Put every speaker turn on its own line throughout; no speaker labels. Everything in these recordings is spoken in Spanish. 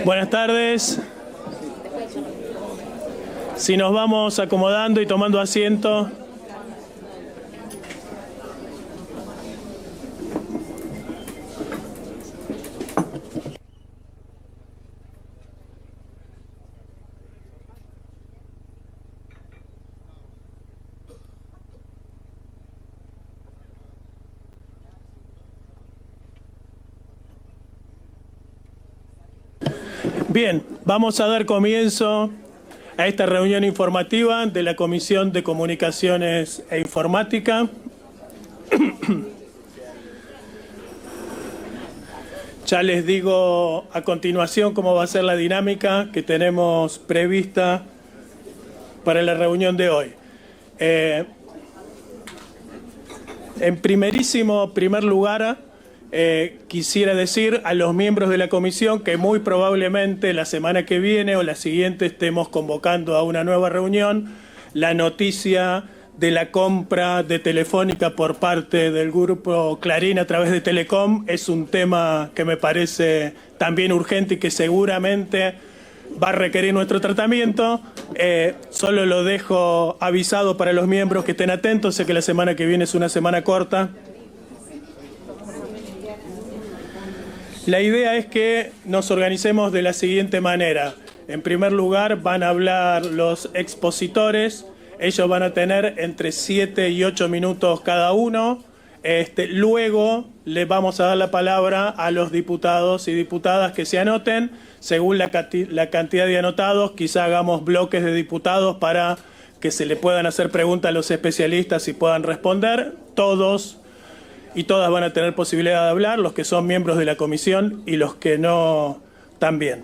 Buenas tardes. Si nos vamos acomodando y tomando asiento. Bien, vamos a dar comienzo a esta reunión informativa de la Comisión de Comunicaciones e Informática. Ya les digo a continuación cómo va a ser la dinámica que tenemos prevista para la reunión de hoy. En primer lugar, quisiera decir a los miembros de la comisión que muy probablemente la semana que viene o la siguiente estemos convocando a una nueva reunión. La noticia de la compra de Telefónica por parte del grupo Clarín a través de Telecom es un tema que me parece también urgente y que seguramente va a requerir nuestro tratamiento. Solo lo dejo avisado para los miembros que estén atentos. Sé que la semana que viene es una semana corta. La idea es que nos organicemos de la siguiente manera. En primer lugar, van a hablar los expositores. Ellos van a tener entre 7 y 8 minutos cada uno. Luego les vamos a dar la palabra a los diputados y diputadas que se anoten. Según la cantidad de anotados, quizá hagamos bloques de diputados para que se le puedan hacer preguntas a los especialistas y puedan responder. Todos y todas van a tener posibilidad de hablar, los que son miembros de la comisión y los que no también.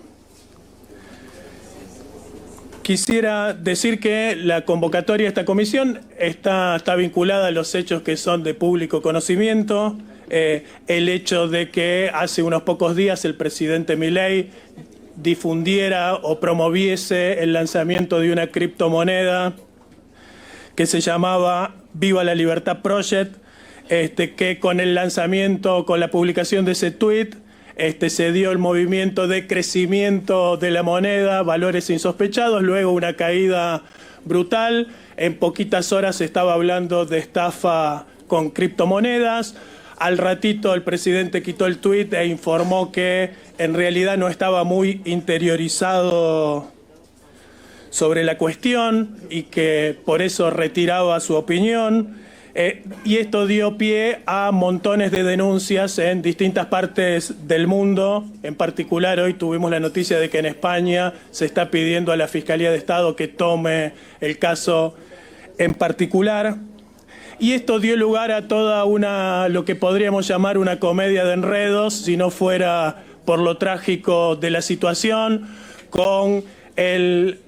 Quisiera decir que la convocatoria de esta comisión está vinculada a los hechos que son de público conocimiento. El hecho de que hace unos pocos días el presidente Milei difundiera o promoviese el lanzamiento de una criptomoneda que se llamaba Viva la Libertad Project, que con el lanzamiento, con la publicación de ese tuit, se dio el movimiento de crecimiento de la moneda, valores insospechados, luego una caída brutal. En poquitas horas se estaba hablando de estafa con criptomonedas. Al ratito el presidente quitó el tuit e informó que en realidad no estaba muy interiorizado sobre la cuestión y que por eso retiraba su opinión. Y esto dio pie a montones de denuncias en distintas partes del mundo. En particular, hoy tuvimos la noticia de que en España se está pidiendo a la Fiscalía de Estado que tome el caso en particular. Y esto dio lugar a toda lo que podríamos llamar una comedia de enredos, si no fuera por lo trágico de la situación, con el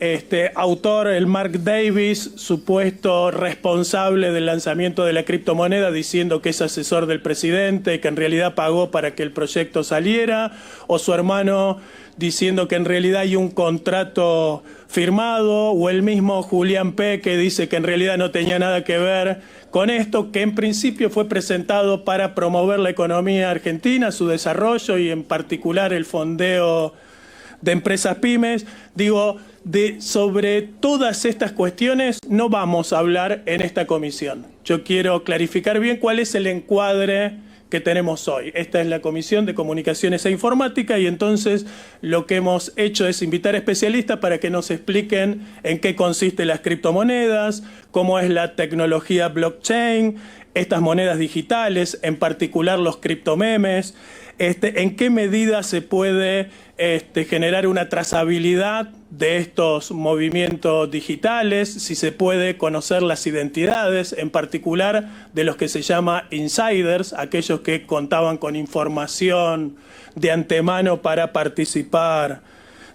autor, el Mark Davis, supuesto responsable del lanzamiento de la criptomoneda, diciendo que es asesor del presidente y que en realidad pagó para que el proyecto saliera, o su hermano diciendo que en realidad hay un contrato firmado, o el mismo Julián P., que dice que en realidad no tenía nada que ver con esto, que en principio fue presentado para promover la economía argentina, su desarrollo y en particular el fondeo de empresas pymes. Sobre todas estas cuestiones no vamos a hablar en esta comisión. Yo quiero clarificar bien cuál es el encuadre que tenemos hoy. Esta es la Comisión de Comunicaciones e Informática y entonces lo que hemos hecho es invitar especialistas para que nos expliquen en qué consisten las criptomonedas, cómo es la tecnología blockchain, estas monedas digitales, en particular los criptomemes, en qué medida se puede generar una trazabilidad de estos movimientos digitales, si se puede conocer las identidades, en particular de los que se llama insiders, aquellos que contaban con información de antemano para participar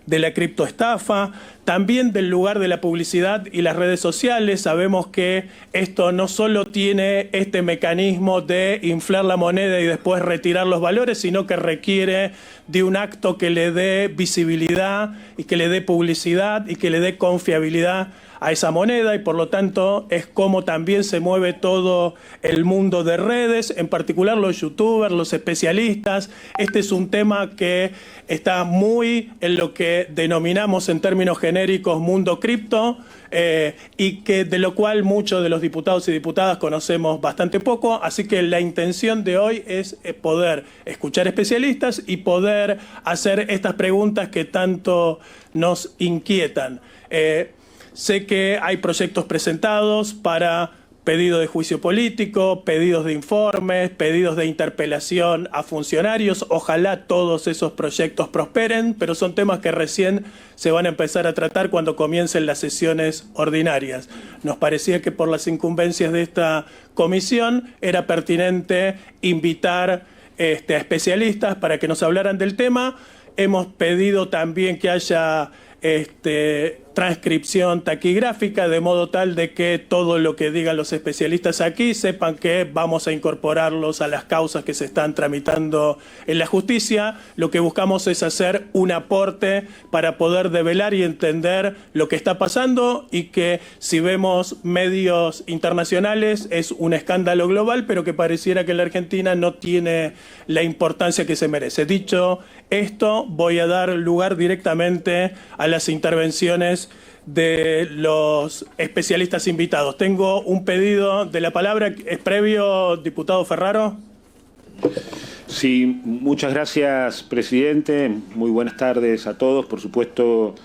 de la criptoestafa, también del lugar de la publicidad y las redes sociales. Sabemos que esto no solo tiene este mecanismo de inflar la moneda y después retirar los valores, sino que requiere de un acto que le dé visibilidad y que le dé publicidad y que le dé confiabilidad a esa moneda y por lo tanto es como también se mueve todo el mundo de redes, en particular los youtubers, los especialistas. Este es un tema que está muy en lo que denominamos en términos genéricos mundo cripto, y que de lo cual muchos de los diputados y diputadas conocemos bastante poco, así que la intención de hoy es poder escuchar especialistas y poder hacer estas preguntas que tanto nos inquietan. Sé que hay proyectos presentados para pedido de juicio político, pedidos de informes, pedidos de interpelación a funcionarios. Ojalá todos esos proyectos prosperen, pero son temas que recién se van a empezar a tratar cuando comiencen las sesiones ordinarias. Nos parecía que por las incumbencias de esta comisión era pertinente invitar a especialistas para que nos hablaran del tema. Hemos pedido también que haya transcripción taquigráfica, de modo tal de que todo lo que digan los especialistas aquí sepan que vamos a incorporarlos a las causas que se están tramitando en la justicia. Lo que buscamos es hacer un aporte para poder develar y entender lo que está pasando, y que si vemos medios internacionales es un escándalo global, pero que pareciera que la Argentina no tiene la importancia que se merece. Dicho esto, voy a dar lugar directamente a las intervenciones de los especialistas invitados. Tengo un pedido de la palabra. ¿Es previo, diputado Ferraro?
Sí, muchas gracias, presidente. Muy buenas tardes a todos. Por supuesto,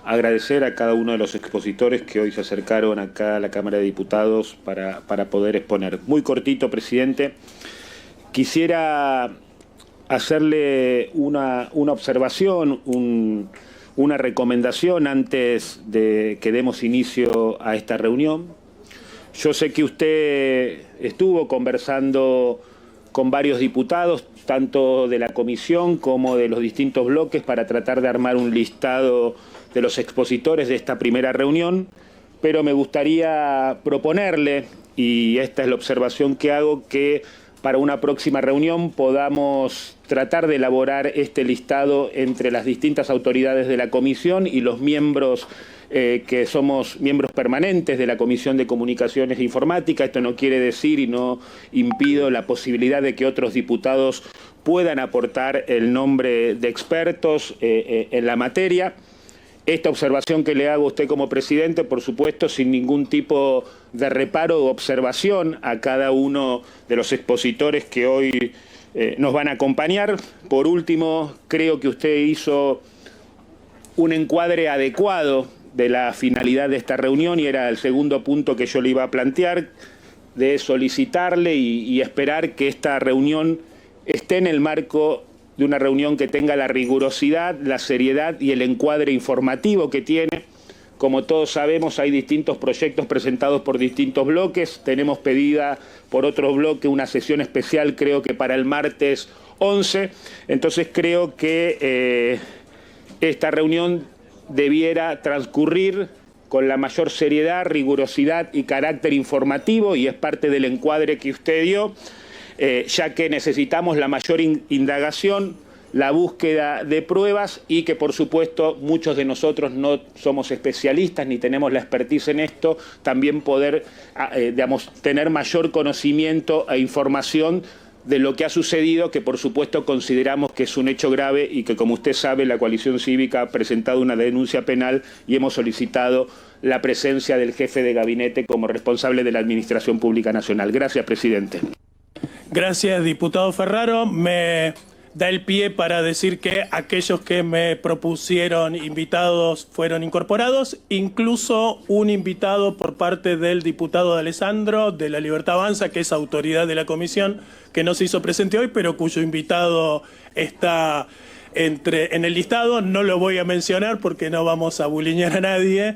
agradecer a cada uno de los expositores que hoy se acercaron acá a la Cámara de Diputados para poder exponer. Muy cortito, presidente. Quisiera hacerle una observación, una recomendación antes de que demos inicio a esta reunión. Yo sé que usted estuvo conversando con varios diputados, tanto de la comisión como de los distintos bloques, para tratar de armar un listado de los expositores de esta primera reunión, pero me gustaría proponerle, y esta es la observación que hago, que para una próxima reunión podamos tratar de elaborar este listado entre las distintas autoridades de la comisión y los miembros que somos miembros permanentes de la Comisión de Comunicaciones e Informática. Esto no quiere decir y no impido la posibilidad de que otros diputados puedan aportar el nombre de expertos en la materia. Esta observación que le hago a usted como presidente, por supuesto, sin ningún tipo de reparo o observación a cada uno de los expositores que hoy nos van a acompañar. Por último, creo que usted hizo un encuadre adecuado de la finalidad de esta reunión, y era el segundo punto que yo le iba a plantear, de solicitarle y esperar que esta reunión esté en el marco de una reunión que tenga la rigurosidad, la seriedad y el encuadre informativo que tiene. Como todos sabemos, hay distintos proyectos presentados por distintos bloques. Tenemos pedida por otro bloque una sesión especial, creo que para el martes 11. Entonces creo que esta reunión debiera transcurrir con la mayor seriedad, rigurosidad y carácter informativo, y es parte del encuadre que usted dio. Ya que necesitamos la mayor indagación, la búsqueda de pruebas, y que por supuesto muchos de nosotros no somos especialistas ni tenemos la expertise en esto, también poder tener mayor conocimiento e información de lo que ha sucedido, que por supuesto consideramos que es un hecho grave y que, como usted sabe, la coalición cívica ha presentado una denuncia penal y hemos solicitado la presencia del jefe de gabinete como responsable de la Administración Pública Nacional. Gracias, presidente.
Gracias, diputado Ferraro. Me da el pie para decir que aquellos que me propusieron invitados fueron incorporados, incluso un invitado por parte del diputado de Alessandro, de La Libertad Avanza, que es autoridad de la comisión, que no se hizo presente hoy, pero cuyo invitado está en el listado. No lo voy a mencionar porque no vamos a bulinear a nadie.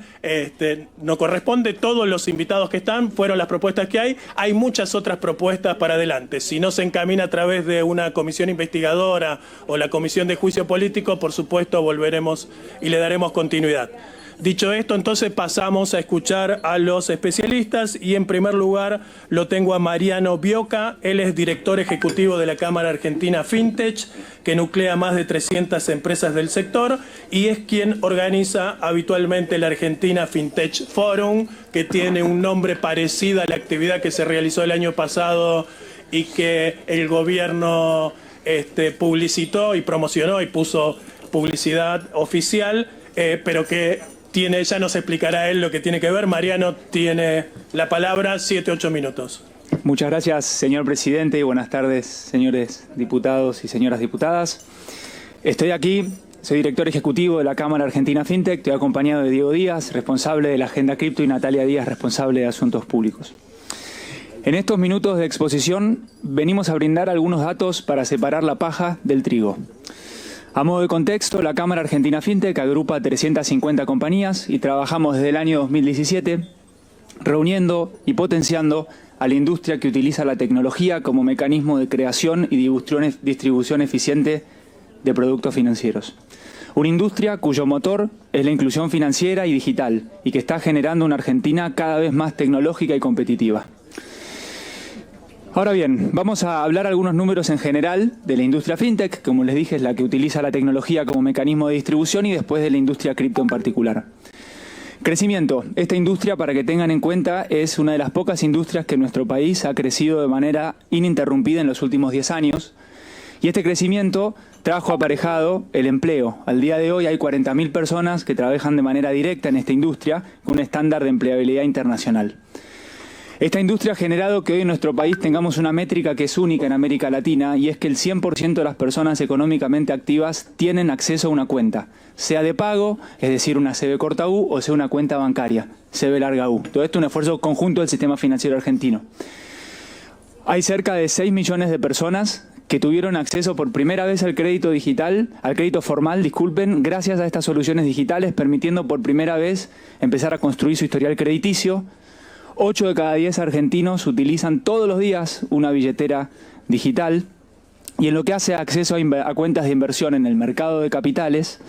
No corresponde. Todos los invitados que están fueron las propuestas que hay. Hay muchas otras propuestas para adelante. Si no se encamina a través de una comisión investigadora o la comisión de juicio político, por supuesto volveremos y le daremos continuidad. Dicho esto, entonces pasamos a escuchar a los especialistas y en primer lugar lo tengo a Mariano Bioca. Él es director ejecutivo de la Cámara Argentina Fintech, que nuclea más de 300 empresas del sector y es quien organiza habitualmente la Argentina Fintech Forum, que tiene un nombre parecido a la actividad que se realizó el año pasado y que el gobierno publicitó y promocionó y puso publicidad oficial, pero que tiene, ya nos explicará él lo que tiene que ver. Mariano tiene la palabra, 7-8 minutos.
Muchas gracias, señor presidente, y buenas tardes, señores diputados y señoras diputadas. Estoy aquí, soy director ejecutivo de la Cámara Argentina Fintech, estoy acompañado de Diego Díaz, responsable de la Agenda Cripto, y Natalia Díaz, responsable de Asuntos Públicos. En estos minutos de exposición venimos a brindar algunos datos para separar la paja del trigo. A modo de contexto, la Cámara Argentina Fintech agrupa 350 compañías y trabajamos desde el año 2017 reuniendo y potenciando a la industria que utiliza la tecnología como mecanismo de creación y distribución eficiente de productos financieros. Una industria cuyo motor es la inclusión financiera y digital y que está generando una Argentina cada vez más tecnológica y competitiva. Ahora bien, vamos a hablar algunos números en general de la industria fintech, como les dije, es la que utiliza la tecnología como mecanismo de distribución, y después de la industria cripto en particular. Crecimiento. Esta industria, para que tengan en cuenta, es una de las pocas industrias que en nuestro país ha crecido de manera ininterrumpida en los últimos 10 años. Y este crecimiento trajo aparejado el empleo. Al día de hoy hay 40.000 personas que trabajan de manera directa en esta industria con un estándar de empleabilidad internacional. Esta industria ha generado que hoy en nuestro país tengamos una métrica que es única en América Latina, y es que el 100% de las personas económicamente activas tienen acceso a una cuenta, sea de pago, es decir, una CB corta U, o sea una cuenta bancaria, CB larga U. Todo esto es un esfuerzo conjunto del sistema financiero argentino. Hay cerca de 6 millones de personas que tuvieron acceso por primera vez al crédito digital, al crédito formal, disculpen, gracias a estas soluciones digitales, permitiendo por primera vez empezar a construir su historial crediticio. 8 de cada 10 argentinos utilizan todos los días una billetera digital. Y en lo que hace acceso a cuentas de inversión en el mercado de capitales,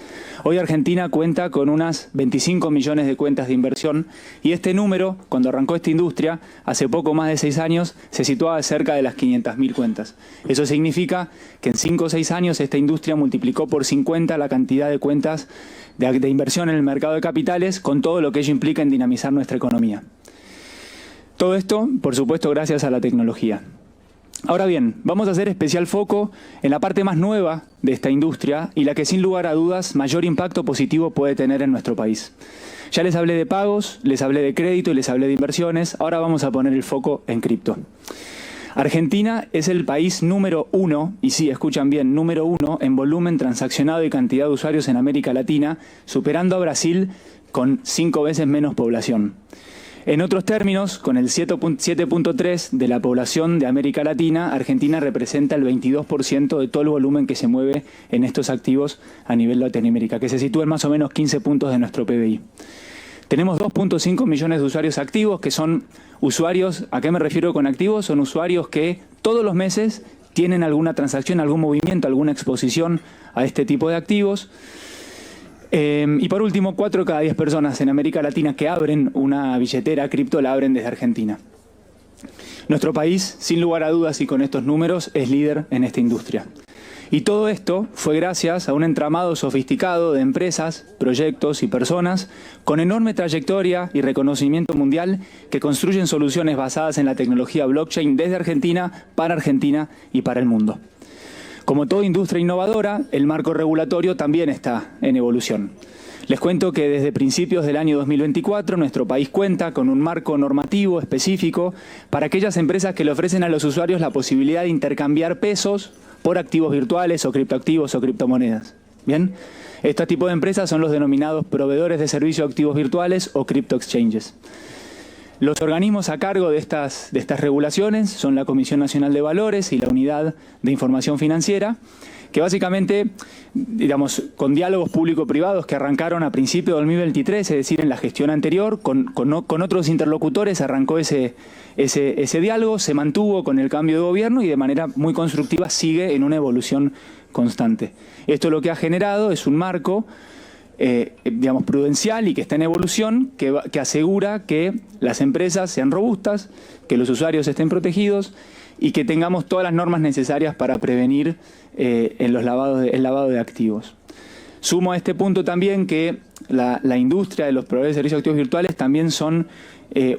hoy Argentina cuenta con unas 25 millones de cuentas de inversión, y este número, cuando arrancó esta industria, hace poco más de 6 años, se situaba cerca de las 500.000 cuentas. Eso significa que en 5 o 6 años esta industria multiplicó por 50 la cantidad de cuentas de inversión en el mercado de capitales, con todo lo que ello implica en dinamizar nuestra economía. Todo esto, por supuesto, gracias a la tecnología. Ahora bien, vamos a hacer especial foco en la parte más nueva de esta industria y la que sin lugar a dudas mayor impacto positivo puede tener en nuestro país. Ya les hablé de pagos, les hablé de crédito y les hablé de inversiones. Ahora vamos a poner el foco en cripto. Argentina es el país número 1, y sí, escuchan bien, número 1 en volumen transaccionado y cantidad de usuarios en América Latina, superando a Brasil con 5 veces menos población. En otros términos, con el 7.3 de la población de América Latina, Argentina representa el 22% de todo el volumen que se mueve en estos activos a nivel Latinoamérica, que se sitúa en más o menos 15 puntos de nuestro PBI. Tenemos 2.5 millones de usuarios activos, que son usuarios, ¿a qué me refiero con activos? Son usuarios que todos los meses tienen alguna transacción, algún movimiento, alguna exposición a este tipo de activos. Y por último, 4 de cada 10 personas en América Latina que abren una billetera cripto la abren desde Argentina. Nuestro país, sin lugar a dudas y con estos números, es líder en esta industria. Y todo esto fue gracias a un entramado sofisticado de empresas, proyectos y personas con enorme trayectoria y reconocimiento mundial que construyen soluciones basadas en la tecnología blockchain desde Argentina y para el mundo. Como toda industria innovadora, el marco regulatorio también está en evolución. Les cuento que desde principios del año 2024 nuestro país cuenta con un marco normativo específico para aquellas empresas que le ofrecen a los usuarios la posibilidad de intercambiar pesos por activos virtuales o criptoactivos o criptomonedas. ¿Bien? Este tipo de empresas son los denominados proveedores de servicios de activos virtuales o crypto exchanges. Los organismos a cargo de estas regulaciones son la Comisión Nacional de Valores y la Unidad de Información Financiera, que básicamente, digamos, con diálogos público-privados que arrancaron a principios de 2023, es decir, en la gestión anterior, con otros interlocutores arrancó ese diálogo, se mantuvo con el cambio de gobierno y de manera muy constructiva sigue en una evolución constante. Esto lo que ha generado es un marco digamos, prudencial y que está en evolución, que asegura que las empresas sean robustas, que los usuarios estén protegidos y que tengamos todas las normas necesarias para prevenir el lavado de activos. Sumo a este punto también que la industria de los proveedores de servicios activos virtuales también son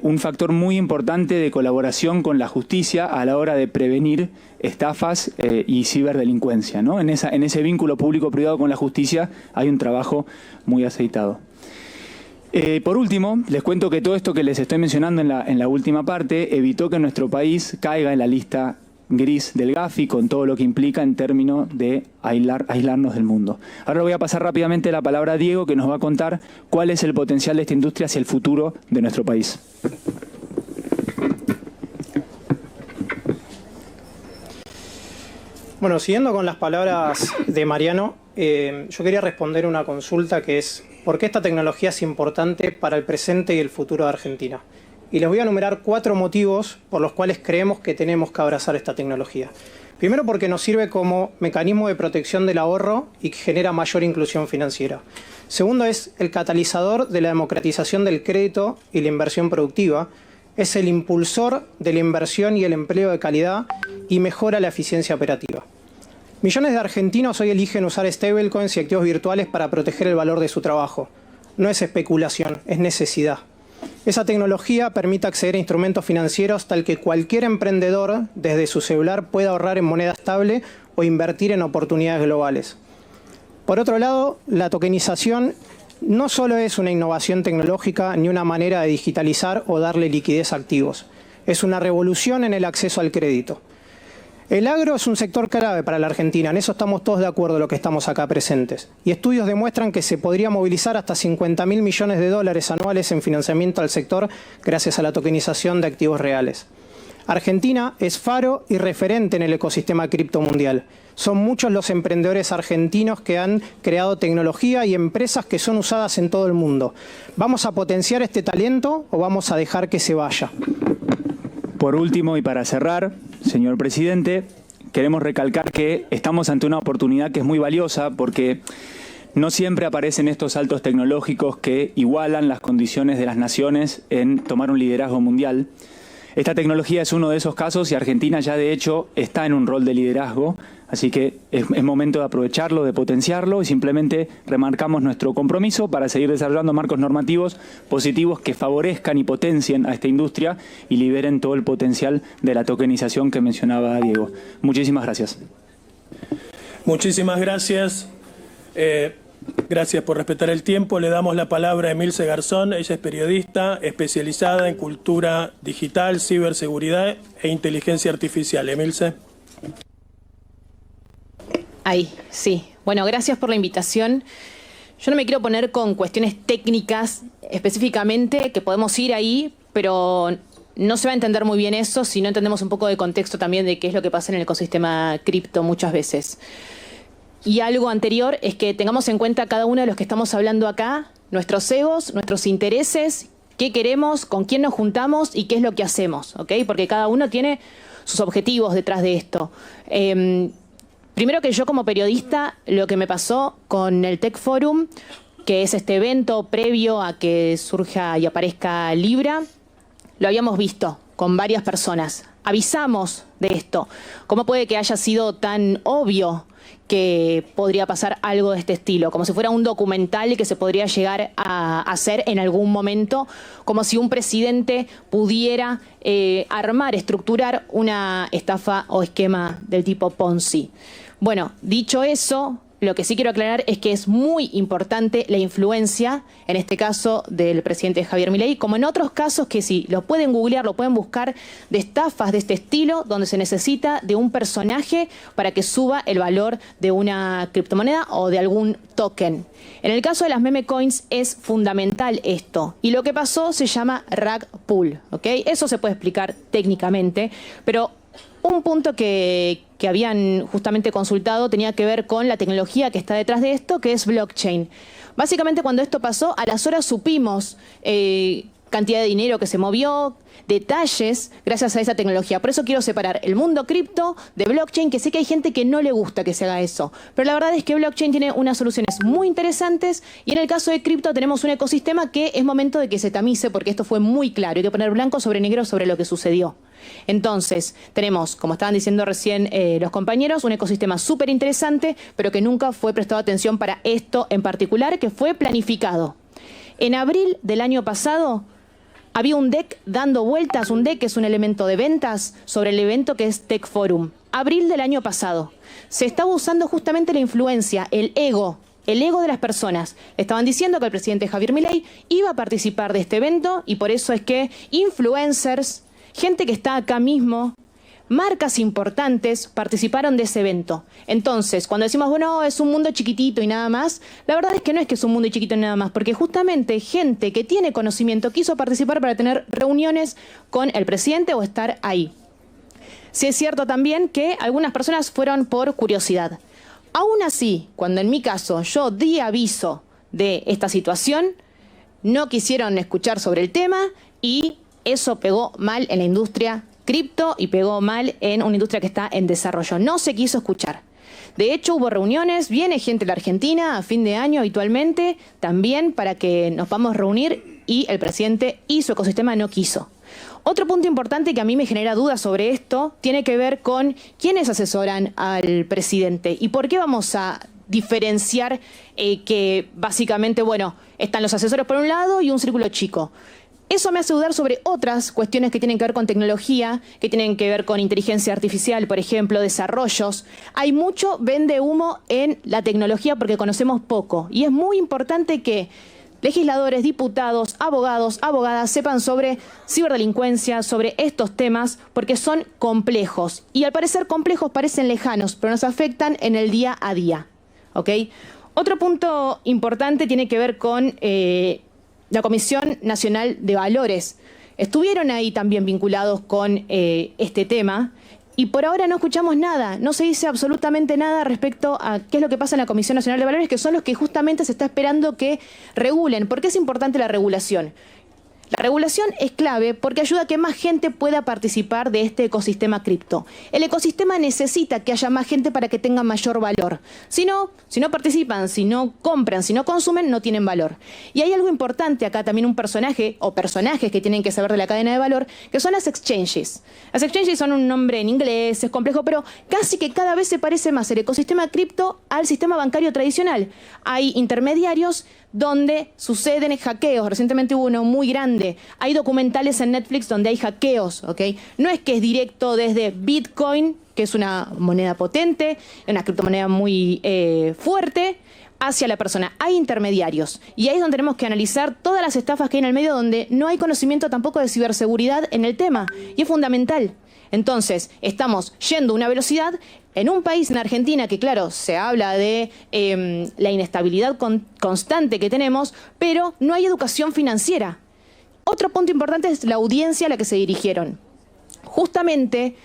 un factor muy importante de colaboración con la justicia a la hora de prevenir estafas y ciberdelincuencia, ¿no? En ese vínculo público-privado con la justicia hay un trabajo muy aceitado. Por último, les cuento que todo esto que les estoy mencionando en la última parte evitó que nuestro país caiga en la lista gris del Gafi, con todo lo que implica en términos de aislarnos del mundo. Ahora voy a pasar rápidamente la palabra a Diego, que nos va a contar cuál es el potencial de esta industria hacia el futuro de nuestro país.
Bueno, siguiendo con las palabras de Mariano, yo quería responder una consulta que es ¿por qué esta tecnología es importante para el presente y el futuro de Argentina? Y les voy a enumerar 4 motivos por los cuales creemos que tenemos que abrazar esta tecnología. Primero, porque nos sirve como mecanismo de protección del ahorro y que genera mayor inclusión financiera. Segundo, es el catalizador de la democratización del crédito y la inversión productiva. Es el impulsor de la inversión y el empleo de calidad y mejora la eficiencia operativa. Millones de argentinos hoy eligen usar stablecoins y activos virtuales para proteger el valor de su trabajo. No es especulación, es necesidad. Esa tecnología permite acceder a instrumentos financieros tal que cualquier emprendedor desde su celular pueda ahorrar en moneda estable o invertir en oportunidades globales. Por otro lado, la tokenización no solo es una innovación tecnológica ni una manera de digitalizar o darle liquidez a activos. Es una revolución en el acceso al crédito. El agro es un sector clave para la Argentina, en eso estamos todos de acuerdo los que estamos acá presentes. Y estudios demuestran que se podría movilizar hasta 50.000 millones de dólares anuales en financiamiento al sector gracias a la tokenización de activos reales. Argentina es faro y referente en el ecosistema cripto mundial. Son muchos los emprendedores argentinos que han creado tecnología y empresas que son usadas en todo el mundo. ¿Vamos a potenciar este talento o vamos a dejar que se vaya?
Por último, y para cerrar, señor presidente, queremos recalcar que estamos ante una oportunidad que es muy valiosa porque no siempre aparecen estos saltos tecnológicos que igualan las condiciones de las naciones en tomar un liderazgo mundial. Esta tecnología es uno de esos casos y Argentina ya de hecho está en un rol de liderazgo, así que es momento de aprovecharlo, de potenciarlo y simplemente remarcamos nuestro compromiso para seguir desarrollando marcos normativos positivos que favorezcan y potencien a esta industria y liberen todo el potencial de la tokenización que mencionaba Diego. Muchísimas gracias.
Muchísimas gracias. Gracias por respetar el tiempo. Le damos la palabra a Emilce Garzón. Ella es periodista especializada en cultura digital, ciberseguridad e inteligencia artificial. Emilce.
Ahí, sí. Bueno, gracias por la invitación. Yo no me quiero poner con cuestiones técnicas específicamente, que podemos ir ahí, pero no se va a entender muy bien eso si no entendemos un poco de contexto también de qué es lo que pasa en el ecosistema cripto muchas veces. Y algo anterior es que tengamos en cuenta cada uno de los que estamos hablando acá, nuestros egos, nuestros intereses, qué queremos, con quién nos juntamos y qué es lo que hacemos, ¿ok? Porque cada uno tiene sus objetivos detrás de esto. Primero que yo como periodista, lo que me pasó con el Tech Forum, que es este evento previo a que surja y aparezca Libra, lo habíamos visto con varias personas. Avisamos de esto. ¿Cómo puede que haya sido tan obvio que podría pasar algo de este estilo? Como si fuera un documental que se podría llegar a hacer en algún momento, como si un presidente pudiera armar, estructurar una estafa o esquema del tipo Ponzi. Bueno, dicho eso, lo que sí quiero aclarar es que es muy importante la influencia, en este caso del presidente Javier Milei, como en otros casos que sí, lo pueden googlear, lo pueden buscar, de estafas de este estilo, donde se necesita de un personaje para que suba el valor de una criptomoneda o de algún token. En el caso de las meme coins es fundamental esto, y lo que pasó se llama rug pull, ¿ok? Eso se puede explicar técnicamente, pero un punto que habían justamente consultado tenía que ver con la tecnología que está detrás de esto, que es blockchain. Básicamente cuando esto pasó, a las horas supimos cantidad de dinero que se movió, detalles gracias a esa tecnología. Por eso quiero separar el mundo cripto de blockchain, que sé que hay gente que no le gusta que se haga eso. Pero la verdad es que blockchain tiene unas soluciones muy interesantes y en el caso de cripto tenemos un ecosistema que es momento de que se tamice, porque esto fue muy claro. Hay que poner blanco sobre negro sobre lo que sucedió. Entonces, tenemos, como estaban diciendo recién los compañeros, un ecosistema súper interesante, pero que nunca fue prestado atención para esto en particular, que fue planificado. En abril del año pasado, había un deck dando vueltas. Un deck es un elemento de ventas sobre el evento que es Tech Forum. Abril del año pasado. Se estaba usando justamente la influencia, el ego de las personas. Estaban diciendo que el presidente Javier Milei iba a participar de este evento y por eso es que influencers, gente que está acá mismo, marcas importantes participaron de ese evento. Entonces, cuando decimos, bueno, es un mundo chiquitito y nada más, la verdad es que no es que es un mundo chiquito y nada más, porque justamente gente que tiene conocimiento quiso participar para tener reuniones con el presidente o estar ahí. Sí es cierto también que algunas personas fueron por curiosidad. Aún así, cuando en mi caso yo di aviso de esta situación, no quisieron escuchar sobre el tema y eso pegó mal en la industria cripto y pegó mal en una industria que está en desarrollo. No se quiso escuchar. De hecho, hubo reuniones, viene gente de la Argentina a fin de año habitualmente, también para que nos podamos reunir y el presidente y su ecosistema no quiso. Otro punto importante que a mí me genera dudas sobre esto tiene que ver con quiénes asesoran al presidente y por qué vamos a diferenciar que básicamente, bueno, están los asesores por un lado y un círculo chico. Eso me hace dudar sobre otras cuestiones que tienen que ver con tecnología, que tienen que ver con inteligencia artificial, por ejemplo, desarrollos. Hay mucho vende humo en la tecnología porque conocemos poco. Y es muy importante que legisladores, diputados, abogados, abogadas sepan sobre ciberdelincuencia, sobre estos temas, porque son complejos. Y al parecer complejos parecen lejanos, pero nos afectan en el día a día. ¿Ok? Otro punto importante tiene que ver con la Comisión Nacional de Valores. Estuvieron ahí también vinculados con este tema y por ahora no escuchamos nada, no se dice absolutamente nada respecto a qué es lo que pasa en la Comisión Nacional de Valores, que son los que justamente se está esperando que regulen. ¿Por qué es importante la regulación? La regulación es clave porque ayuda a que más gente pueda participar de este ecosistema cripto. El ecosistema necesita que haya más gente para que tenga mayor valor. Si no participan, si no compran, si no consumen, no tienen valor. Y hay algo importante acá, también un personaje o personajes que tienen que saber de la cadena de valor, que son las exchanges. Las exchanges son un nombre en inglés, es complejo, pero casi que cada vez se parece más el ecosistema cripto al sistema bancario tradicional. Hay intermediarios donde suceden hackeos. Recientemente hubo uno muy grande. Hay documentales en Netflix donde hay hackeos, ¿ok? No es que es directo desde Bitcoin, que es una moneda potente, una criptomoneda muy fuerte, hacia la persona. Hay intermediarios. Y ahí es donde tenemos que analizar todas las estafas que hay en el medio donde no hay conocimiento tampoco de ciberseguridad en el tema. Y es fundamental. Entonces, estamos yendo a una velocidad en un país, en Argentina, que claro, se habla de la inestabilidad constante que tenemos, pero no hay educación financiera. Otro punto importante es la audiencia a la que se dirigieron. Justamente,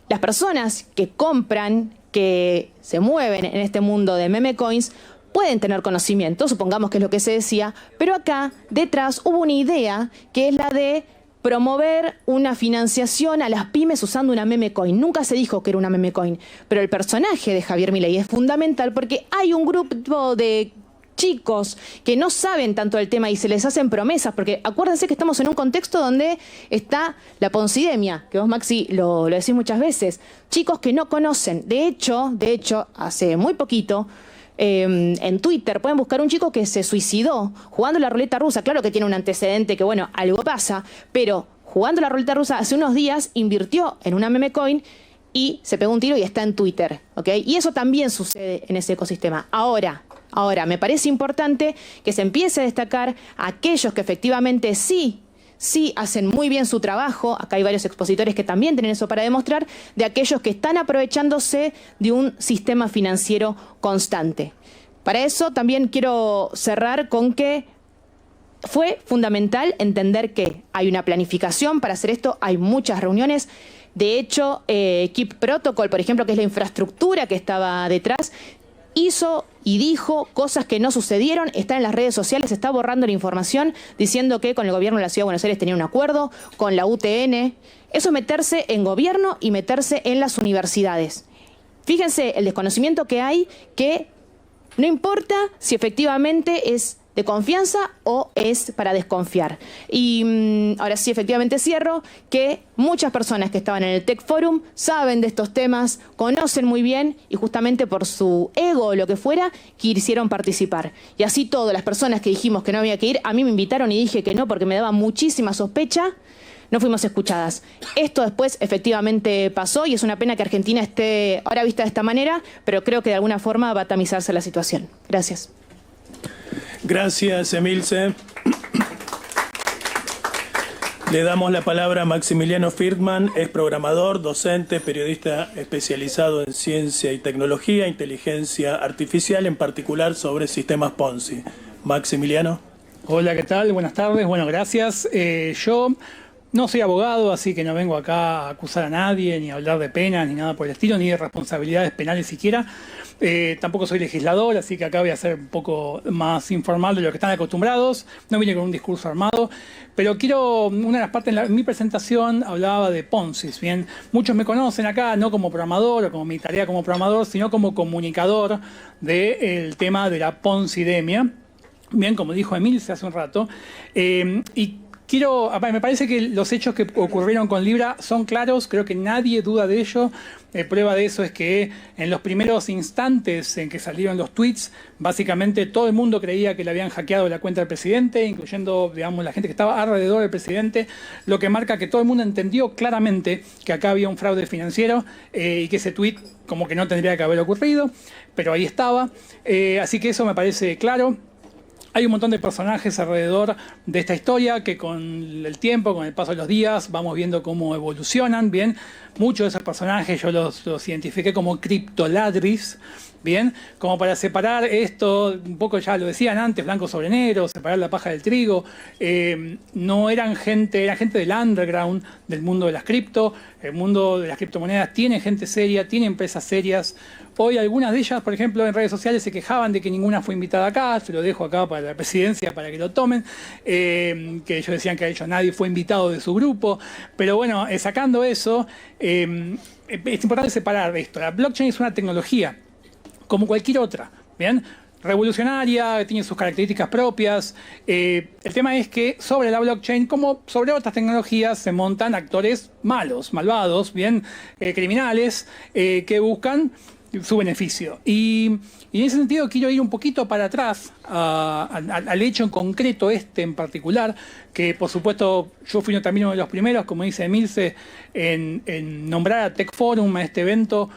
las personas que compran, que se mueven en este mundo de meme coins, pueden tener conocimiento, supongamos que es lo que se decía, pero acá, detrás, hubo una idea que es la de promover una financiación a las pymes usando una meme coin. Nunca se dijo que era una meme coin, pero el personaje de Javier Milei es fundamental porque hay un grupo de chicos que no saben tanto del tema y se les hacen promesas, porque acuérdense que estamos en un contexto donde está la poncidemia, que vos, Maxi, lo decís muchas veces. Chicos que no conocen. De hecho, hace muy poquito, en Twitter pueden buscar un chico que se suicidó jugando la ruleta rusa. Claro que tiene un antecedente que, bueno, algo pasa, pero jugando la ruleta rusa hace unos días invirtió en una meme coin y se pegó un tiro y está en Twitter, ¿ok? Y eso también sucede en ese ecosistema. Ahora, me parece importante que se empiece a destacar a aquellos que efectivamente sí hacen muy bien su trabajo. Acá hay varios expositores que también tienen eso para demostrar, de aquellos que están aprovechándose de un sistema financiero constante. Para eso también quiero cerrar con que fue fundamental entender que hay una planificación para hacer esto, hay muchas reuniones. De hecho, Keep Protocol, por ejemplo, que es la infraestructura que estaba detrás, hizo y dijo cosas que no sucedieron, está en las redes sociales, está borrando la información, diciendo que con el gobierno de la Ciudad de Buenos Aires tenía un acuerdo, con la UTN. Eso es meterse en gobierno y meterse en las universidades. Fíjense el desconocimiento que hay, que no importa si efectivamente es de confianza o es para desconfiar. Y ahora sí, efectivamente cierro, que muchas personas que estaban en el Tech Forum saben de estos temas, conocen muy bien y justamente por su ego o lo que fuera, quisieron participar. Y así todas las personas que dijimos que no había que ir, a mí me invitaron y dije que no porque me daba muchísima sospecha, no fuimos escuchadas. Esto después efectivamente pasó y es una pena que Argentina esté ahora vista de esta manera, pero creo que de alguna forma va a tamizarse la situación. Gracias.
Gracias, Emilce. Le damos la palabra a Maximiliano Friedman, es programador, docente, periodista especializado en ciencia y tecnología, inteligencia artificial, en particular sobre sistemas Ponzi. Maximiliano.
Hola, ¿qué tal? Buenas tardes. Bueno, gracias. Yo no soy abogado, así que no vengo acá a acusar a nadie, ni a hablar de penas, ni nada por el estilo, ni de responsabilidades penales siquiera. Tampoco soy legislador, así que acá voy a ser un poco más informal de lo que están acostumbrados. No vine con un discurso armado, pero quiero, una de las partes en mi presentación hablaba de Ponzi. Bien, muchos me conocen acá, no como programador o como mi tarea como programador, sino como comunicador del tema de la Ponzidemia. Bien, como dijo Emilce hace un rato. Y me parece que los hechos que ocurrieron con Libra son claros, creo que nadie duda de ello. Prueba de eso es que en los primeros instantes en que salieron los tweets, básicamente todo el mundo creía que le habían hackeado la cuenta del presidente, incluyendo, digamos, la gente que estaba alrededor del presidente, lo que marca que todo el mundo entendió claramente que acá había un fraude financiero y que ese tweet como que no tendría que haber ocurrido, pero ahí estaba. Así que eso me parece claro. Hay un montón de personajes alrededor de esta historia que con el tiempo, con el paso de los días, vamos viendo cómo evolucionan. Bien, muchos de esos personajes yo los identifiqué como criptoladris. Bien, como para separar esto, un poco ya lo decían antes, blanco sobre negro, separar la paja del trigo. No eran gente, era gente del underground, del mundo de las cripto. El mundo de las criptomonedas tiene gente seria, tiene empresas serias. Hoy algunas de ellas, por ejemplo, en redes sociales se quejaban de que ninguna fue invitada acá. Se lo dejo acá para la presidencia para que lo tomen. Que ellos decían que a ellos nadie fue invitado de su grupo. Pero bueno, sacando eso, es importante separar esto. La blockchain es una tecnología como cualquier otra, ¿bien? Revolucionaria, tiene sus características propias. El tema es que sobre la blockchain, como sobre otras tecnologías, se montan actores malos, malvados, bien, criminales, que buscan su beneficio. Y en ese sentido quiero ir un poquito para atrás al hecho en concreto en particular, que por supuesto yo fui también uno de los primeros, como dice Emilce, en nombrar a Tech Forum, a este evento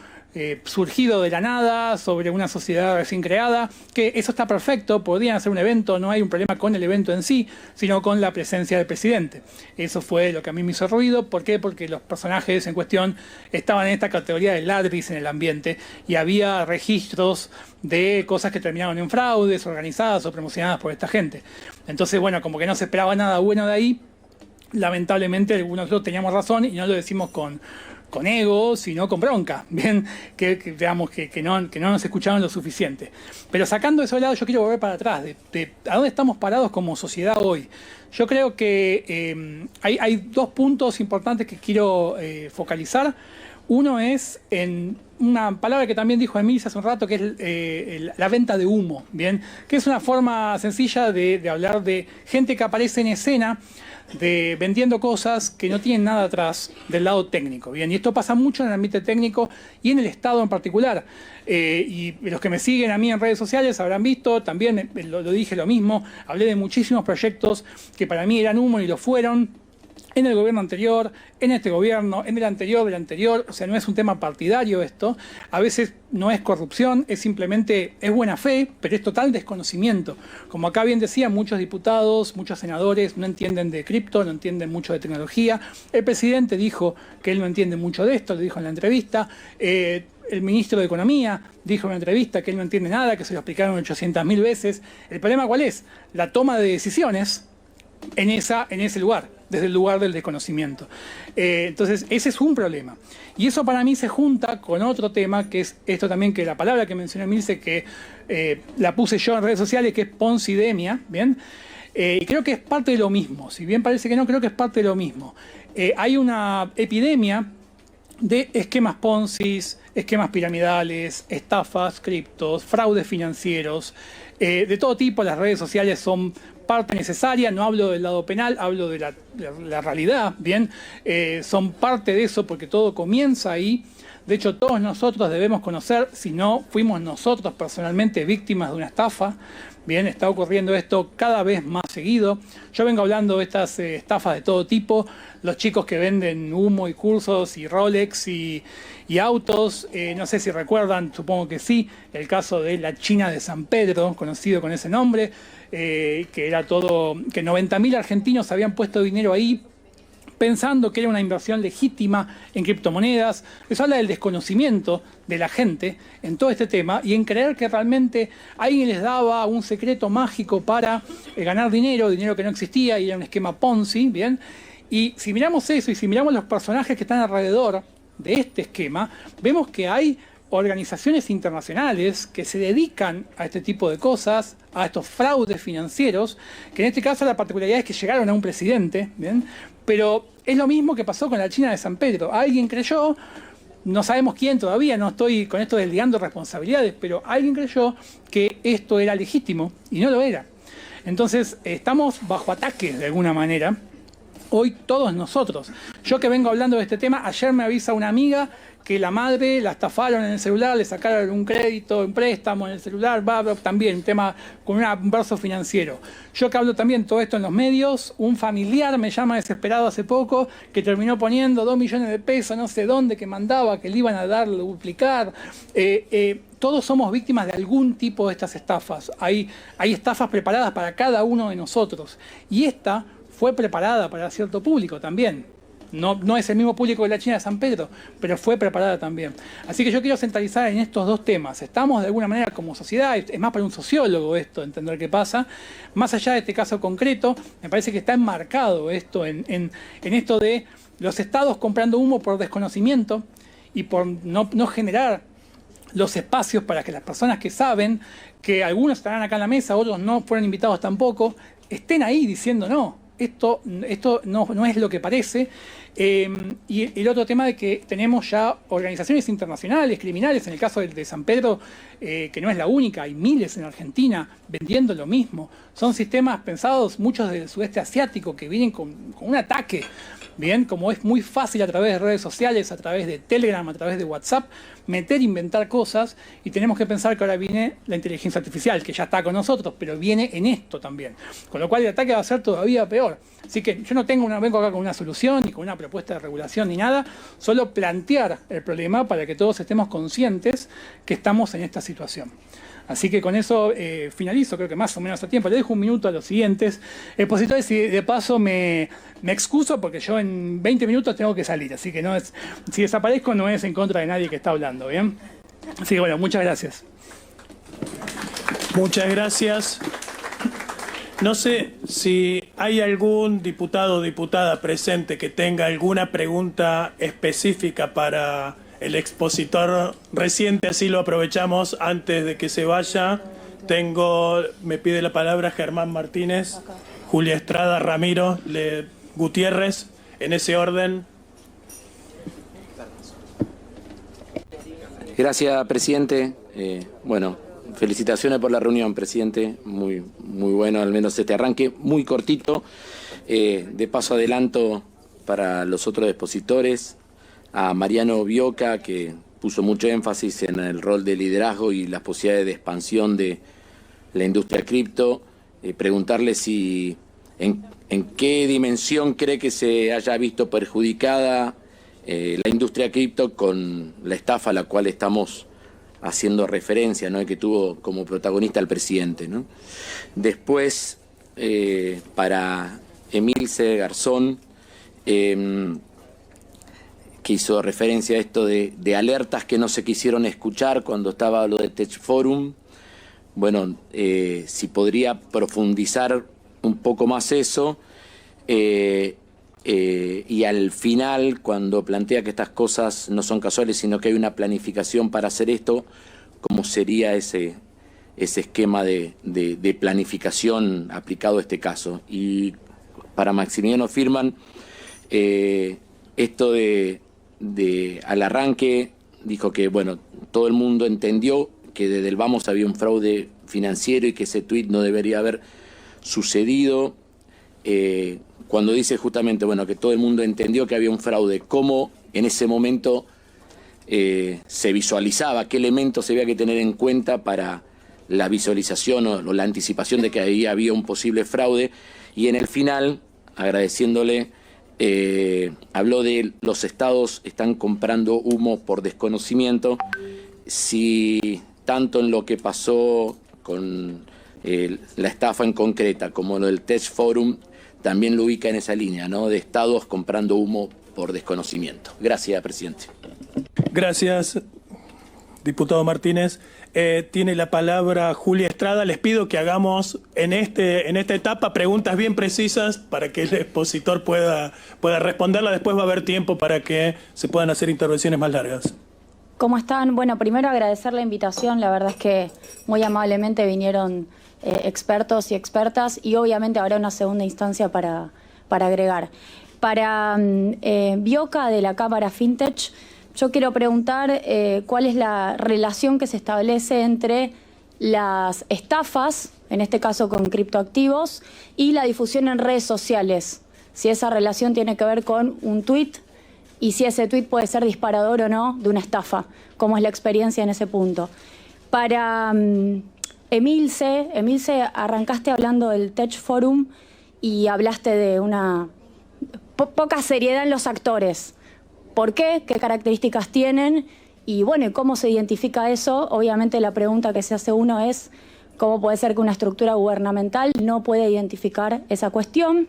surgido de la nada, sobre una sociedad recién creada, que eso está perfecto, podrían hacer un evento, no hay un problema con el evento en sí, sino con la presencia del presidente. Eso fue lo que a mí me hizo ruido. ¿Por qué? Porque los personajes en cuestión estaban en esta categoría de ladris en el ambiente y había registros de cosas que terminaron en fraudes organizadas o promocionadas por esta gente. Entonces, bueno, como que no se esperaba nada bueno de ahí. Lamentablemente algunos teníamos razón y no lo decimos con ego, sino con bronca, bien, digamos que no nos escucharon lo suficiente. Pero sacando eso de lado, yo quiero volver para atrás, de a dónde estamos parados como sociedad hoy. Yo creo que hay dos puntos importantes que quiero focalizar. Uno es en una palabra que también dijo Emilce hace un rato, que es la venta de humo, bien, que es una forma sencilla de hablar de gente que aparece en escena, vendiendo cosas que no tienen nada atrás del lado técnico. Bien, y esto pasa mucho en el ámbito técnico y en el Estado en particular. Y los que me siguen a mí en redes sociales habrán visto, también lo dije lo mismo, hablé de muchísimos proyectos que para mí eran humo y lo fueron. En el gobierno anterior, en este gobierno, en el anterior del anterior, o sea, no es un tema partidario esto, a veces no es corrupción, es simplemente, es buena fe, pero es total desconocimiento. Como acá bien decía, muchos diputados, muchos senadores no entienden de cripto, no entienden mucho de tecnología. El presidente dijo que él no entiende mucho de esto, lo dijo en la entrevista. El ministro de Economía dijo en una entrevista que él no entiende nada, que se lo explicaron 800.000 veces. ¿El problema cuál es? La toma de decisiones en ese lugar. desde el lugar del desconocimiento. Entonces, ese es un problema. Y eso para mí se junta con otro tema, que es esto también, que la palabra que mencionó Emilce, que la puse yo en redes sociales, que es poncidemia, ¿bien? Y creo que es parte de lo mismo. Si bien parece que no, creo que es parte de lo mismo. Hay una epidemia de esquemas Ponzi, esquemas piramidales, estafas, criptos, fraudes financieros, de todo tipo. Las redes sociales son parte necesaria, no hablo del lado penal, hablo de la realidad, ¿bien? Son parte de eso porque todo comienza ahí. De hecho, todos nosotros debemos conocer, si no fuimos nosotros personalmente víctimas de una estafa. Bien, está ocurriendo esto cada vez más seguido. Yo vengo hablando de estas estafas de todo tipo. Los chicos que venden humo y cursos y Rolex y autos. No sé si recuerdan, supongo que sí, el caso de la China de San Pedro, conocido con ese nombre, que era todo, que 90.000 argentinos habían puesto dinero ahí pensando que era una inversión legítima en criptomonedas. Eso habla del desconocimiento de la gente en todo este tema y en creer que realmente alguien les daba un secreto mágico para ganar dinero que no existía y era un esquema Ponzi, ¿bien? Y si miramos eso y si miramos los personajes que están alrededor de este esquema, vemos que hay organizaciones internacionales que se dedican a este tipo de cosas, a estos fraudes financieros, que en este caso la particularidad es que llegaron a un presidente, ¿bien? Pero es lo mismo que pasó con la China de San Pedro. Alguien creyó, no sabemos quién todavía, no estoy con esto desligando responsabilidades, pero alguien creyó que esto era legítimo y no lo era. Entonces estamos bajo ataque de alguna manera. Hoy todos nosotros. Yo que vengo hablando de este tema, ayer me avisa una amiga que la madre la estafaron en el celular, le sacaron un crédito, un préstamo en el celular, también un tema con un verso financiero. Yo que hablo también todo esto en los medios, un familiar me llama desesperado hace poco que terminó poniendo 2 millones de pesos, no sé dónde, que mandaba, que le iban a dar, duplicar. Todos somos víctimas de algún tipo de estas estafas. Hay estafas preparadas para cada uno de nosotros. Y esta fue preparada para cierto público también. No es el mismo público de la China de San Pedro, pero fue preparada también. Así que yo quiero centralizar en estos dos temas. Estamos de alguna manera como sociedad, es más para un sociólogo esto, entender qué pasa. Más allá de este caso concreto, me parece que está enmarcado esto en esto de los estados comprando humo por desconocimiento y por no generar los espacios para que las personas que saben, que algunos estarán acá en la mesa, otros no fueron invitados tampoco, estén ahí diciendo no. Esto no es lo que parece. Y el otro tema de que tenemos ya organizaciones internacionales, criminales, en el caso de San Pedro, que no es la única, hay miles en Argentina vendiendo lo mismo. Son sistemas pensados, muchos del sudeste asiático, que vienen con un ataque. Bien, como es muy fácil a través de redes sociales, a través de Telegram, a través de WhatsApp, inventar cosas, y tenemos que pensar que ahora viene la inteligencia artificial, que ya está con nosotros, pero viene en esto también. Con lo cual el ataque va a ser todavía peor. Así que yo no vengo acá con una solución, ni con una propuesta de regulación, ni nada, solo plantear el problema para que todos estemos conscientes que estamos en esta situación. Así que con eso finalizo, creo que más o menos a tiempo. Le dejo un minuto a los siguientes expositores y de paso me excuso porque yo en 20 minutos tengo que salir. Así que si desaparezco no es en contra de nadie que está hablando, ¿bien? Así que bueno, muchas gracias.
Muchas gracias. No sé si hay algún diputado o diputada presente que tenga alguna pregunta específica para el expositor reciente, así lo aprovechamos antes de que se vaya. Me pide la palabra Germán Martínez, Julia Estrada, Ramiro, Gutiérrez, en ese orden.
Gracias, presidente. Bueno, felicitaciones por la reunión, presidente. Muy bueno, al menos este arranque, muy cortito. De paso adelanto para los otros expositores, a Mariano Bioca, que puso mucho énfasis en el rol de liderazgo y las posibilidades de expansión de la industria cripto, preguntarle si en qué dimensión cree que se haya visto perjudicada la industria cripto con la estafa a la cual estamos haciendo referencia, ¿no? Y que tuvo como protagonista al presidente, ¿no? Después, para Emilce Garzón, que hizo referencia a esto de alertas que no se quisieron escuchar cuando estaba lo de Tech Forum. Bueno, si podría profundizar un poco más eso, y al final, cuando plantea que estas cosas no son casuales, sino que hay una planificación para hacer esto, ¿cómo sería ese esquema de planificación aplicado a este caso? Y para Maximiliano Friedman, esto al arranque dijo que, bueno, todo el mundo entendió que desde el vamos había un fraude financiero y que ese tuit no debería haber sucedido. Cuando dice justamente, bueno, que todo el mundo entendió que había un fraude, ¿cómo en ese momento se visualizaba? ¿Qué elementos había que tener en cuenta para la visualización o la anticipación de que ahí había un posible fraude? Y en el final, agradeciéndole, habló de los estados están comprando humo por desconocimiento. Si tanto en lo que pasó con la estafa en concreta como lo del Tech Forum, también lo ubica en esa línea, ¿no?, de estados comprando humo por desconocimiento. Gracias, presidente.
Gracias, diputado Martínez. Tiene la palabra Julia Estrada. Les pido que hagamos en esta etapa preguntas bien precisas para que el expositor pueda responderla. Después va a haber tiempo para que se puedan hacer intervenciones más largas.
¿Cómo están? Bueno, primero agradecer la invitación. La verdad es que muy amablemente vinieron expertos y expertas, y obviamente habrá una segunda instancia para agregar. Para Bioca de la Cámara FinTech, yo quiero preguntar cuál es la relación que se establece entre las estafas, en este caso con criptoactivos, y la difusión en redes sociales. Si esa relación tiene que ver con un tuit y si ese tuit puede ser disparador o no de una estafa, cómo es la experiencia en ese punto. Para Emilce, arrancaste hablando del Tech Forum y hablaste de una poca seriedad en los actores. ¿Por qué? ¿Qué características tienen? Y bueno, ¿cómo se identifica eso? Obviamente la pregunta que se hace uno es ¿cómo puede ser que una estructura gubernamental no pueda identificar esa cuestión?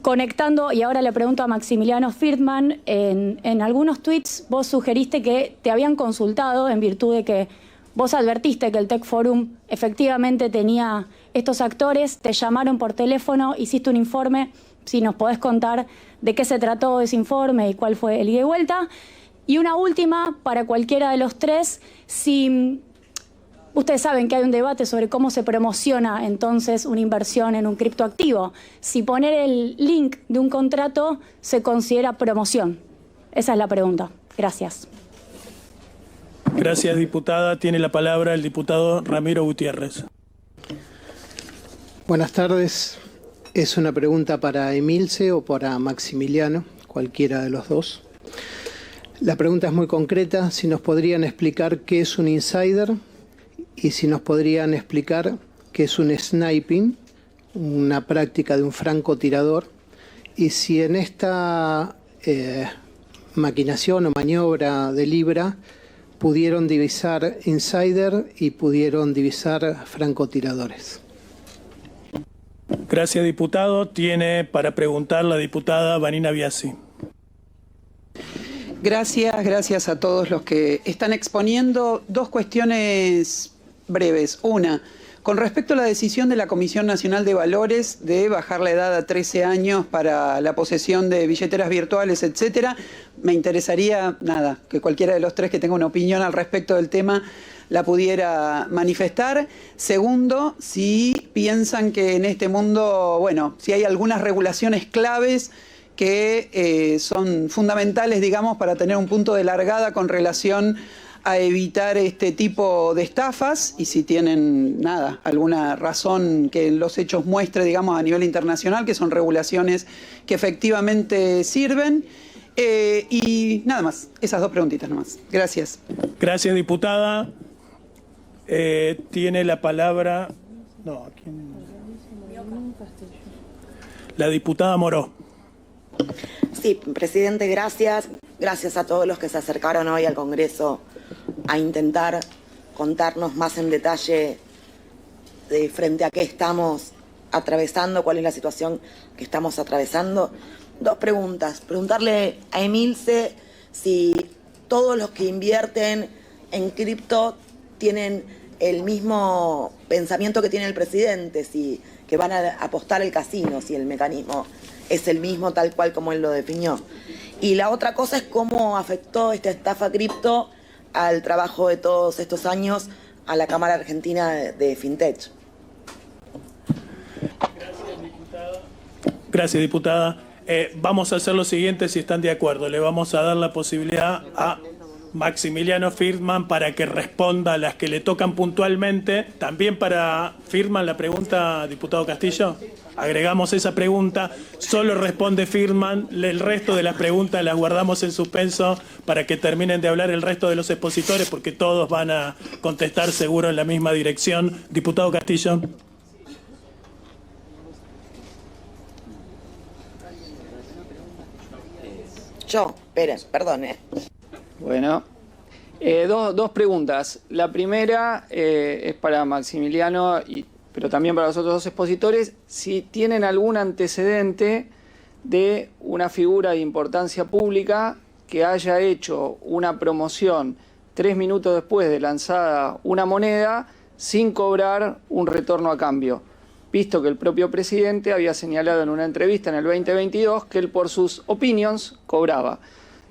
Conectando, y ahora le pregunto a Maximiliano Friedman, en algunos tweets vos sugeriste que te habían consultado en virtud de que vos advertiste que el Tech Forum efectivamente tenía estos actores, te llamaron por teléfono, hiciste un informe. Si nos podés contar de qué se trató ese informe y cuál fue el ida y vuelta. Y una última, para cualquiera de los tres, si ustedes saben que hay un debate sobre cómo se promociona entonces una inversión en un criptoactivo. Si poner el link de un contrato se considera promoción. Esa es la pregunta. Gracias.
Gracias, diputada. Tiene la palabra el diputado Ramiro Gutiérrez.
Buenas tardes. Es una pregunta para Emilce o para Maximiliano, cualquiera de los dos. La pregunta es muy concreta. Si nos podrían explicar qué es un insider y si nos podrían explicar qué es un sniping, una práctica de un francotirador, y si en esta maquinación o maniobra de Libra pudieron divisar insider y pudieron divisar francotiradores.
Gracias, diputado. Tiene para preguntar la diputada Vanina Biasi.
Gracias a todos los que están exponiendo. Dos cuestiones breves. Una, con respecto a la decisión de la Comisión Nacional de Valores de bajar la edad a 13 años para la posesión de billeteras virtuales, etcétera, me interesaría, que cualquiera de los tres que tenga una opinión al respecto del tema la pudiera manifestar. Segundo, si piensan que en este mundo, bueno, si hay algunas regulaciones claves que son fundamentales, digamos, para tener un punto de largada con relación a evitar este tipo de estafas, y si tienen, alguna razón que los hechos muestre, digamos, a nivel internacional, que son regulaciones que efectivamente sirven. Y nada más, esas dos preguntitas nomás. Gracias.
Gracias, diputada. Tiene la palabra la diputada Moró.
Sí, presidente, gracias. Gracias a todos los que se acercaron hoy al Congreso a intentar contarnos más en detalle de frente a qué estamos atravesando, cuál es la situación que estamos atravesando. Dos preguntas. Preguntarle a Emilce si todos los que invierten en cripto tienen el mismo pensamiento que tiene el presidente, si que van a apostar al casino, si el mecanismo es el mismo tal cual como él lo definió. Y la otra cosa es cómo afectó esta estafa cripto al trabajo de todos estos años a la Cámara Argentina de FinTech.
Gracias, diputada. Vamos a hacer lo siguiente, si están de acuerdo. Le vamos a dar la posibilidad a Maximiliano Friedman para que responda a las que le tocan puntualmente. También para Friedman la pregunta, diputado Castillo. Agregamos esa pregunta, solo responde Friedman, el resto de las preguntas las guardamos en suspenso para que terminen de hablar el resto de los expositores, porque todos van a contestar seguro en la misma dirección. Diputado Castillo.
Perdón.
Bueno, dos preguntas. La primera es para Maximiliano, pero también para los otros dos expositores, si tienen algún antecedente de una figura de importancia pública que haya hecho una promoción 3 minutos después de lanzada una moneda sin cobrar un retorno a cambio, visto que el propio presidente había señalado en una entrevista en el 2022 que él por sus opinions cobraba.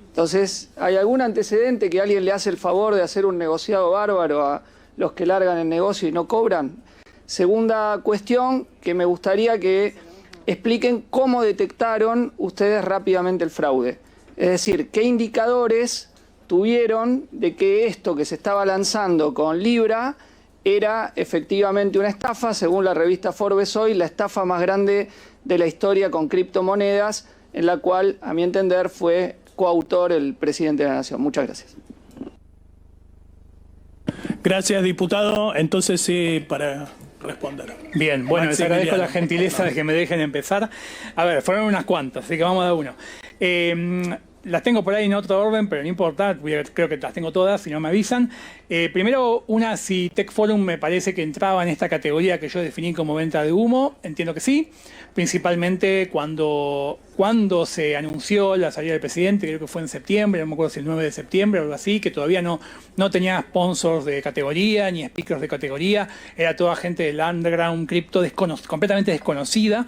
Entonces, ¿hay algún antecedente que alguien le hace el favor de hacer un negociado bárbaro a los que largan el negocio y no cobran? Segunda cuestión, que me gustaría que expliquen cómo detectaron ustedes rápidamente el fraude. Es decir, qué indicadores tuvieron de que esto que se estaba lanzando con Libra era efectivamente una estafa, según la revista Forbes hoy, la estafa más grande de la historia con criptomonedas, en la cual, a mi entender, fue coautor el presidente de la Nación. Muchas gracias.
Gracias, diputado. Entonces sí, para responder.
Bien, bueno, les agradezco la gentileza de que me dejen empezar. A ver, fueron unas cuantas, así que vamos a dar uno. Las tengo por ahí en otro orden, pero no importa, creo que las tengo todas, si no me avisan. Primero, si Tech Forum me parece que entraba en esta categoría que yo definí como venta de humo, entiendo que sí. Principalmente cuando se anunció la salida del presidente, creo que fue en septiembre, no me acuerdo si el 9 de septiembre o algo así, que todavía no tenía sponsors de categoría ni speakers de categoría, era toda gente del underground cripto completamente desconocida.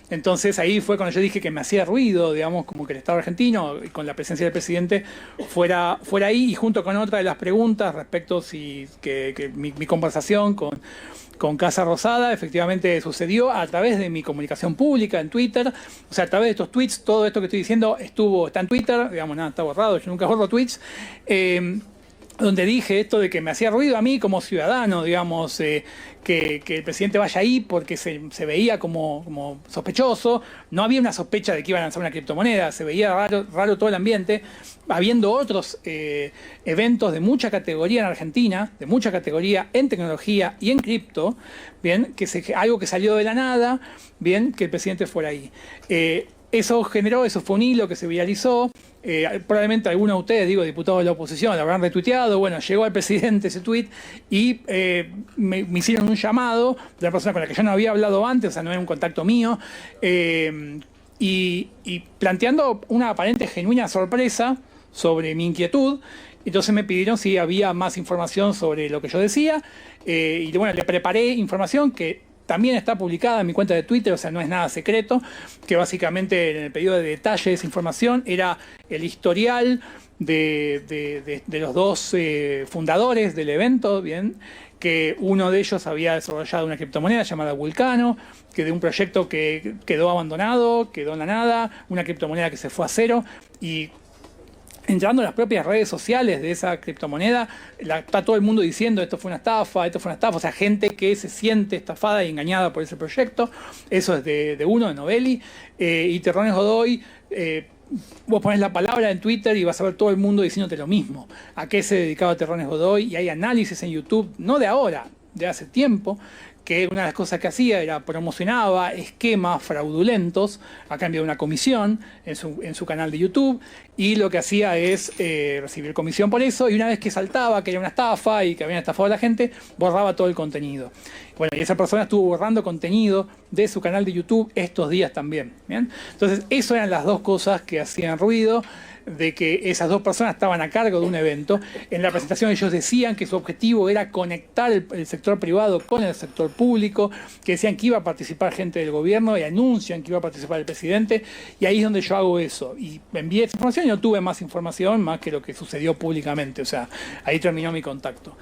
Entonces ahí fue cuando yo dije que me hacía ruido, digamos, como que el Estado argentino, con la presencia del presidente, fuera ahí, y junto con otra de las preguntas respecto que mi conversación con Casa Rosada efectivamente sucedió a través de mi comunicación pública en Twitter. O sea, a través de estos tweets, todo esto que estoy diciendo está en Twitter, digamos, nada, está borrado, yo nunca borro tweets, donde dije esto de que me hacía ruido a mí como ciudadano, digamos, que el presidente vaya ahí porque se veía como sospechoso. No había una sospecha de que iba a lanzar una criptomoneda, se veía raro todo el ambiente, habiendo otros eventos de mucha categoría en Argentina, de mucha categoría en tecnología y en cripto, bien, algo que salió de la nada, bien, que el presidente fuera ahí. Eso fue un hilo que se viralizó. Probablemente algunos de ustedes, diputados de la oposición, lo habrán retuiteado. Bueno, llegó al presidente ese tuit y me hicieron un llamado de una persona con la que yo no había hablado antes, o sea, no era un contacto mío, y planteando una aparente genuina sorpresa sobre mi inquietud. Entonces me pidieron si había más información sobre lo que yo decía, y bueno, le preparé información que también está publicada en mi cuenta de Twitter, o sea, no es nada secreto, que básicamente en el pedido de detalle de esa información era el historial de los dos fundadores del evento, bien, que uno de ellos había desarrollado una criptomoneda llamada Vulcano, que de un proyecto que quedó abandonado, quedó en la nada, una criptomoneda que se fue a cero, y entrando en las propias redes sociales de esa criptomoneda, está todo el mundo diciendo esto fue una estafa, o sea, gente que se siente estafada y engañada por ese proyecto. Eso es de Novelli, y Terrones Godoy. Vos ponés la palabra en Twitter y vas a ver todo el mundo diciéndote lo mismo. ¿A qué se dedicaba Terrones Godoy? Y hay análisis en YouTube, no de ahora, de hace tiempo, que una de las cosas que hacía era promocionaba esquemas fraudulentos a cambio de una comisión en su canal de YouTube, y lo que hacía es recibir comisión por eso, y una vez que saltaba que era una estafa y que habían estafado a la gente, borraba todo el contenido. Bueno, y esa persona estuvo borrando contenido de su canal de YouTube estos días también, ¿bien? Entonces, eso eran las dos cosas que hacían ruido. de que esas dos personas estaban a cargo de un evento. En la presentación ellos decían que su objetivo era conectar el sector privado con el sector público, que decían que iba a participar gente del gobierno y anuncian que iba a participar el presidente, y ahí es donde yo hago eso. Y envié esa información y no tuve más información más que lo que sucedió públicamente, o sea, ahí terminó mi contacto.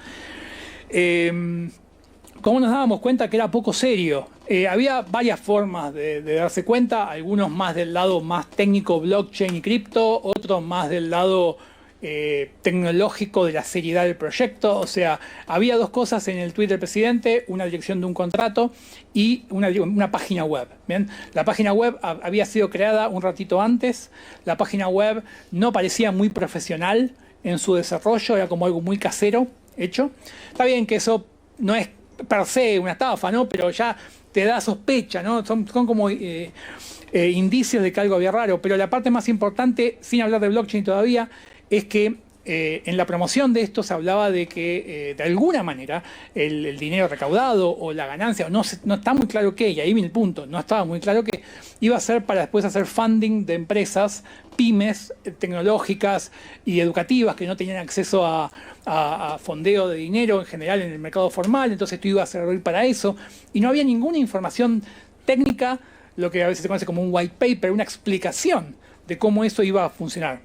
¿Cómo nos dábamos cuenta que era poco serio? Había varias formas de darse cuenta, algunos más del lado más técnico, blockchain y cripto, otros más del lado tecnológico de la seriedad del proyecto. O sea, había dos cosas en el tweet del presidente: una dirección de un contrato y una página web. ¿Bien? La página web había sido creada un ratito antes. La página web no parecía muy profesional en su desarrollo, era como algo muy casero hecho. Está bien que eso no es per se una estafa, ¿no? Pero ya te da sospecha, ¿no? Son como indicios de que algo había raro. Pero la parte más importante, sin hablar de blockchain todavía, es que en la promoción de esto se hablaba de que de alguna manera el dinero recaudado o la ganancia, no está muy claro qué, y ahí viene el punto, no estaba muy claro qué, iba a ser para después hacer funding de empresas, pymes tecnológicas y educativas que no tenían acceso a fondeo de dinero en general en el mercado formal. Entonces esto iba a servir para eso, y no había ninguna información técnica, lo que a veces se conoce como un white paper, una explicación de cómo eso iba a funcionar.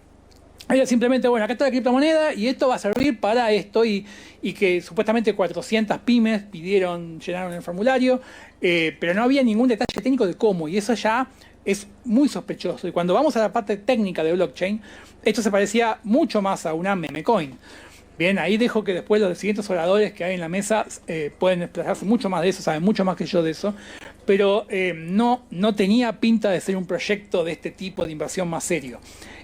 Era simplemente, bueno, acá está la criptomoneda y esto va a servir para esto, y que supuestamente 400 pymes llenaron el formulario, pero no había ningún detalle técnico de cómo, y eso ya es muy sospechoso. Y cuando vamos a la parte técnica de blockchain, esto se parecía mucho más a una meme coin. Bien, ahí dejo que después los siguientes oradores que hay en la mesa pueden expresarse mucho más de eso, saben mucho más que yo de eso, pero no tenía pinta de ser un proyecto de este tipo de inversión más serio.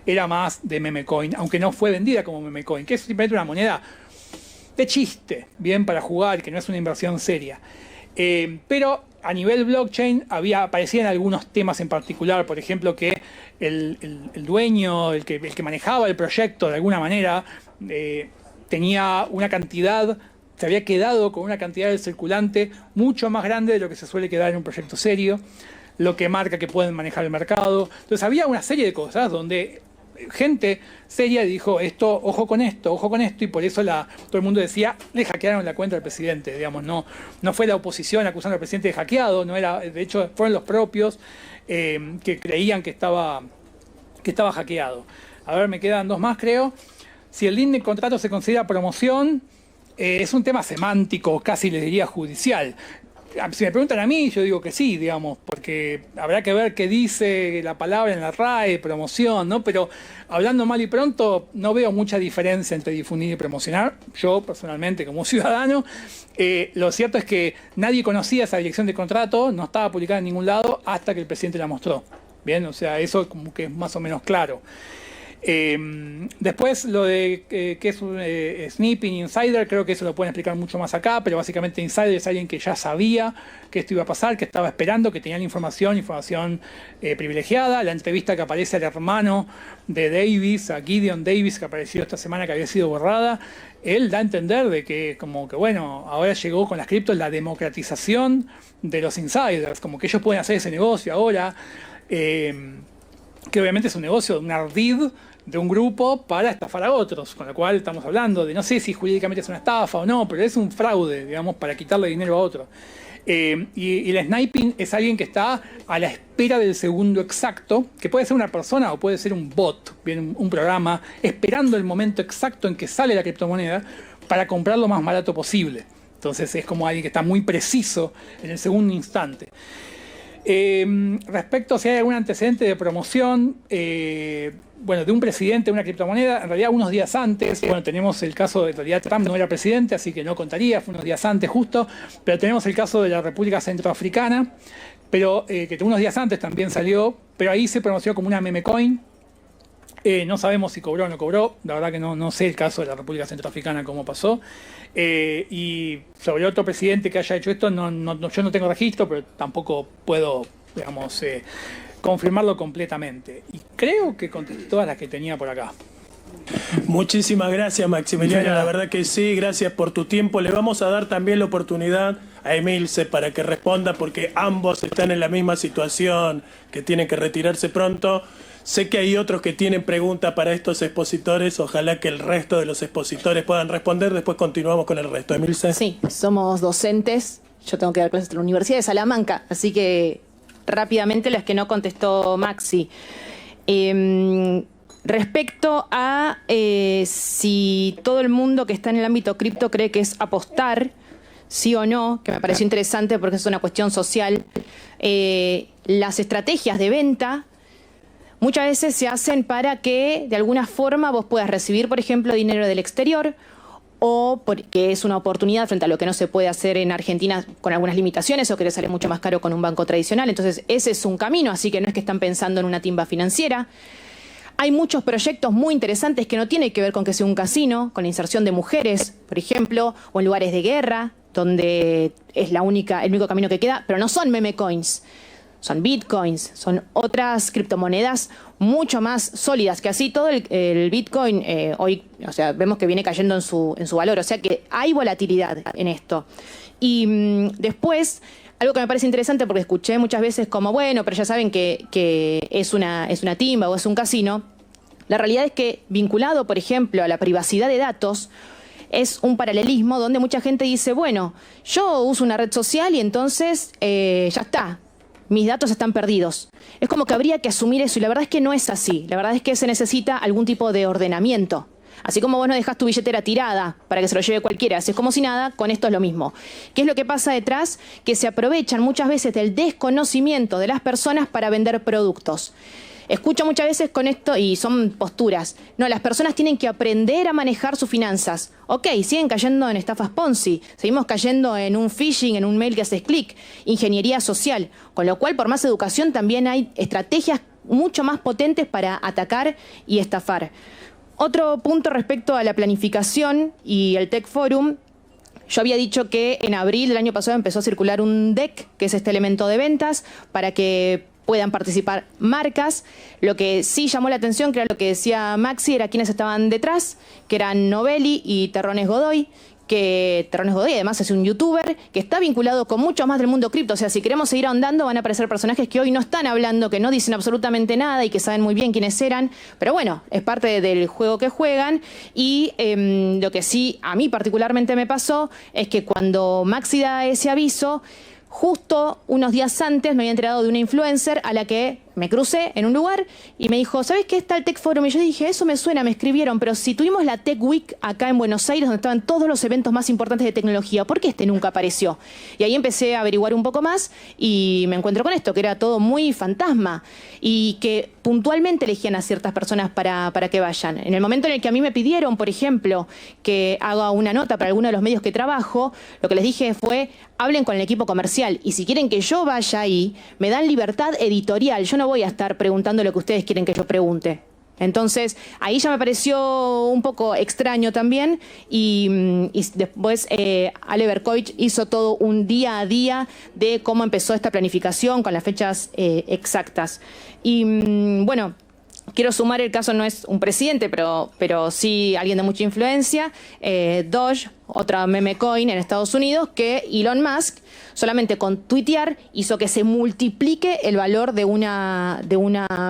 Era más de meme coin, aunque no fue vendida como meme coin, que es simplemente una moneda de chiste, bien, para jugar, que no es una inversión seria. Pero a nivel blockchain aparecían algunos temas en particular, por ejemplo, que el dueño, el que manejaba el proyecto de alguna manera, tenía una cantidad, se había quedado con una cantidad de circulante mucho más grande de lo que se suele quedar en un proyecto serio, lo que marca que pueden manejar el mercado. Entonces había una serie de cosas donde gente seria dijo esto, ojo con esto, y por eso todo el mundo decía, le hackearon la cuenta del presidente, digamos, no fue la oposición acusando al presidente de hackeado, no era, de hecho fueron los propios que creían que estaba hackeado. A ver, me quedan dos más, creo. Si el link de contrato se considera promoción, es un tema semántico, casi les diría judicial. Si me preguntan a mí, yo digo que sí, digamos, porque habrá que ver qué dice la palabra en la RAE, promoción, ¿no? Pero hablando mal y pronto, no veo mucha diferencia entre difundir y promocionar. Yo, personalmente, como ciudadano, lo cierto es que nadie conocía esa dirección de contrato, no estaba publicada en ningún lado hasta que el presidente la mostró. Bien, o sea, eso como que es más o menos claro. Después lo de que es un snipping insider, creo que eso lo pueden explicar mucho más acá, pero básicamente insider es alguien que ya sabía que esto iba a pasar, que estaba esperando, que tenía la información privilegiada. La entrevista que aparece al hermano de Davis, a Gideon Davis, que apareció esta semana, que había sido borrada, él da a entender de que como que bueno, ahora llegó con las criptos la democratización de los insiders, como que ellos pueden hacer ese negocio ahora, que obviamente es un negocio, un ardid de un grupo para estafar a otros, con lo cual estamos hablando de, no sé si jurídicamente es una estafa o no, pero es un fraude, digamos, para quitarle dinero a otro. Y el sniping es alguien que está a la espera del segundo exacto, que puede ser una persona o puede ser un bot, bien, un programa, esperando el momento exacto en que sale la criptomoneda para comprar lo más barato posible. Entonces es como alguien que está muy preciso en el segundo instante. Respecto a si hay algún antecedente de promoción, de un presidente de una criptomoneda, en realidad unos días antes, tenemos el caso de, en realidad Trump no era presidente, así que no contaría, fue unos días antes justo, pero tenemos el caso de la República Centroafricana, pero que unos días antes también salió, pero ahí se promocionó como una meme coin. No sabemos si cobró o no cobró, la verdad que no sé el caso de la República Centroafricana cómo pasó. Y sobre otro presidente que haya hecho esto, yo no tengo registro, pero tampoco puedo, digamos, confirmarlo completamente. Y creo que contesté todas las que tenía por acá.
Muchísimas gracias, Maximiliano, la verdad que sí, gracias por tu tiempo. Le vamos a dar también la oportunidad a Emilce para que responda, porque ambos están en la misma situación, que tienen que retirarse pronto. Sé que hay otros que tienen preguntas para estos expositores. Ojalá que el resto de los expositores puedan responder. Después continuamos con el resto. Emilce.
Sí, somos docentes. Yo tengo que dar clases en la Universidad de Salamanca, así que rápidamente las que no contestó Maxi. Respecto a si todo el mundo que está en el ámbito cripto cree que es apostar, sí o no, que me pareció interesante porque es una cuestión social. Las estrategias de venta muchas veces se hacen para que de alguna forma vos puedas recibir, por ejemplo, dinero del exterior, o porque es una oportunidad frente a lo que no se puede hacer en Argentina con algunas limitaciones o que le sale mucho más caro con un banco tradicional. Entonces ese es un camino, así que no es que están pensando en una timba financiera. Hay muchos proyectos muy interesantes que no tienen que ver con que sea un casino, con la inserción de mujeres, por ejemplo, o en lugares de guerra, donde es el único camino que queda, pero no son meme coins. Son bitcoins, son otras criptomonedas mucho más sólidas, que así todo el bitcoin hoy, o sea, vemos que viene cayendo en su valor, o sea que hay volatilidad en esto. Y después, algo que me parece interesante, porque escuché muchas veces como, bueno, pero ya saben que es una timba o es un casino. La realidad es que vinculado, por ejemplo, a la privacidad de datos, es un paralelismo donde mucha gente dice, bueno, yo uso una red social y entonces ya está. Mis datos están perdidos. Es como que habría que asumir eso y la verdad es que no es así. La verdad es que se necesita algún tipo de ordenamiento. Así como vos no dejás tu billetera tirada para que se lo lleve cualquiera, haces como si nada, con esto es lo mismo. ¿Qué es lo que pasa detrás? Que se aprovechan muchas veces del desconocimiento de las personas para vender productos. Escucho muchas veces con esto, y son posturas, no, las personas tienen que aprender a manejar sus finanzas. Ok, siguen cayendo en estafas Ponzi, seguimos cayendo en un phishing, en un mail que haces clic, ingeniería social, con lo cual por más educación también hay estrategias mucho más potentes para atacar y estafar. Otro punto respecto a la planificación y el Tech Forum. Yo había dicho que en abril del año pasado empezó a circular un deck, que es este elemento de ventas, para que puedan participar marcas. Lo que sí llamó la atención, que era lo que decía Maxi, era quienes estaban detrás, que eran Novelli y Terrones Godoy, que Terrones Godoy además es un youtuber que está vinculado con mucho más del mundo cripto. O sea, si queremos seguir ahondando van a aparecer personajes que hoy no están hablando, que no dicen absolutamente nada y que saben muy bien quiénes eran. Pero bueno, es parte del juego que juegan. Y lo que sí a mí particularmente me pasó es que cuando Maxi da ese aviso, justo unos días antes me había enterado de una influencer a la que me crucé en un lugar y me dijo, ¿sabes qué está el Tech Forum? Y yo dije, eso me suena, me escribieron, pero si tuvimos la Tech Week acá en Buenos Aires, donde estaban todos los eventos más importantes de tecnología, ¿por qué este nunca apareció? Y ahí empecé a averiguar un poco más y me encuentro con esto, que era todo muy fantasma y que puntualmente elegían a ciertas personas para que vayan. En el momento en el que a mí me pidieron, por ejemplo, que haga una nota para alguno de los medios que trabajo, lo que les dije fue, hablen con el equipo comercial y si quieren que yo vaya ahí, me dan libertad editorial. Yo no voy a estar preguntando lo que ustedes quieren que yo pregunte. Entonces, ahí ya me pareció un poco extraño también y después Ale Berkovich hizo todo un día a día de cómo empezó esta planificación con las fechas exactas. Y bueno, quiero sumar el caso, no es un presidente, pero sí alguien de mucha influencia, Doge, otra meme coin en Estados Unidos, que Elon Musk solamente con tuitear hizo que se multiplique el valor de una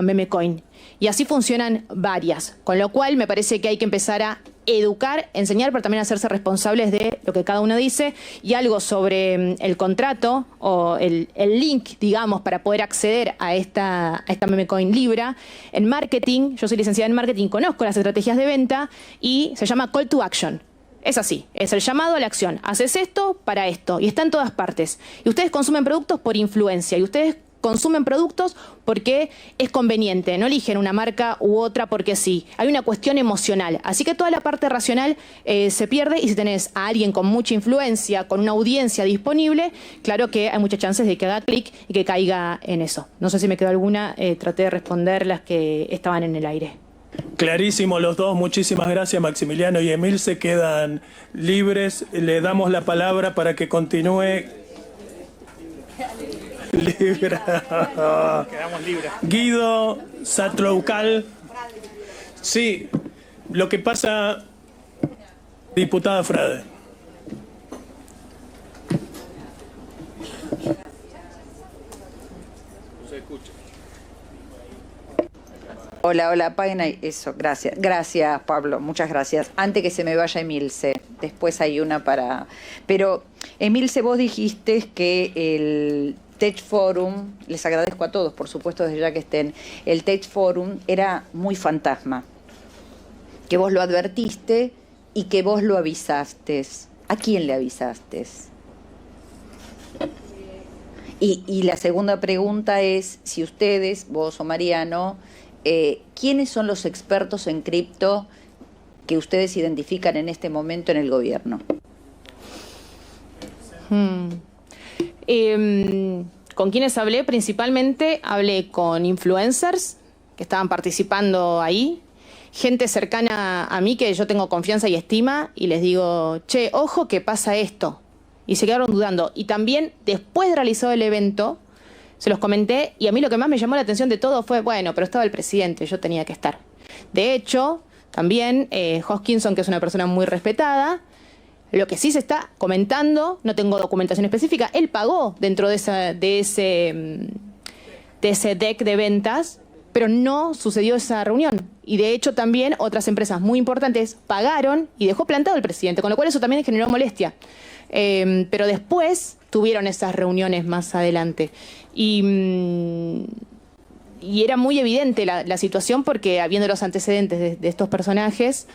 meme coin. Y así funcionan varias, con lo cual me parece que hay que empezar a educar, enseñar, pero también hacerse responsables de lo que cada uno dice. Y algo sobre el contrato o el link, digamos, para poder acceder a esta meme coin Libra. En marketing, yo soy licenciada en marketing, conozco las estrategias de venta y se llama call to action. Es así, es el llamado a la acción. Haces esto para esto y está en todas partes. Y ustedes consumen productos por influencia y ustedes consumen productos porque es conveniente, no eligen una marca u otra porque sí. Hay una cuestión emocional, así que toda la parte racional se pierde y si tenés a alguien con mucha influencia, con una audiencia disponible, claro que hay muchas chances de que haga clic y que caiga en eso. No sé si me quedó alguna, traté de responder las que estaban en el aire.
Clarísimo los dos, muchísimas gracias Maximiliano y Emil, se quedan libres, le damos la palabra para que continúe. Libra.
Quedamos libres.
Guido Satloucal. Sí, lo que pasa, diputada Frade.
Se escucha. Hola, apaguen ahí. Eso, gracias. Gracias, Pablo, muchas gracias. Antes que se me vaya Emilce, después hay una para... Pero, Emilce, vos dijiste que el Tech Forum, les agradezco a todos, por supuesto, desde ya que estén, el Tech Forum era muy fantasma, que vos lo advertiste y que vos lo avisaste. ¿A quién le avisaste? Y la segunda pregunta es, si ustedes, vos o Mariano, ¿quiénes son los expertos en cripto que ustedes identifican en este momento en el gobierno?
¿Con quiénes hablé? Principalmente hablé con influencers que estaban participando ahí, gente cercana a mí que yo tengo confianza y estima, y les digo, che, ojo que pasa esto. Y se quedaron dudando. Y también, después de realizado el evento, se los comenté, y a mí lo que más me llamó la atención de todo fue, bueno, pero estaba el presidente, yo tenía que estar. De hecho, también Hoskinson, que es una persona muy respetada, lo que sí se está comentando, no tengo documentación específica, él pagó dentro de ese deck de ventas, pero no sucedió esa reunión. Y de hecho también otras empresas muy importantes pagaron y dejó plantado el presidente, con lo cual eso también generó molestia. Pero después tuvieron esas reuniones más adelante. Y era muy evidente la situación porque, habiendo los antecedentes de estos personajes,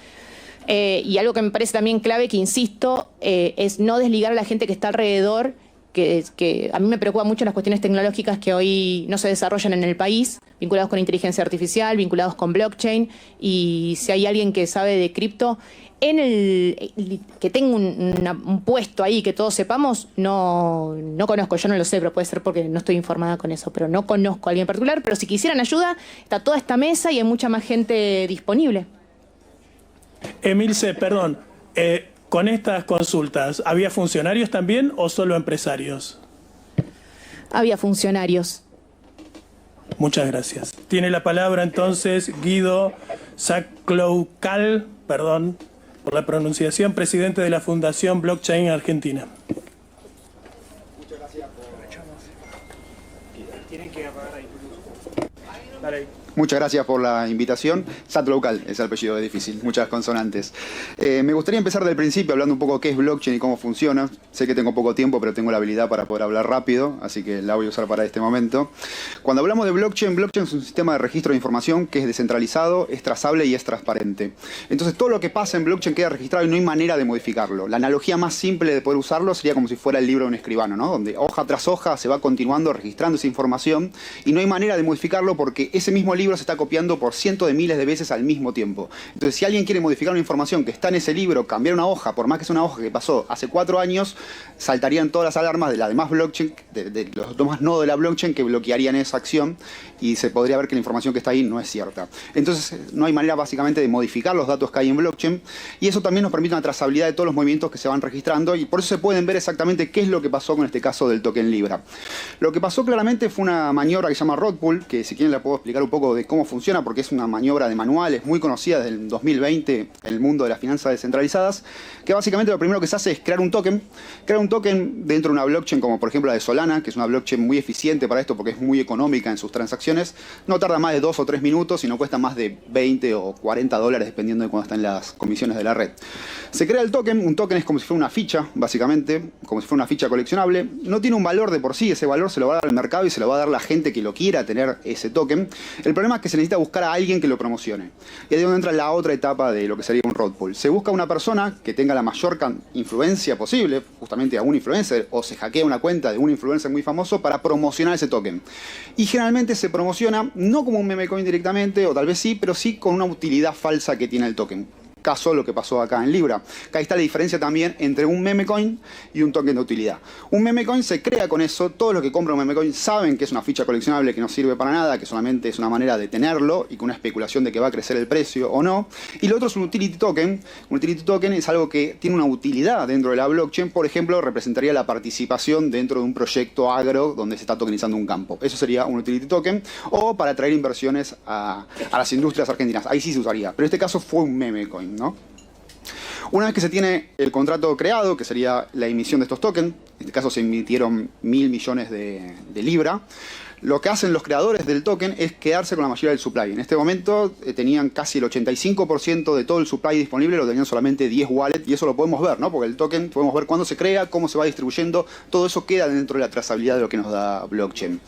y algo que me parece también clave, que insisto, es no desligar a la gente que está alrededor, que a mí me preocupa mucho las cuestiones tecnológicas que hoy no se desarrollan en el país, vinculados con inteligencia artificial, vinculados con blockchain, y si hay alguien que sabe de cripto, que tenga un puesto ahí, que todos sepamos, no conozco, yo no lo sé, pero puede ser porque no estoy informada con eso, pero no conozco a alguien en particular, pero si quisieran ayuda, está toda esta mesa y hay mucha más gente disponible.
Emilce, perdón, con estas consultas, ¿había funcionarios también o solo empresarios?
Había funcionarios.
Muchas gracias. Tiene la palabra entonces Guido Sacloucal, perdón por la pronunciación, presidente de la Fundación Blockchain Argentina.
Muchas gracias Tienen que apagar ahí. Dale ahí. Muchas gracias por la invitación. Sacloucal es el apellido, es difícil, muchas consonantes. Me gustaría empezar del principio hablando un poco qué es blockchain y cómo funciona. Sé que tengo poco tiempo, pero tengo la habilidad para poder hablar rápido, así que la voy a usar para este momento. Cuando hablamos de blockchain, blockchain es un sistema de registro de información que es descentralizado, es trazable y es transparente. Entonces todo lo que pasa en blockchain queda registrado y no hay manera de modificarlo. La analogía más simple de poder usarlo sería como si fuera el libro de un escribano, ¿no? Donde hoja tras hoja se va continuando registrando esa información y no hay manera de modificarlo porque ese mismo libro se está copiando por cientos de miles de veces al mismo tiempo. Entonces, si alguien quiere modificar una información que está en ese libro, cambiar una hoja, por más que sea una hoja que pasó hace 4 años, saltarían todas las alarmas de la demás blockchain, de los demás nodos de la blockchain que bloquearían esa acción y se podría ver que la información que está ahí no es cierta. Entonces, no hay manera básicamente de modificar los datos que hay en blockchain y eso también nos permite una trazabilidad de todos los movimientos que se van registrando y por eso se pueden ver exactamente qué es lo que pasó con este caso del token Libra. Lo que pasó claramente fue una maniobra que se llama rug pull, que si quieren la puedo explicar un poco de cómo funciona porque es una maniobra de manuales muy conocida desde el 2020 en el mundo de las finanzas descentralizadas, que básicamente lo primero que se hace es crear un token dentro de una blockchain como por ejemplo la de Solana, que es una blockchain muy eficiente para esto porque es muy económica en sus transacciones, no tarda más de 2 o 3 minutos y no cuesta más de 20 o 40 dólares dependiendo de cuándo están las comisiones de la red. Se crea el token, un token es como si fuera una ficha, básicamente, como si fuera una ficha coleccionable, no tiene un valor de por sí, ese valor se lo va a dar al mercado y se lo va a dar la gente que lo quiera tener ese token. El problema es que se necesita buscar a alguien que lo promocione. Y ahí es donde entra la otra etapa de lo que sería un rug pull. Se busca una persona que tenga la mayor influencia posible, justamente a un influencer, o se hackea una cuenta de un influencer muy famoso para promocionar ese token. Y generalmente se promociona no como un meme coin directamente, o tal vez sí, pero sí con una utilidad falsa que tiene el token. Caso lo que pasó acá en Libra. Acá está la diferencia también entre un meme coin y un token de utilidad. Un meme coin se crea con eso, todos los que compran un meme coin saben que es una ficha coleccionable que no sirve para nada, que solamente es una manera de tenerlo y con una especulación de que va a crecer el precio o no. Y lo otro es un utility token. Un utility token es algo que tiene una utilidad dentro de la blockchain, por ejemplo, representaría la participación dentro de un proyecto agro donde se está tokenizando un campo. Eso sería un utility token, o para atraer inversiones a las industrias argentinas. Ahí sí se usaría, pero en este caso fue un meme coin, ¿no? Una vez que se tiene el contrato creado, que sería la emisión de estos tokens, en este caso se emitieron 1.000 millones de Libra, Lo que hacen los creadores del token es quedarse con la mayoría del supply. En este momento tenían casi el 85% de todo el supply disponible, lo tenían solamente 10 wallets, y eso lo podemos ver, ¿no? Porque el token podemos ver cuándo se crea, cómo se va distribuyendo, todo eso queda dentro de la trazabilidad de lo que nos da blockchain.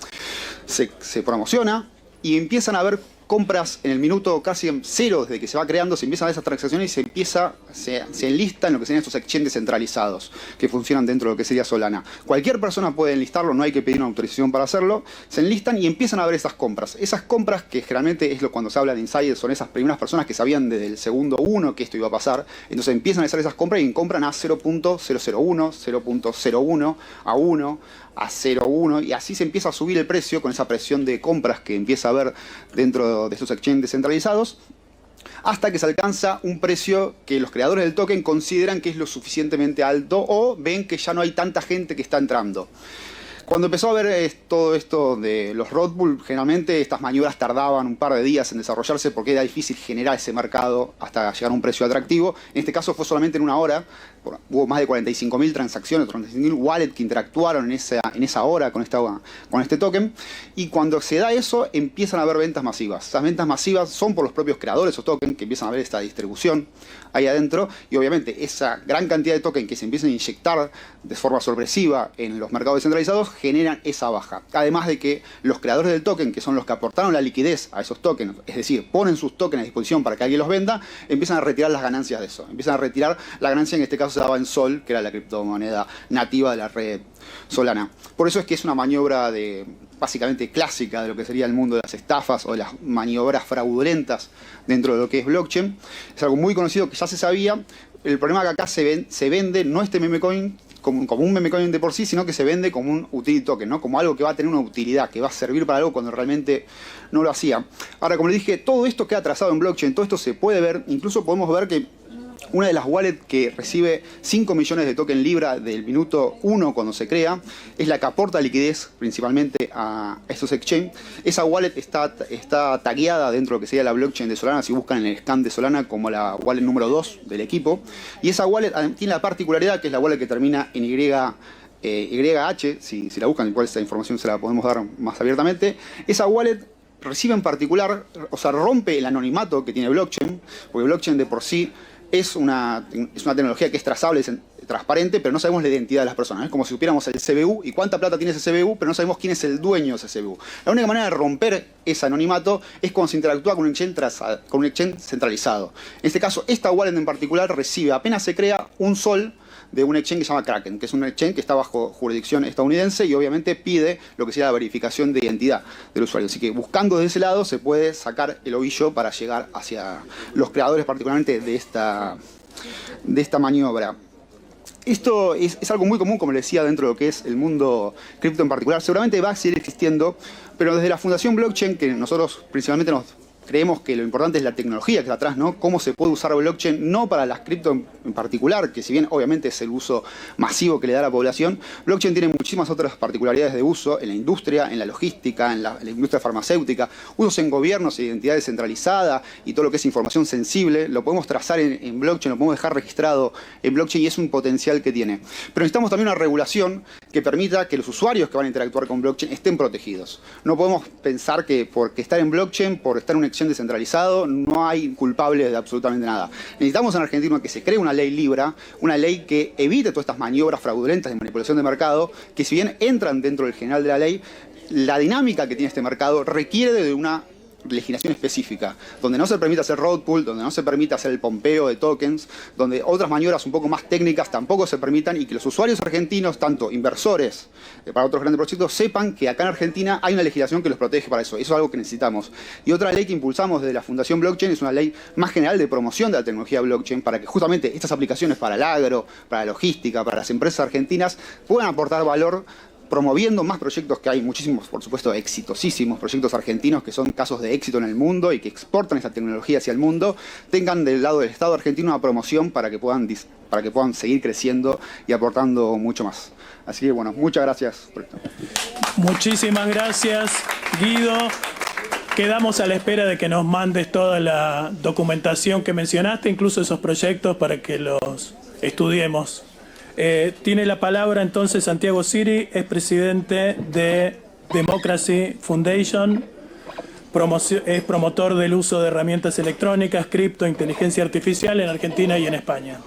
Se promociona y empiezan a haber compras en el minuto casi en cero desde que se va creando, se empiezan a ver esas transacciones y se enlista en lo que serían estos exchanges centralizados que funcionan dentro de lo que sería Solana. Cualquier persona puede enlistarlo, no hay que pedir una autorización para hacerlo, se enlistan y empiezan a ver esas compras. Esas compras que generalmente es cuando se habla de insiders, son esas primeras personas que sabían desde el segundo 1 que esto iba a pasar, entonces empiezan a hacer esas compras y compran a 0.001, 0.01, a 1, a 0.1 y así se empieza a subir el precio con esa presión de compras que empieza a haber dentro de estos exchanges descentralizados, hasta que se alcanza un precio que los creadores del token consideran que es lo suficientemente alto o ven que ya no hay tanta gente que está entrando. Cuando empezó a ver todo esto de los rug pull, generalmente estas maniobras tardaban un par de días en desarrollarse porque era difícil generar ese mercado hasta llegar a un precio atractivo. En este caso fue solamente en una hora. Hubo más de 45.000 transacciones, 45.000 wallets que interactuaron en esa hora con este token. Y cuando se da eso, empiezan a haber ventas masivas. Esas ventas masivas son por los propios creadores o tokens que empiezan a ver esta distribución ahí adentro. Y obviamente esa gran cantidad de tokens que se empiezan a inyectar de forma sorpresiva en los mercados descentralizados generan esa baja. Además de que los creadores del token, que son los que aportaron la liquidez a esos tokens, es decir, ponen sus tokens a disposición para que alguien los venda, empiezan a retirar las ganancias de eso. Empiezan a retirar la ganancia, en este caso se daba en Sol, que era la criptomoneda nativa de la red Solana. Por eso es que es una maniobra básicamente clásica de lo que sería el mundo de las estafas o de las maniobras fraudulentas dentro de lo que es blockchain. Es algo muy conocido que ya se sabía. El problema es que acá se vende no este meme coin como un meme coin de por sí, sino que se vende como un utility token, ¿no? Como algo que va a tener una utilidad, que va a servir para algo cuando realmente no lo hacía. Ahora, como les dije, todo esto queda trazado en blockchain, todo esto se puede ver, incluso podemos ver que una de las wallets que recibe 5 millones de token Libra del minuto 1 cuando se crea, es la que aporta liquidez principalmente a estos exchanges. Esa wallet está tagueada dentro de lo que sería la blockchain de Solana, si buscan en el scan de Solana, como la wallet número 2 del equipo. Y esa wallet tiene la particularidad que es la wallet que termina en YH, si la buscan, igual esta información se la podemos dar más abiertamente. Esa wallet recibe en particular, o sea, rompe el anonimato que tiene blockchain, porque blockchain de por sí es una tecnología que es trazable, es transparente, pero no sabemos la identidad de las personas. Es como si supiéramos el CBU y cuánta plata tiene ese CBU, pero no sabemos quién es el dueño de ese CBU. La única manera de romper ese anonimato es cuando se interactúa con un exchange centralizado. En este caso, esta wallet en particular recibe, apenas se crea, un sol de un exchange que se llama Kraken, que es un exchange que está bajo jurisdicción estadounidense y obviamente pide lo que sería la verificación de identidad del usuario. Así que buscando de ese lado se puede sacar el ovillo para llegar hacia los creadores particularmente de esta maniobra. Esto es algo muy común, como les decía, dentro de lo que es el mundo cripto en particular. Seguramente va a seguir existiendo, pero desde la Fundación Blockchain, que nosotros principalmente creemos que lo importante es la tecnología que está atrás, ¿no? Cómo se puede usar blockchain, no para las cripto en particular, que si bien obviamente es el uso masivo que le da a la población, blockchain tiene muchísimas otras particularidades de uso en la industria, en la logística, en la industria farmacéutica, usos en gobiernos e identidad descentralizada y todo lo que es información sensible, lo podemos trazar en blockchain, lo podemos dejar registrado en blockchain y es un potencial que tiene. Pero necesitamos también una regulación que permita que los usuarios que van a interactuar con blockchain estén protegidos. No podemos pensar que porque estar en blockchain, por estar en un exchange descentralizado, no hay culpables de absolutamente nada. Necesitamos en Argentina que se cree una ley Libra, una ley que evite todas estas maniobras fraudulentas de manipulación de mercado, que si bien entran dentro del general de la ley, la dinámica que tiene este mercado requiere de una legislación específica, donde no se permite hacer rug pull, donde no se permite hacer el pompeo de tokens, donde otras maniobras un poco más técnicas tampoco se permitan y que los usuarios argentinos, tanto inversores para otros grandes proyectos, sepan que acá en Argentina hay una legislación que los protege para eso. Eso es algo que necesitamos. Y otra ley que impulsamos desde la Fundación Blockchain es una ley más general de promoción de la tecnología blockchain para que justamente estas aplicaciones para el agro, para la logística, para las empresas argentinas puedan aportar valor promoviendo más proyectos, que hay muchísimos, por supuesto, exitosísimos proyectos argentinos que son casos de éxito en el mundo y que exportan esta tecnología hacia el mundo, tengan del lado del Estado argentino una promoción para que puedan seguir creciendo y aportando mucho más. Así que bueno, muchas gracias por esto.
Muchísimas gracias, Guido. Quedamos a la espera de que nos mandes toda la documentación que mencionaste, incluso esos proyectos, para que los estudiemos. Tiene la palabra entonces Santiago Siri, es presidente de Democracy Foundation. Es promotor del uso de herramientas electrónicas, cripto, inteligencia artificial en Argentina y en España.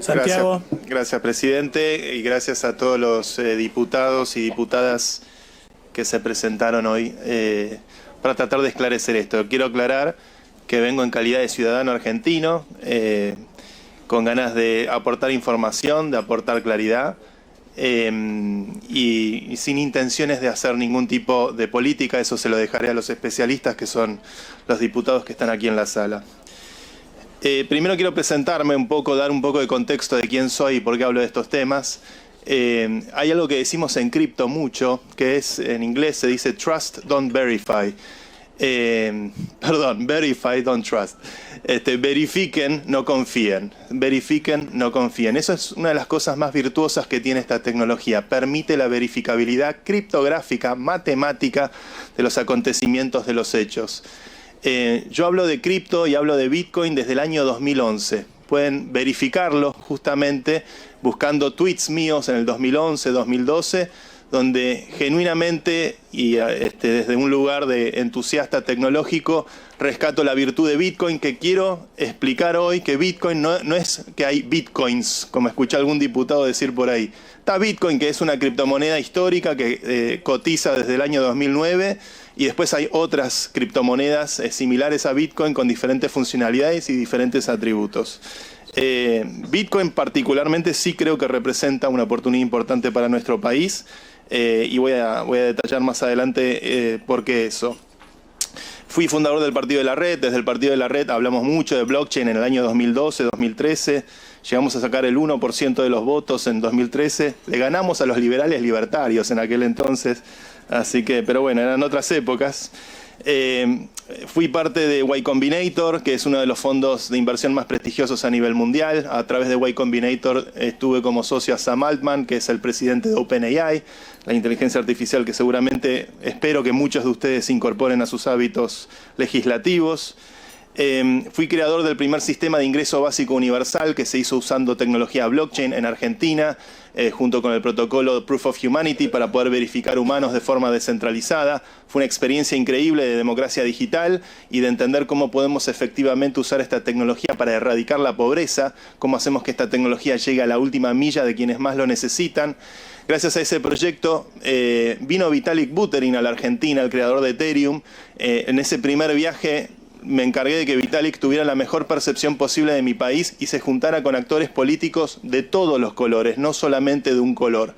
Santiago.
Gracias, presidente, y gracias a todos los diputados y diputadas que se presentaron hoy para tratar de esclarecer esto. Quiero aclarar que vengo en calidad de ciudadano argentino, con ganas de aportar información, de aportar claridad, y sin intenciones de hacer ningún tipo de política. Eso se lo dejaré a los especialistas, que son los diputados que están aquí en la sala. Primero quiero presentarme un poco, dar un poco de contexto de quién soy y por qué hablo de estos temas. Hay algo que decimos en cripto mucho, que es, en inglés se dice trust, don't verify. Verify, don't trust. Verifiquen, no confíen. Verifiquen, no confíen. Eso es una de las cosas más virtuosas que tiene esta tecnología. Permite la verificabilidad criptográfica, matemática de los acontecimientos, de los hechos. Yo hablo de cripto y hablo de Bitcoin desde el año 2011. Pueden verificarlo justamente buscando tweets míos en el 2011, 2012, donde genuinamente y desde un lugar de entusiasta tecnológico rescato la virtud de Bitcoin, que quiero explicar hoy que Bitcoin no es que hay Bitcoins, como escuché algún diputado decir por ahí. Está Bitcoin, que es una criptomoneda histórica que cotiza desde el año 2009, y después hay otras criptomonedas similares a Bitcoin con diferentes funcionalidades y diferentes atributos. Bitcoin particularmente sí creo que representa una oportunidad importante para nuestro país, y voy a detallar más adelante por qué eso. Fui fundador del Partido de la Red. Desde el Partido de la Red hablamos mucho de blockchain en el año 2012, 2013. Llegamos a sacar el 1% de los votos en 2013. Le ganamos a los liberales libertarios en aquel entonces. Así que, pero bueno, eran otras épocas. Fui parte de Y Combinator, que es uno de los fondos de inversión más prestigiosos a nivel mundial. A través de Y Combinator estuve como socio a Sam Altman, que es el presidente de OpenAI, la inteligencia artificial que seguramente espero que muchos de ustedes incorporen a sus hábitos legislativos. Fui creador del primer sistema de ingreso básico universal que se hizo usando tecnología blockchain en Argentina, junto con el protocolo Proof of Humanity para poder verificar humanos de forma descentralizada. Fue una experiencia increíble de democracia digital y de entender cómo podemos efectivamente usar esta tecnología para erradicar la pobreza, cómo hacemos que esta tecnología llegue a la última milla de quienes más lo necesitan. Gracias a ese proyecto vino Vitalik Buterin a la Argentina, el creador de Ethereum. En ese primer viaje me encargué de que Vitalik tuviera la mejor percepción posible de mi país y se juntara con actores políticos de todos los colores, no solamente de un color.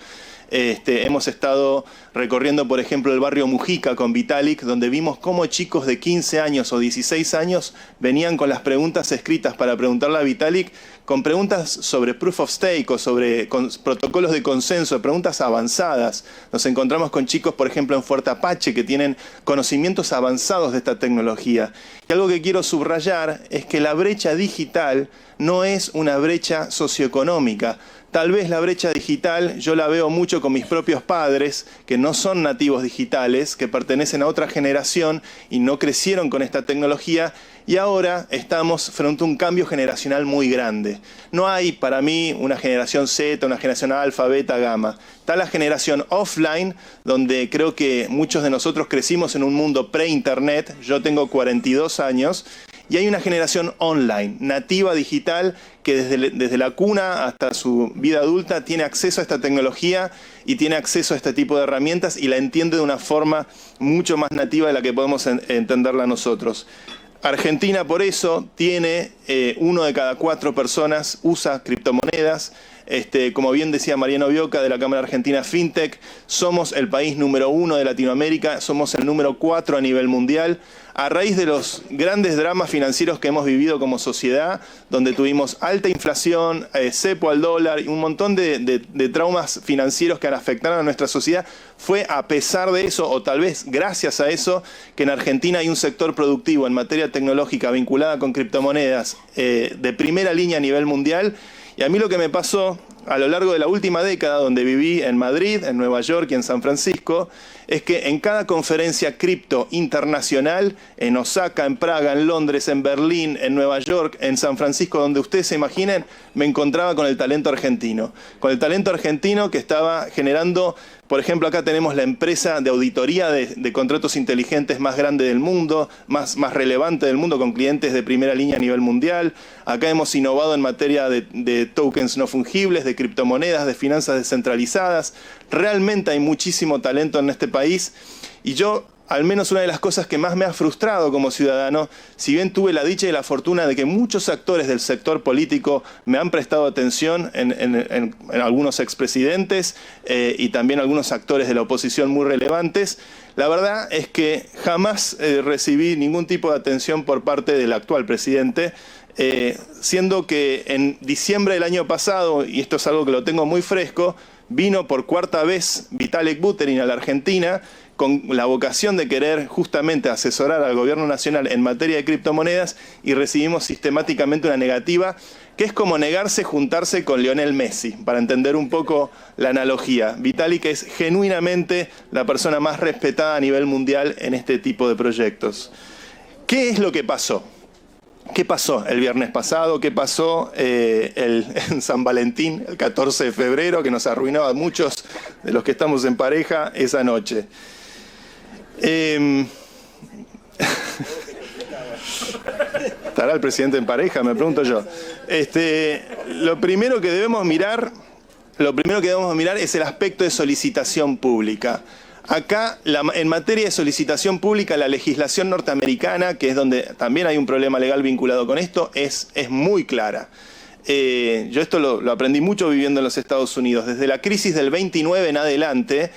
Hemos estado recorriendo, por ejemplo, el barrio Mujica con Vitalik, donde vimos cómo chicos de 15 años o 16 años venían con las preguntas escritas para preguntarle a Vitalik, con preguntas sobre Proof of Stake o sobre protocolos de consenso, preguntas avanzadas. Nos encontramos con chicos, por ejemplo, en Fuerte Apache, que tienen conocimientos avanzados de esta tecnología. Y algo que quiero subrayar es que la brecha digital no es una brecha socioeconómica. Tal vez la brecha digital yo la veo mucho con mis propios padres, que no son nativos digitales, que pertenecen a otra generación y no crecieron con esta tecnología, y ahora estamos frente a un cambio generacional muy grande. No hay para mí una generación Z, una generación alfa, beta, gamma. Está la generación offline, donde creo que muchos de nosotros crecimos en un mundo pre-internet. Yo tengo 42 años. Y hay una generación online, nativa digital, que desde la cuna hasta su vida adulta tiene acceso a esta tecnología y tiene acceso a este tipo de herramientas y la entiende de una forma mucho más nativa de la que podemos entenderla nosotros. Argentina, por eso, tiene 1 de cada 4 personas usa criptomonedas. Como bien decía Mariano Bioca de la Cámara Argentina FinTech, somos el país número 1 de Latinoamérica, somos el número 4 a nivel mundial, a raíz de los grandes dramas financieros que hemos vivido como sociedad, donde tuvimos alta inflación, cepo al dólar y un montón de traumas financieros que afectaron a nuestra sociedad. Fue a pesar de eso, o tal vez gracias a eso, que en Argentina hay un sector productivo en materia tecnológica vinculada con criptomonedas de primera línea a nivel mundial. Y a mí lo que me pasó a lo largo de la última década, donde viví en Madrid, en Nueva York y en San Francisco, es que en cada conferencia cripto internacional, en Osaka, en Praga, en Londres, en Berlín, en Nueva York, en San Francisco, donde ustedes se imaginen, me encontraba con el talento argentino. Con el talento argentino que estaba generando Por ejemplo, acá tenemos la empresa de auditoría de contratos inteligentes más grande del mundo, más relevante del mundo, con clientes de primera línea a nivel mundial. Acá hemos innovado en materia de tokens no fungibles, de criptomonedas, de finanzas descentralizadas. Realmente hay muchísimo talento en este país y yo, al menos una de las cosas que más me ha frustrado como ciudadano, si bien tuve la dicha y la fortuna de que muchos actores del sector político me han prestado atención en algunos expresidentes y también algunos actores de la oposición muy relevantes, la verdad es que jamás recibí ningún tipo de atención por parte del actual presidente, siendo que en diciembre del año pasado, y esto es algo que lo tengo muy fresco, vino por cuarta vez Vitalik Buterin a la Argentina con la vocación de querer justamente asesorar al gobierno nacional en materia de criptomonedas y recibimos sistemáticamente una negativa que es como negarse juntarse con Lionel Messi, para entender un poco la analogía. Vitalik es genuinamente la persona más respetada a nivel mundial en este tipo de proyectos. ¿Qué es lo que pasó? ¿Qué pasó el viernes pasado? ¿Qué pasó en San Valentín, el 14 de febrero, que nos arruinó a muchos de los que estamos en pareja esa noche? ¿Estará el presidente en pareja? Me pregunto yo. Lo primero que debemos mirar es el aspecto de solicitación pública. Acá, en materia de solicitación pública, la legislación norteamericana, que es donde también hay un problema legal vinculado con esto, es muy clara. Yo esto lo aprendí mucho viviendo en los Estados Unidos. Desde la crisis del 29 en adelante,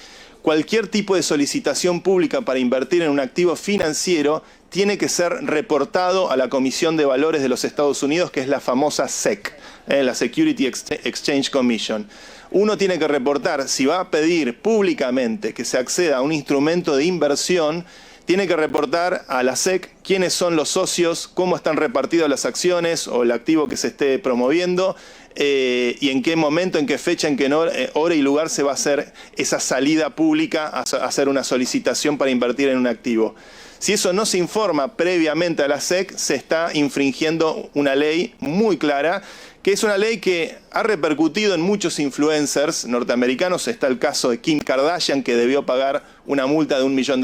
cualquier tipo de solicitación pública para invertir en un activo financiero tiene que ser reportado a la Comisión de Valores de los Estados Unidos, que es la famosa SEC, la Security Exchange Commission. Uno tiene que reportar, si va a pedir públicamente que se acceda a un instrumento de inversión, tiene que reportar a la SEC quiénes son los socios, cómo están repartidas las acciones o el activo que se esté promoviendo, y en qué momento, en qué fecha, en qué hora y lugar se va a hacer esa salida pública a hacer una solicitación para invertir en un activo. Si eso no se informa previamente a la SEC, se está infringiendo una ley muy clara, que es una ley que ha repercutido en muchos influencers norteamericanos. Está el caso de Kim Kardashian, que debió pagar una multa de $1 millón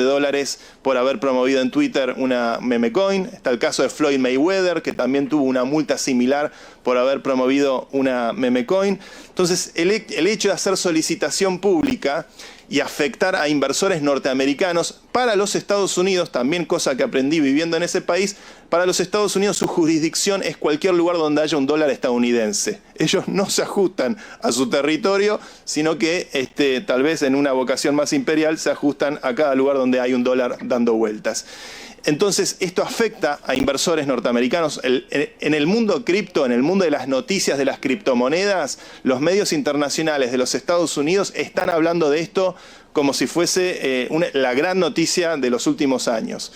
por haber promovido en Twitter una meme coin. Está el caso de Floyd Mayweather, que también tuvo una multa similar por haber promovido una meme coin. Entonces, el hecho de hacer solicitación pública y afectar a inversores norteamericanos para los Estados Unidos, también cosa que aprendí viviendo en ese país, para los Estados Unidos su jurisdicción es cualquier lugar donde haya un dólar estadounidense. Ellos no se ajustan a su territorio, sino que tal vez en una vocación más imperial se ajustan a cada lugar donde hay un dólar dando vueltas. Entonces, esto afecta a inversores norteamericanos. En el mundo cripto, en el mundo de las noticias de las criptomonedas, los medios internacionales de los Estados Unidos están hablando de esto como si fuese la gran noticia de los últimos años.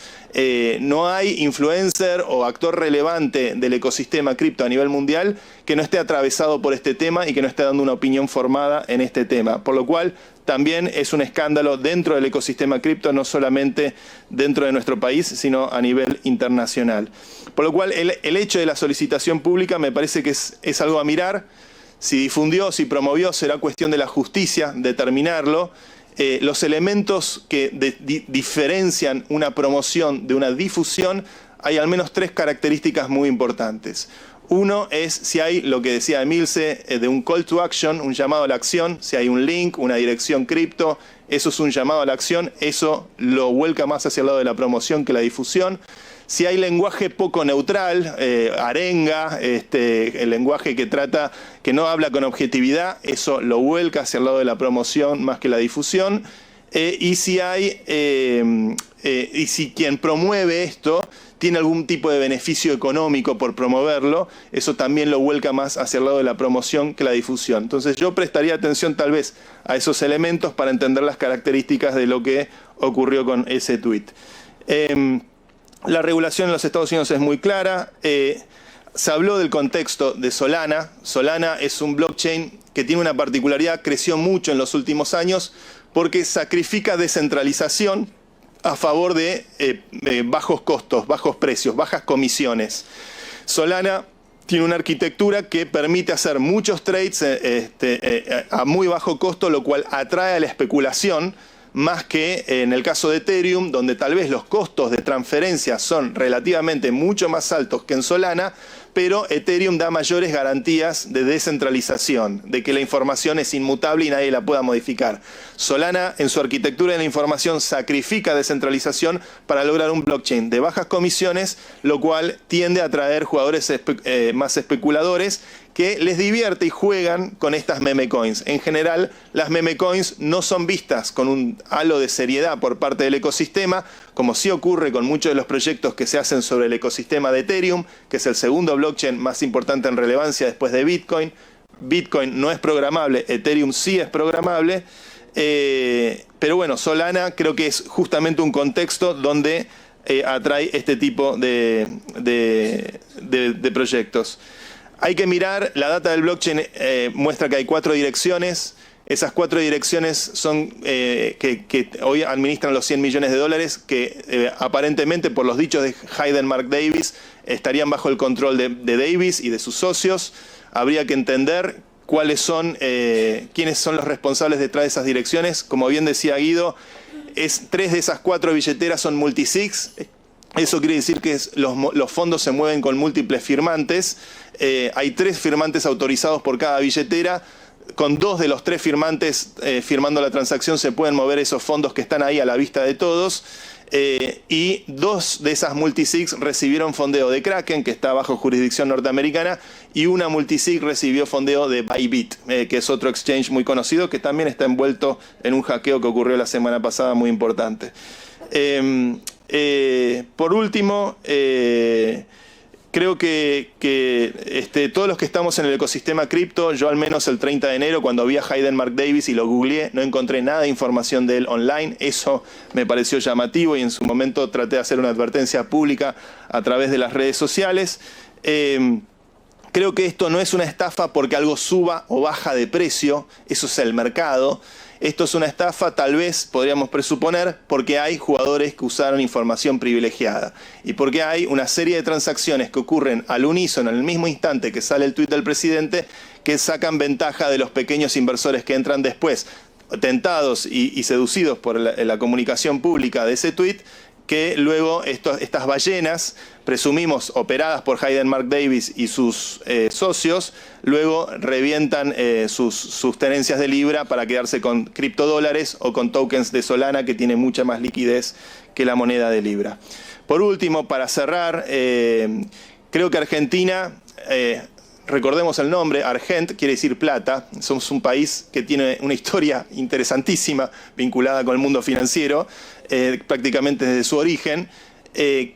No hay influencer o actor relevante del ecosistema cripto a nivel mundial que no esté atravesado por este tema y que no esté dando una opinión formada en este tema. Por lo cual, también es un escándalo dentro del ecosistema cripto, no solamente dentro de nuestro país, sino a nivel internacional. Por lo cual, el hecho de la solicitación pública me parece que es algo a mirar. Si difundió, si promovió, será cuestión de la justicia determinarlo. Los elementos que diferencian una promoción de una difusión, hay al menos 3 características muy importantes. Uno es si hay, lo que decía Emilce, de un call to action, un llamado a la acción, si hay un link, una dirección cripto, eso es un llamado a la acción, eso lo vuelca más hacia el lado de la promoción que la difusión. Si hay lenguaje poco neutral, arenga, el lenguaje que no habla con objetividad, eso lo vuelca hacia el lado de la promoción más que la difusión. Y si quien promueve esto tiene algún tipo de beneficio económico por promoverlo, eso también lo vuelca más hacia el lado de la promoción que la difusión. Entonces yo prestaría atención tal vez a esos elementos para entender las características de lo que ocurrió con ese tuit. La regulación en los Estados Unidos es muy clara. Se habló del contexto de Solana. Solana es un blockchain que tiene una particularidad, creció mucho en los últimos años porque sacrifica descentralización a favor de bajos costos, bajos precios, bajas comisiones. Solana tiene una arquitectura que permite hacer muchos trades a muy bajo costo, lo cual atrae a la especulación, más que en el caso de Ethereum, donde tal vez los costos de transferencia son relativamente mucho más altos que en Solana, pero Ethereum da mayores garantías de descentralización, de que la información es inmutable y nadie la pueda modificar. Solana, en su arquitectura de la información, sacrifica descentralización para lograr un blockchain de bajas comisiones, lo cual tiende a atraer jugadores más especuladores que les divierte y juegan con estas meme coins. En general, las meme coins no son vistas con un halo de seriedad por parte del ecosistema, como sí ocurre con muchos de los proyectos que se hacen sobre el ecosistema de Ethereum, que es el segundo blockchain más importante en relevancia después de Bitcoin. Bitcoin no es programable, Ethereum sí es programable, pero bueno, Solana creo que es justamente un contexto donde atrae este tipo de proyectos. Hay que mirar, la data del blockchain muestra que hay 4 direcciones. Esas 4 direcciones son que hoy administran los $100 millones, que aparentemente, por los dichos de Hayden Mark Davis, estarían bajo el control de Davis y de sus socios. Habría que entender quiénes son los responsables detrás de esas direcciones. Como bien decía Guido, 3 de esas 4 billeteras son multisigs. Eso quiere decir que los fondos se mueven con múltiples firmantes. Hay 3 firmantes autorizados por cada billetera. Con 2 de los 3 firmantes firmando la transacción se pueden mover esos fondos que están ahí a la vista de todos. Y 2 de esas multisigs recibieron fondeo de Kraken, que está bajo jurisdicción norteamericana, y una multisig recibió fondeo de Bybit, que es otro exchange muy conocido, que también está envuelto en un hackeo que ocurrió la semana pasada muy importante. Por último, creo que todos los que estamos en el ecosistema cripto, yo al menos el 30 de enero, cuando vi a Hayden Mark Davis y lo googleé, no encontré nada de información de él online. Eso me pareció llamativo y en su momento traté de hacer una advertencia pública a través de las redes sociales. Creo que esto no es una estafa porque algo suba o baja de precio, eso es el mercado. Esto es una estafa, tal vez podríamos presuponer, porque hay jugadores que usaron información privilegiada y porque hay una serie de transacciones que ocurren al unísono en el mismo instante que sale el tuit del presidente, que sacan ventaja de los pequeños inversores que entran después, tentados y seducidos por la comunicación pública de ese tuit, que luego estas ballenas, presumimos operadas por Hayden Mark Davis y sus socios, luego revientan sus tenencias de Libra para quedarse con criptodólares o con tokens de Solana, que tiene mucha más liquidez que la moneda de Libra. Por último, para cerrar, creo que Argentina, recordemos el nombre, Argent quiere decir plata. Somos un país que tiene una historia interesantísima vinculada con el mundo financiero, prácticamente desde su origen.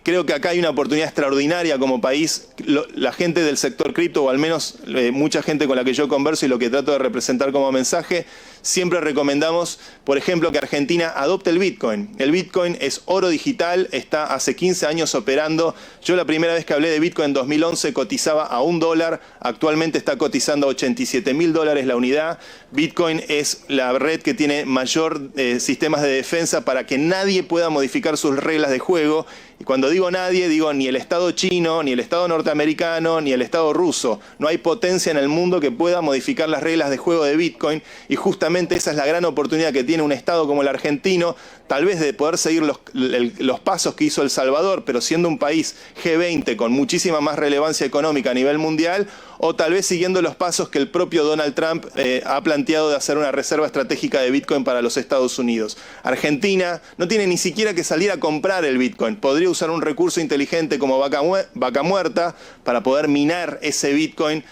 Creo que acá hay una oportunidad extraordinaria como país. La gente del sector cripto, o al menos mucha gente con la que yo converso y lo que trato de representar como mensaje, siempre recomendamos, por ejemplo, que Argentina adopte el Bitcoin. El Bitcoin es oro digital, está hace 15 años operando. Yo la primera vez que hablé de Bitcoin en 2011 cotizaba a $1, actualmente está cotizando a $87.000 la unidad. Bitcoin es la red que tiene mayor sistemas de defensa para que nadie pueda modificar sus reglas de juego. Y cuando digo nadie, digo ni el Estado chino, ni el Estado norteamericano, ni el Estado ruso. No hay potencia en el mundo que pueda modificar las reglas de juego de Bitcoin, y justamente esa es la gran oportunidad que tiene un Estado como el argentino, tal vez de poder seguir los pasos que hizo El Salvador, pero siendo un país G20 con muchísima más relevancia económica a nivel mundial, o tal vez siguiendo los pasos que el propio Donald Trump ha planteado de hacer una reserva estratégica de Bitcoin para los Estados Unidos. Argentina no tiene ni siquiera que salir a comprar el Bitcoin. Podría usar un recurso inteligente como vaca muerta para poder minar ese Bitcoin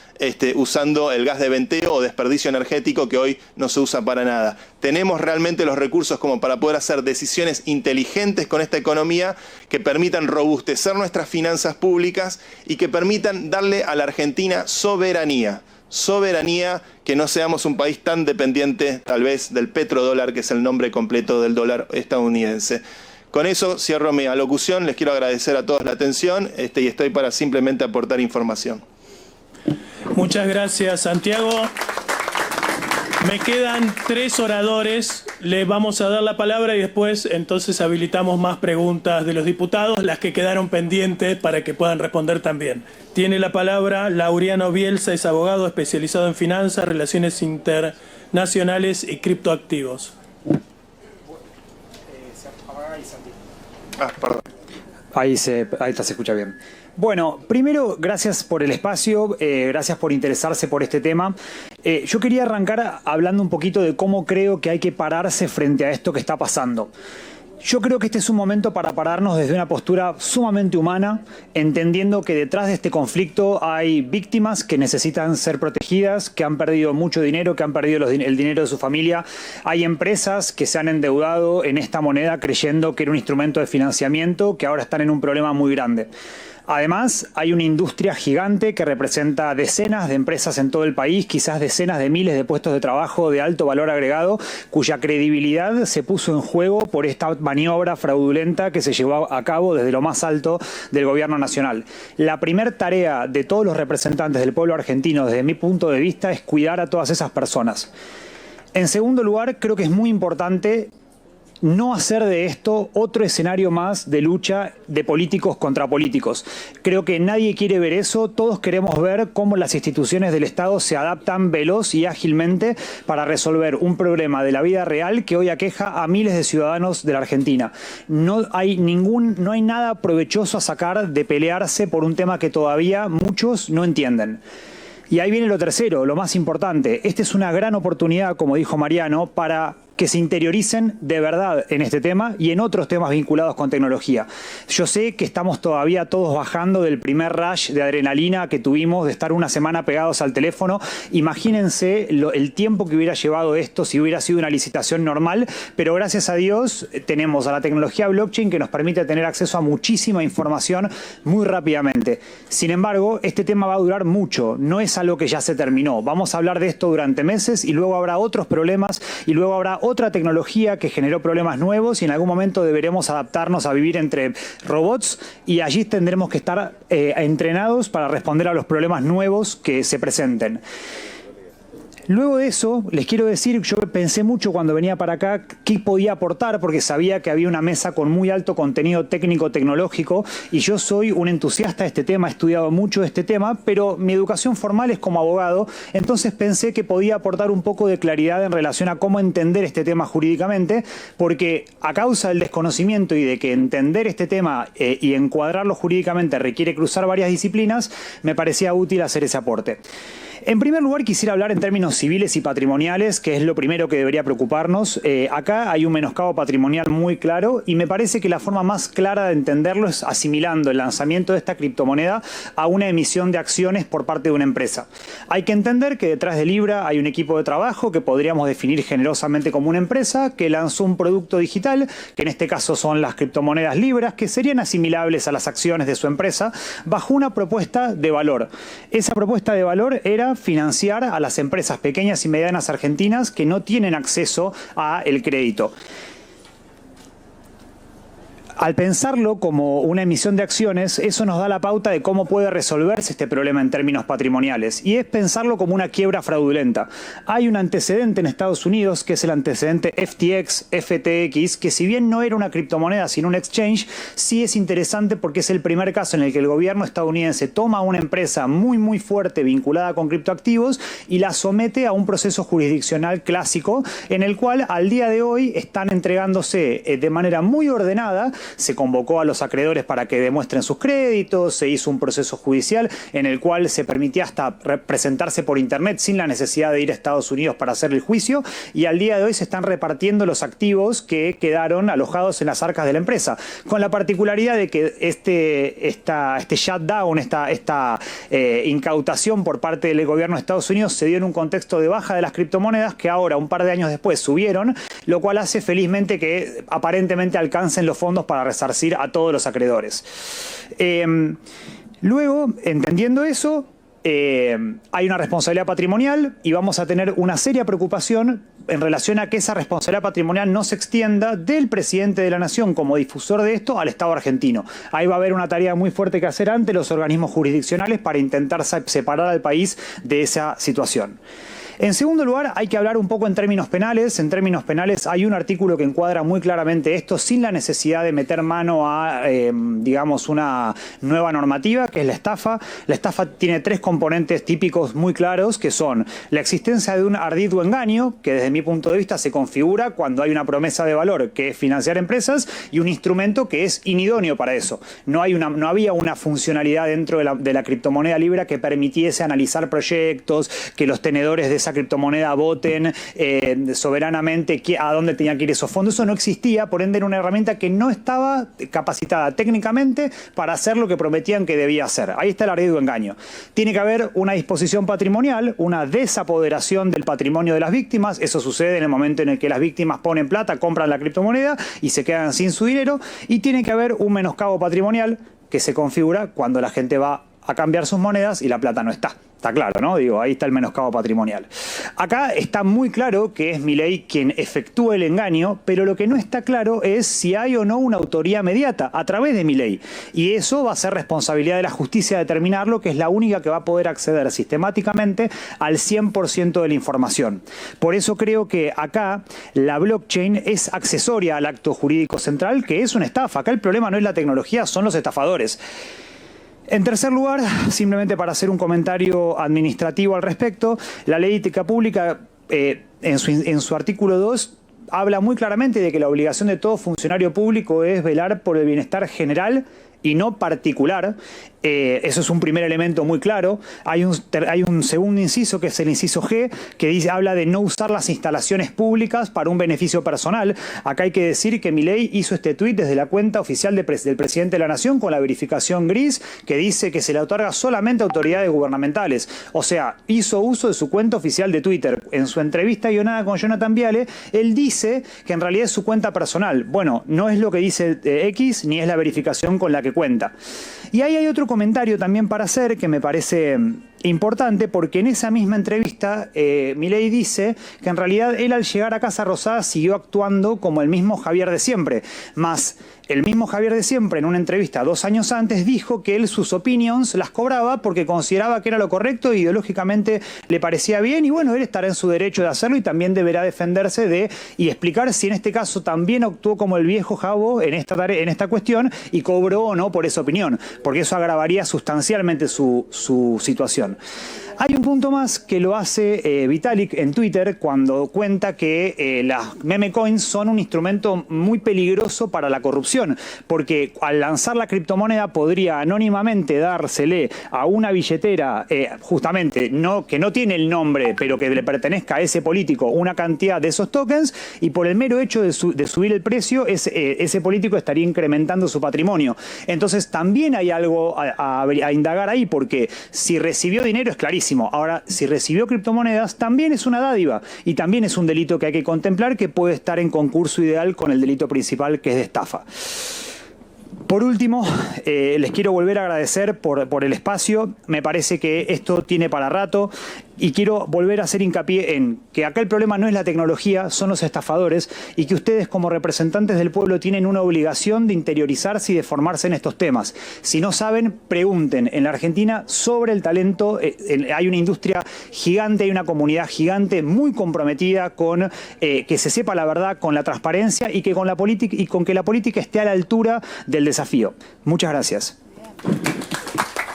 usando el gas de venteo o desperdicio energético que hoy no se usa para nada. Tenemos realmente los recursos como para poder hacer decisiones inteligentes con esta economía que permitan robustecer nuestras finanzas públicas y que permitan darle a la Argentina soberanía, que no seamos un país tan dependiente tal vez del petrodólar, que es el nombre completo del dólar estadounidense. Con eso cierro mi alocución, les quiero agradecer a todos la atención y estoy para simplemente aportar información.
Muchas gracias, Santiago. Me quedan 3 oradores, les vamos a dar la palabra y después entonces habilitamos más preguntas de los diputados, las que quedaron pendientes para que puedan responder también. Tiene la palabra Laureano Bielsa, es abogado especializado en finanzas, relaciones internacionales y criptoactivos.
Perdón. Ahí se escucha bien. Bueno, primero, gracias por el espacio, gracias por interesarse por este tema. Yo quería arrancar hablando un poquito de cómo creo que hay que pararse frente a esto que está pasando. Yo creo que este es un momento para pararnos desde una postura sumamente humana, entendiendo que detrás de este conflicto hay víctimas que necesitan ser protegidas, que han perdido mucho dinero, que han perdido el dinero de su familia. Hay empresas que se han endeudado en esta moneda creyendo que era un instrumento de financiamiento, que ahora están en un problema muy grande. Además, hay una industria gigante que representa decenas de empresas en todo el país, quizás decenas de miles de puestos de trabajo de alto valor agregado, cuya credibilidad se puso en juego por esta maniobra fraudulenta que se llevó a cabo desde lo más alto del gobierno nacional. La primer tarea de todos los representantes del pueblo argentino, desde mi punto de vista, es cuidar a todas esas personas. En segundo lugar, creo que es muy importante no hacer de esto otro escenario más de lucha de políticos contra políticos. Creo que nadie quiere ver eso, todos queremos ver cómo las instituciones del Estado se adaptan veloz y ágilmente para resolver un problema de la vida real que hoy aqueja a miles de ciudadanos de la Argentina. No hay nada provechoso a sacar de pelearse por un tema que todavía muchos no entienden. Y ahí viene lo tercero, lo más importante. Esta es una gran oportunidad, como dijo Mariano, para que se interioricen de verdad en este tema y en otros temas vinculados con tecnología. Yo sé que estamos todavía todos bajando del primer rush de adrenalina que tuvimos de estar una semana pegados al teléfono. Imagínense el tiempo que hubiera llevado esto si hubiera sido una licitación normal, pero gracias a Dios tenemos a la tecnología blockchain que nos permite tener acceso a muchísima información muy rápidamente. Sin embargo, este tema va a durar mucho, no es algo que ya se terminó. Vamos a hablar de esto durante meses y luego habrá otros problemas y luego habrá otra tecnología que generó problemas nuevos y en algún momento deberemos adaptarnos a vivir entre robots y allí tendremos que estar entrenados para responder a los problemas nuevos que se presenten. Luego de eso, les quiero decir, yo pensé mucho cuando venía para acá qué podía aportar, porque sabía que había una mesa con muy alto contenido técnico-tecnológico, y yo soy un entusiasta de este tema, he estudiado mucho de este tema, pero mi educación formal es como abogado, entonces pensé que podía aportar un poco de claridad en relación a cómo entender este tema jurídicamente, porque a causa del desconocimiento y de que entender este tema y encuadrarlo jurídicamente requiere cruzar varias disciplinas, me parecía útil hacer ese aporte. En primer lugar, quisiera hablar en términos civiles y patrimoniales, que es lo primero que debería preocuparnos. Acá hay un menoscabo patrimonial muy claro y me parece que la forma más clara de entenderlo es asimilando el lanzamiento de esta criptomoneda a una emisión de acciones por parte de una empresa. Hay que entender que detrás de Libra hay un equipo de trabajo que podríamos definir generosamente como una empresa que lanzó un producto digital, que en este caso son las criptomonedas Libras, que serían asimilables a las acciones de su empresa, bajo una propuesta de valor. Esa propuesta de valor era financiar a las empresas pequeñas y medianas argentinas que no tienen acceso al crédito. Al pensarlo como una emisión de acciones, eso nos da la pauta de cómo puede resolverse este problema en términos patrimoniales, y es pensarlo como una quiebra fraudulenta. Hay un antecedente en Estados Unidos, que es el antecedente FTX, que si bien no era una criptomoneda sino un exchange, sí es interesante porque es el primer caso en el que el gobierno estadounidense toma una empresa muy fuerte vinculada con criptoactivos y la somete a un proceso jurisdiccional clásico, en el cual al día de hoy están entregándose de manera muy ordenada. Se convocó a los acreedores para que demuestren sus créditos, se hizo un proceso judicial en el cual se permitía hasta presentarse por internet sin la necesidad de ir a Estados Unidos para hacer el juicio, y al día de hoy se están repartiendo los activos que quedaron alojados en las arcas de la empresa, con la particularidad de que este shutdown, esta incautación por parte del gobierno de Estados Unidos se dio en un contexto de baja de las criptomonedas que ahora, un par de años después, subieron, lo cual hace felizmente que aparentemente alcancen los fondos para resarcir a todos los acreedores. Luego, entendiendo eso, hay una responsabilidad patrimonial y vamos a tener una seria preocupación en relación a que esa responsabilidad patrimonial no se extienda del presidente de la Nación como difusor de esto al Estado argentino. Ahí va a haber una tarea muy fuerte que hacer ante los organismos jurisdiccionales para intentar separar al país de esa situación. En segundo lugar, hay que hablar un poco en términos penales. En términos penales hay un artículo que encuadra muy claramente esto sin la necesidad de meter mano a, digamos, una nueva normativa, que es la estafa. La estafa tiene tres componentes típicos muy claros, que son la existencia de un ardido engaño, que desde mi punto de vista se configura cuando hay una promesa de valor, que es financiar empresas, y un instrumento que es inidóneo para eso. No había una funcionalidad dentro de la criptomoneda Libra que permitiese analizar proyectos, que los tenedores de esa criptomoneda voten soberanamente a dónde tenían que ir esos fondos. Eso no existía, por ende era una herramienta que no estaba capacitada técnicamente para hacer lo que prometían que debía hacer. Ahí está el ardido engaño. Tiene que haber una disposición patrimonial, una desapoderación del patrimonio de las víctimas. Eso sucede en el momento en el que las víctimas ponen plata, compran la criptomoneda y se quedan sin su dinero. Y tiene que haber un menoscabo patrimonial que se configura cuando la gente va a cambiar sus monedas y la plata no está. Está claro, ¿no? Digo, ahí está el menoscabo patrimonial. Acá está muy claro que es Milei quien efectúa el engaño, pero lo que no está claro es si hay o no una autoría mediata a través de Milei. Y eso va a ser responsabilidad de la justicia determinarlo, que es la única que va a poder acceder sistemáticamente al 100% de la información. Por eso creo que acá la blockchain es accesoria al acto jurídico central, que es una estafa. Acá el problema no es la tecnología, son los estafadores. En tercer lugar, simplemente para hacer un comentario administrativo al respecto, la ley de ética pública en su artículo 2 habla muy claramente de que la obligación de todo funcionario público es velar por el bienestar general y no particular. Eso es un primer elemento muy claro. Hay un segundo inciso, que es el inciso G, que habla de no usar las instalaciones públicas para un beneficio personal. Acá hay que decir que Milei hizo este tuit desde la cuenta oficial del presidente de la Nación con la verificación gris, que dice que se le otorga solamente a autoridades gubernamentales. O sea, hizo uso de su cuenta oficial de Twitter. En su entrevista guionada con Jonathan Viale, él dice que en realidad es su cuenta personal. Bueno, no es lo que dice X, ni es la verificación con la que cuenta. Y ahí hay otro comentario también para hacer que me parece importante, porque en esa misma entrevista Milei dice que en realidad él al llegar a Casa Rosada siguió actuando como el mismo Javier de siempre, más el mismo Javier de siempre en una entrevista 2 años antes dijo que él sus opinions las cobraba porque consideraba que era lo correcto e ideológicamente le parecía bien, y bueno, él estará en su derecho de hacerlo y también deberá defenderse y explicar si en este caso también actuó como el viejo Jabo en esta cuestión y cobró o no por esa opinión, porque eso agravaría sustancialmente su situación. Hay un punto más que lo hace Vitalik en Twitter cuando cuenta que las meme coins son un instrumento muy peligroso para la corrupción, porque al lanzar la criptomoneda podría anónimamente dársele a una billetera, justamente que no tiene el nombre, pero que le pertenezca a ese político, una cantidad de esos tokens, y por el mero hecho de subir el precio, ese político estaría incrementando su patrimonio. Entonces también hay algo a indagar ahí, porque si recibió dinero es clarísimo. Ahora, si recibió criptomonedas, también es una dádiva y también es un delito que hay que contemplar, que puede estar en concurso ideal con el delito principal, que es de estafa. Por último, les quiero volver a agradecer por el espacio. Me parece que esto tiene para rato y quiero volver a hacer hincapié en que acá el problema no es la tecnología, son los estafadores, y que ustedes como representantes del pueblo tienen una obligación de interiorizarse y de formarse en estos temas. Si no saben, pregunten. En la Argentina, sobre el talento, hay una industria gigante, hay una comunidad gigante muy comprometida con que se sepa la verdad, con la transparencia y que con la política y con que la política esté a la altura del desafío. Muchas gracias.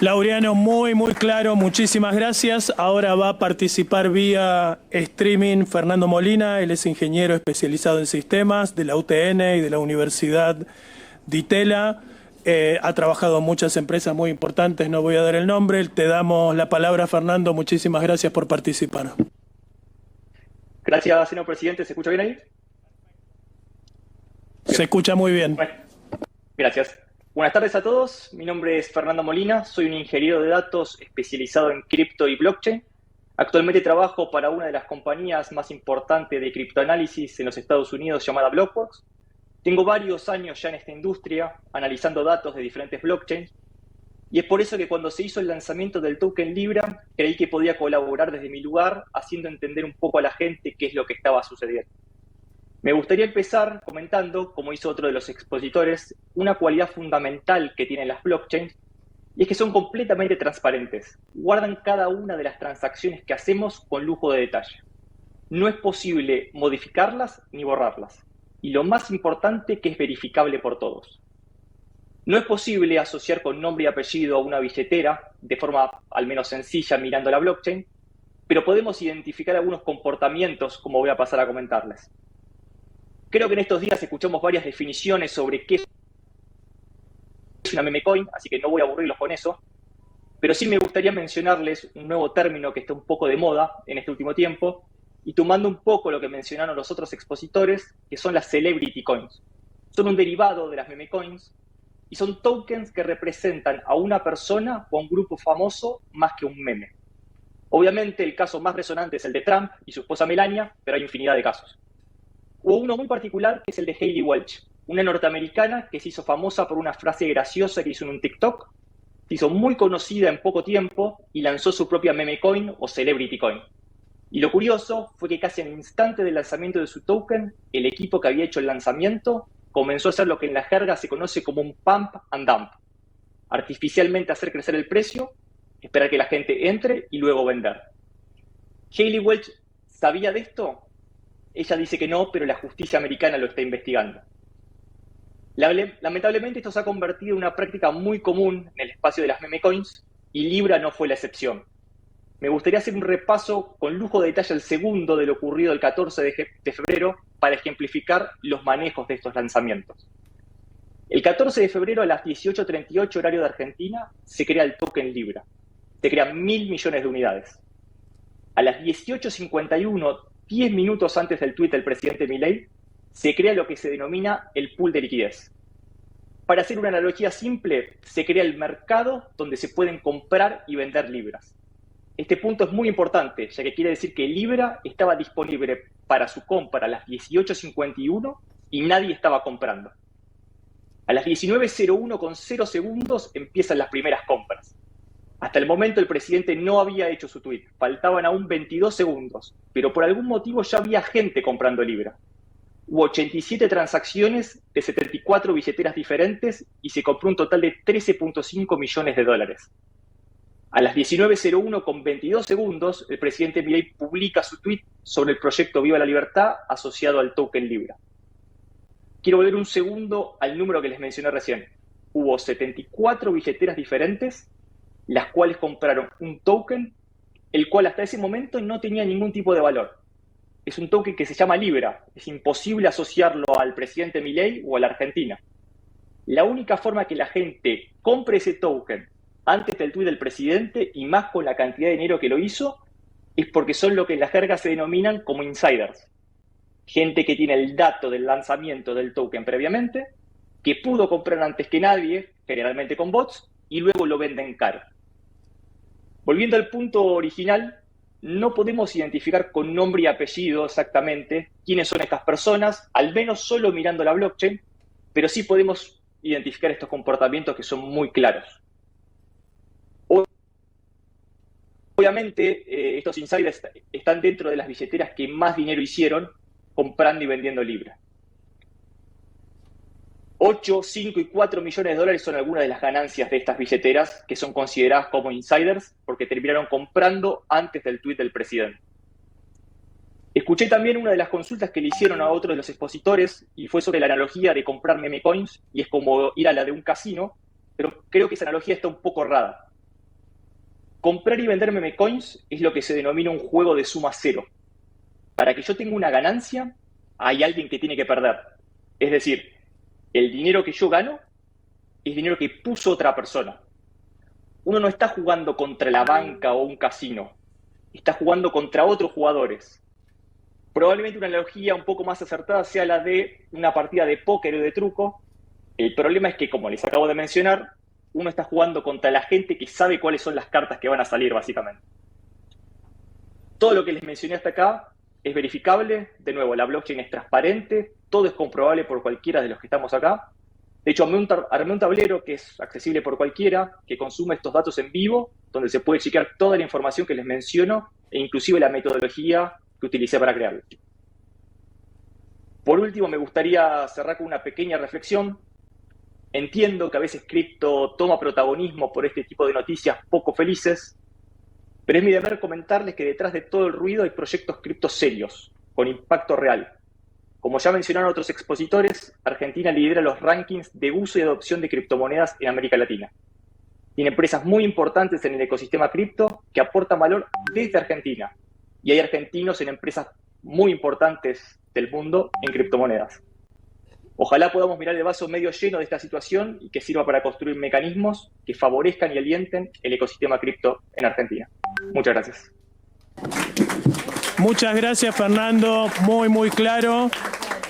Laureano, muy claro, muchísimas gracias. Ahora va a participar vía streaming Fernando Molina, él es ingeniero especializado en sistemas de la UTN y de la Universidad de Itela. Ha trabajado en muchas empresas muy importantes, no voy a dar el nombre. Te damos la palabra, Fernando, muchísimas gracias por participar.
Gracias, señor presidente. ¿Se escucha bien ahí?
Se escucha muy bien.
Bueno, gracias. Buenas tardes a todos, mi nombre es Fernando Molina, soy un ingeniero de datos especializado en cripto y blockchain. Actualmente trabajo para una de las compañías más importantes de criptoanálisis en los Estados Unidos llamada Blockworks. Tengo varios años ya en esta industria analizando datos de diferentes blockchains y es por eso que cuando se hizo el lanzamiento del token Libra creí que podía colaborar desde mi lugar haciendo entender un poco a la gente qué es lo que estaba sucediendo. Me gustaría empezar comentando, como hizo otro de los expositores, una cualidad fundamental que tienen las blockchains, Y es que son completamente transparentes, guardan cada una de las transacciones que hacemos con lujo de detalle. No es posible modificarlas ni borrarlas. Y lo más importante, que es verificable por todos. No es posible asociar con nombre y apellido a una billetera de forma al menos sencilla mirando la blockchain, pero podemos identificar algunos comportamientos, como voy a pasar a comentarles. Creo que en estos días escuchamos varias definiciones sobre qué es una meme coin, así que no voy a aburrirlos con eso, pero sí me gustaría mencionarles un nuevo término que está un poco de moda en este último tiempo, y tomando un poco lo que mencionaron los otros expositores, que son las celebrity coins. Son un derivado de las meme coins y son tokens que representan a una persona o a un grupo famoso más que un meme. Obviamente el caso más resonante es el de Trump y su esposa Melania, pero hay infinidad de casos. Hubo uno muy particular que es el de Hailey Welch, una norteamericana que se hizo famosa por una frase graciosa que hizo en un TikTok, se hizo muy conocida en poco tiempo y lanzó su propia meme coin o celebrity coin. Y lo curioso fue que casi al instante del lanzamiento de su token, el equipo que había hecho el lanzamiento comenzó a hacer lo que en la jerga se conoce como un pump and dump. Artificialmente hacer crecer el precio, esperar que la gente entre y luego vender. Hailey Welch ¿sabía de esto? Ella dice que no, pero la justicia americana lo está investigando. Lamentablemente esto se ha convertido en una práctica muy común en el espacio de las meme coins y Libra no fue la excepción. Me gustaría hacer un repaso con lujo de detalle al segundo de lo ocurrido el 14 de febrero para ejemplificar los manejos de estos lanzamientos. El 14 de febrero a las 18:38 horario de Argentina se crea el token Libra. Se crean 1.000 millones de unidades. A las 18:51, 10 minutos antes del tuit del presidente Milei, se crea lo que se denomina el pool de liquidez. Para hacer una analogía simple, se crea el mercado donde se pueden comprar y vender libras. Este punto es muy importante, ya que quiere decir que Libra estaba disponible para su compra a las 18:51 y nadie estaba comprando. A las 19:01 con 0 segundos empiezan las primeras compras. Hasta el momento el presidente no había hecho su tuit, faltaban aún 22 segundos, pero por algún motivo ya había gente comprando Libra. Hubo 87 transacciones de 74 billeteras diferentes y se compró un total de 13.5 millones de dólares. A las 19:01 con 22 segundos, el presidente Milei publica su tuit sobre el proyecto Viva la Libertad asociado al token Libra. Quiero volver un segundo al número que les mencioné recién. Hubo 74 billeteras diferentes, las cuales compraron un token, el cual hasta ese momento no tenía ningún tipo de valor. Es un token que se llama Libra. Es imposible asociarlo al presidente Milei o a la Argentina. La única forma que la gente compre ese token antes del tuit del presidente, y más con la cantidad de dinero que lo hizo, es porque son lo que en la jerga se denominan como insiders. Gente que tiene el dato del lanzamiento del token previamente, que pudo comprar antes que nadie, generalmente con bots, y luego lo venden caro. Volviendo al punto original, no podemos identificar con nombre y apellido exactamente quiénes son estas personas, al menos solo mirando la blockchain, pero sí podemos identificar estos comportamientos que son muy claros. Obviamente, estos insiders están dentro de las billeteras que más dinero hicieron comprando y vendiendo Libra. 8, 5 y 4 millones de dólares son algunas de las ganancias de estas billeteras que son consideradas como insiders porque terminaron comprando antes del tuit del presidente. Escuché también una de las consultas que le hicieron a otro de los expositores y fue sobre la analogía de comprar meme coins y es como ir a la de un casino, pero creo que esa analogía está un poco errada. Comprar y vender meme coins es lo que se denomina un juego de suma cero. Para que yo tenga una ganancia, hay alguien que tiene que perder. Es decir, el dinero que yo gano es dinero que puso otra persona. Uno no está jugando contra la banca o un casino, está jugando contra otros jugadores. Probablemente una analogía un poco más acertada sea la de una partida de póker o de truco. El problema es que, como les acabo de mencionar, uno está jugando contra la gente que sabe cuáles son las cartas que van a salir, básicamente. Todo lo que les mencioné hasta acá es verificable. De nuevo, la blockchain es transparente, todo es comprobable por cualquiera de los que estamos acá. De hecho, armé un tablero que es accesible por cualquiera, que consume estos datos en vivo, donde se puede chequear toda la información que les menciono, e inclusive la metodología que utilicé para crearlo. Por último, me gustaría cerrar con una pequeña reflexión. Entiendo que a veces cripto toma protagonismo por este tipo de noticias poco felices, pero es mi deber comentarles que detrás de todo el ruido hay proyectos cripto serios, con impacto real. Como ya mencionaron otros expositores, Argentina lidera los rankings de uso y adopción de criptomonedas en América Latina. Tiene empresas muy importantes en el ecosistema cripto que aportan valor desde Argentina. Y hay argentinos en empresas muy importantes del mundo en criptomonedas. Ojalá podamos mirar el vaso medio lleno de esta situación y que sirva para construir mecanismos que favorezcan y alienten el ecosistema cripto en Argentina. Muchas gracias.
Muchas gracias, Fernando. Muy claro.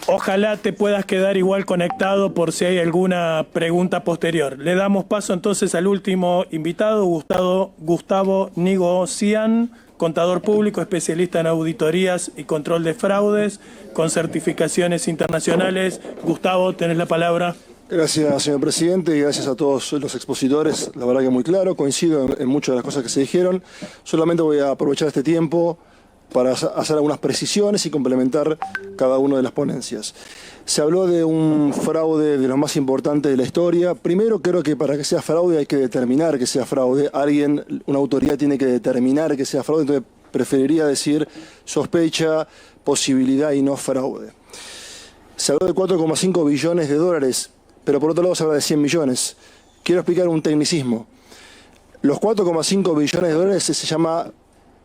Ojalá te puedas quedar igual conectado por si hay alguna pregunta posterior. Le damos paso entonces al último invitado, Gustavo Nigocian, contador público, especialista en auditorías y control de fraudes, con certificaciones internacionales. Gustavo, tenés la palabra.
Gracias, señor presidente, y gracias a todos los expositores. La verdad que muy claro, coincido en muchas de las cosas que se dijeron. Solamente voy a aprovechar este tiempo para hacer algunas precisiones y complementar cada una de las ponencias. Se habló de un fraude de los más importantes de la historia. Primero, creo que para que sea fraude hay que determinar que sea fraude. Una autoridad tiene que determinar que sea fraude, entonces preferiría decir sospecha, posibilidad y no fraude. Se habló de 4,5 billones de dólares, pero por otro lado se habla de 100 millones. Quiero explicar un tecnicismo. Los 4,5 billones de dólares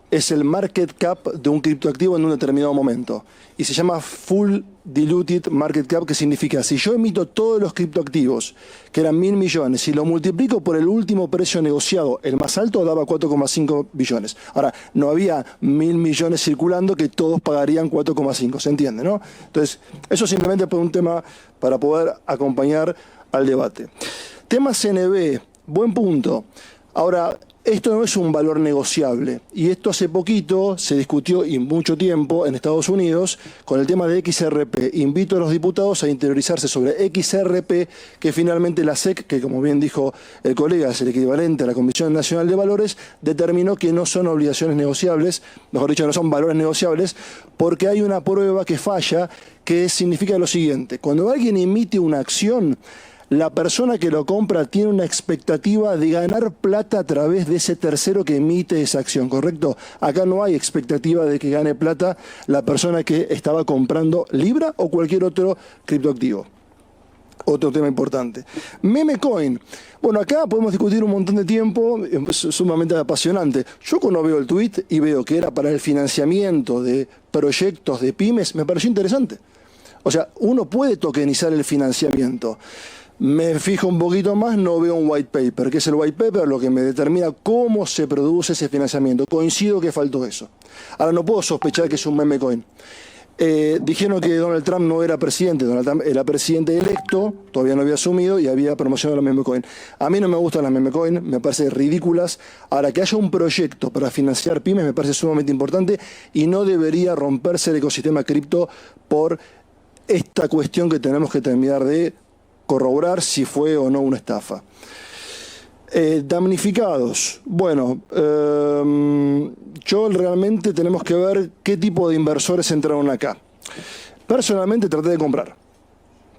es el market cap de un criptoactivo en un determinado momento. Y se llama Full Diluted Market Cap, que significa, si yo emito todos los criptoactivos, que eran 1.000 millones, y lo multiplico por el último precio negociado, el más alto daba 4,5 billones. Ahora, no había 1.000 millones circulando que todos pagarían 4,5, ¿se entiende, no? Entonces, eso simplemente fue un tema para poder acompañar al debate. Tema CNB, buen punto. Ahora, esto no es un valor negociable y esto hace poquito se discutió y mucho tiempo en Estados Unidos con el tema de XRP. Invito a los diputados a interiorizarse sobre XRP, que finalmente la SEC, que como bien dijo el colega es el equivalente a la Comisión Nacional de Valores, determinó que no son obligaciones negociables, mejor dicho, no son valores negociables, porque hay una prueba que falla que significa lo siguiente: cuando alguien emite una acción, la persona que lo compra tiene una expectativa de ganar plata a través de ese tercero que emite esa acción, ¿correcto? Acá no hay expectativa de que gane plata la persona que estaba comprando Libra o cualquier otro criptoactivo. Otro tema importante. Memecoin. Bueno, acá podemos discutir un montón de tiempo, es sumamente apasionante. Yo cuando veo el tweet y veo que era para el financiamiento de proyectos de pymes, me pareció interesante. O sea, uno puede tokenizar el financiamiento. Me fijo un poquito más, no veo un white paper. ¿Qué es el white paper? Lo que me determina cómo se produce ese financiamiento. Coincido que faltó eso. Ahora, no puedo sospechar que es un meme coin. Dijeron que Donald Trump no era presidente. Donald Trump era presidente electo, todavía no había asumido y había promocionado la meme coin. A mí no me gustan las meme coin, me parecen ridículas. Ahora, que haya un proyecto para financiar pymes me parece sumamente importante y no debería romperse el ecosistema cripto por esta cuestión que tenemos que terminar de corroborar si fue o no una estafa. Damnificados. Bueno, yo realmente tenemos que ver qué tipo de inversores entraron acá. Personalmente traté de comprar.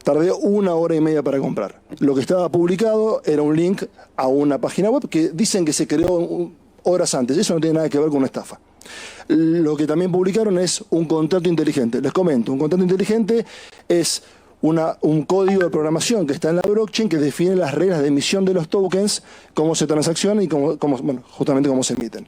Tardé 1 hora y media para comprar. Lo que estaba publicado era un link a una página web que dicen que se creó horas antes. Eso no tiene nada que ver con una estafa. Lo que también publicaron es un contrato inteligente. Les comento, un contrato inteligente es un código de programación que está en la blockchain que define las reglas de emisión de los tokens, cómo se transaccionan y justamente cómo se emiten.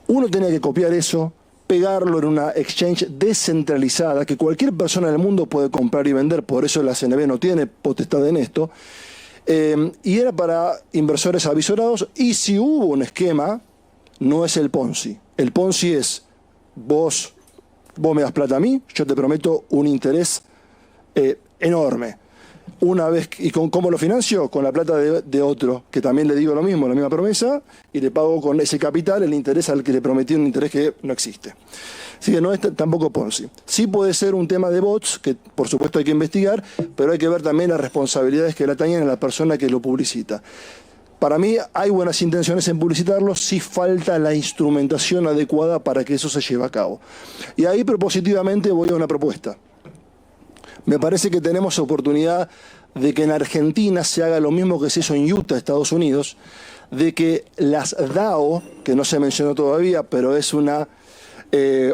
Uno tenía que copiar eso, pegarlo en una exchange descentralizada que cualquier persona del mundo puede comprar y vender, por eso la CNB no tiene potestad en esto, y era para inversores avisorados, y si hubo un esquema, no es el Ponzi. El Ponzi es, vos me das plata a mí, yo te prometo un interés enorme. Una vez, ¿y cómo lo financio? Con la plata de otro, que también le digo lo mismo, la misma promesa, y le pago con ese capital el interés al que le prometí, un interés que no existe. Así que no es tampoco Ponzi. Sí puede ser un tema de bots, que por supuesto hay que investigar, pero hay que ver también las responsabilidades que le atañen a la persona que lo publicita. Para mí hay buenas intenciones en publicitarlo, sí falta la instrumentación adecuada para que eso se lleve a cabo. Y ahí propositivamente voy a una propuesta. Me parece que tenemos oportunidad de que en Argentina se haga lo mismo que se hizo en Utah, Estados Unidos, de que las DAO, que no se mencionó todavía, pero es una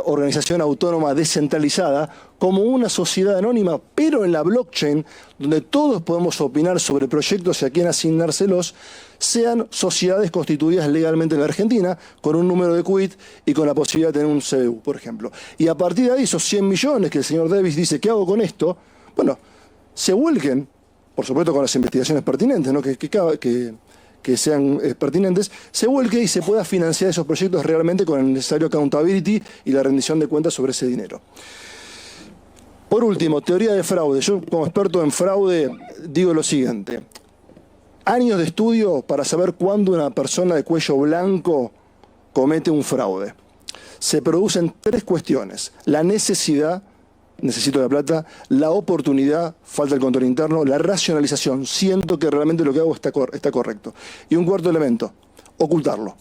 organización autónoma descentralizada, como una sociedad anónima, pero en la blockchain, donde todos podemos opinar sobre proyectos y a quién asignárselos, sean sociedades constituidas legalmente en la Argentina, con un número de quit y con la posibilidad de tener un CBU, por ejemplo. Y a partir de ahí, esos 100 millones que el señor Davis dice, ¿qué hago con esto? Bueno, se vuelquen, por supuesto con las investigaciones pertinentes, ¿no? que sean pertinentes, se vuelque y se pueda financiar esos proyectos realmente con el necesario accountability y la rendición de cuentas sobre ese dinero. Por último, teoría de fraude. Yo, como experto en fraude, digo lo siguiente. Años de estudio para saber cuándo una persona de cuello blanco comete un fraude. Se producen 3 cuestiones. La necesidad, necesito la plata, la oportunidad, falta el control interno, la racionalización, siento que realmente lo que hago está correcto. Y un cuarto elemento, ocultarlo.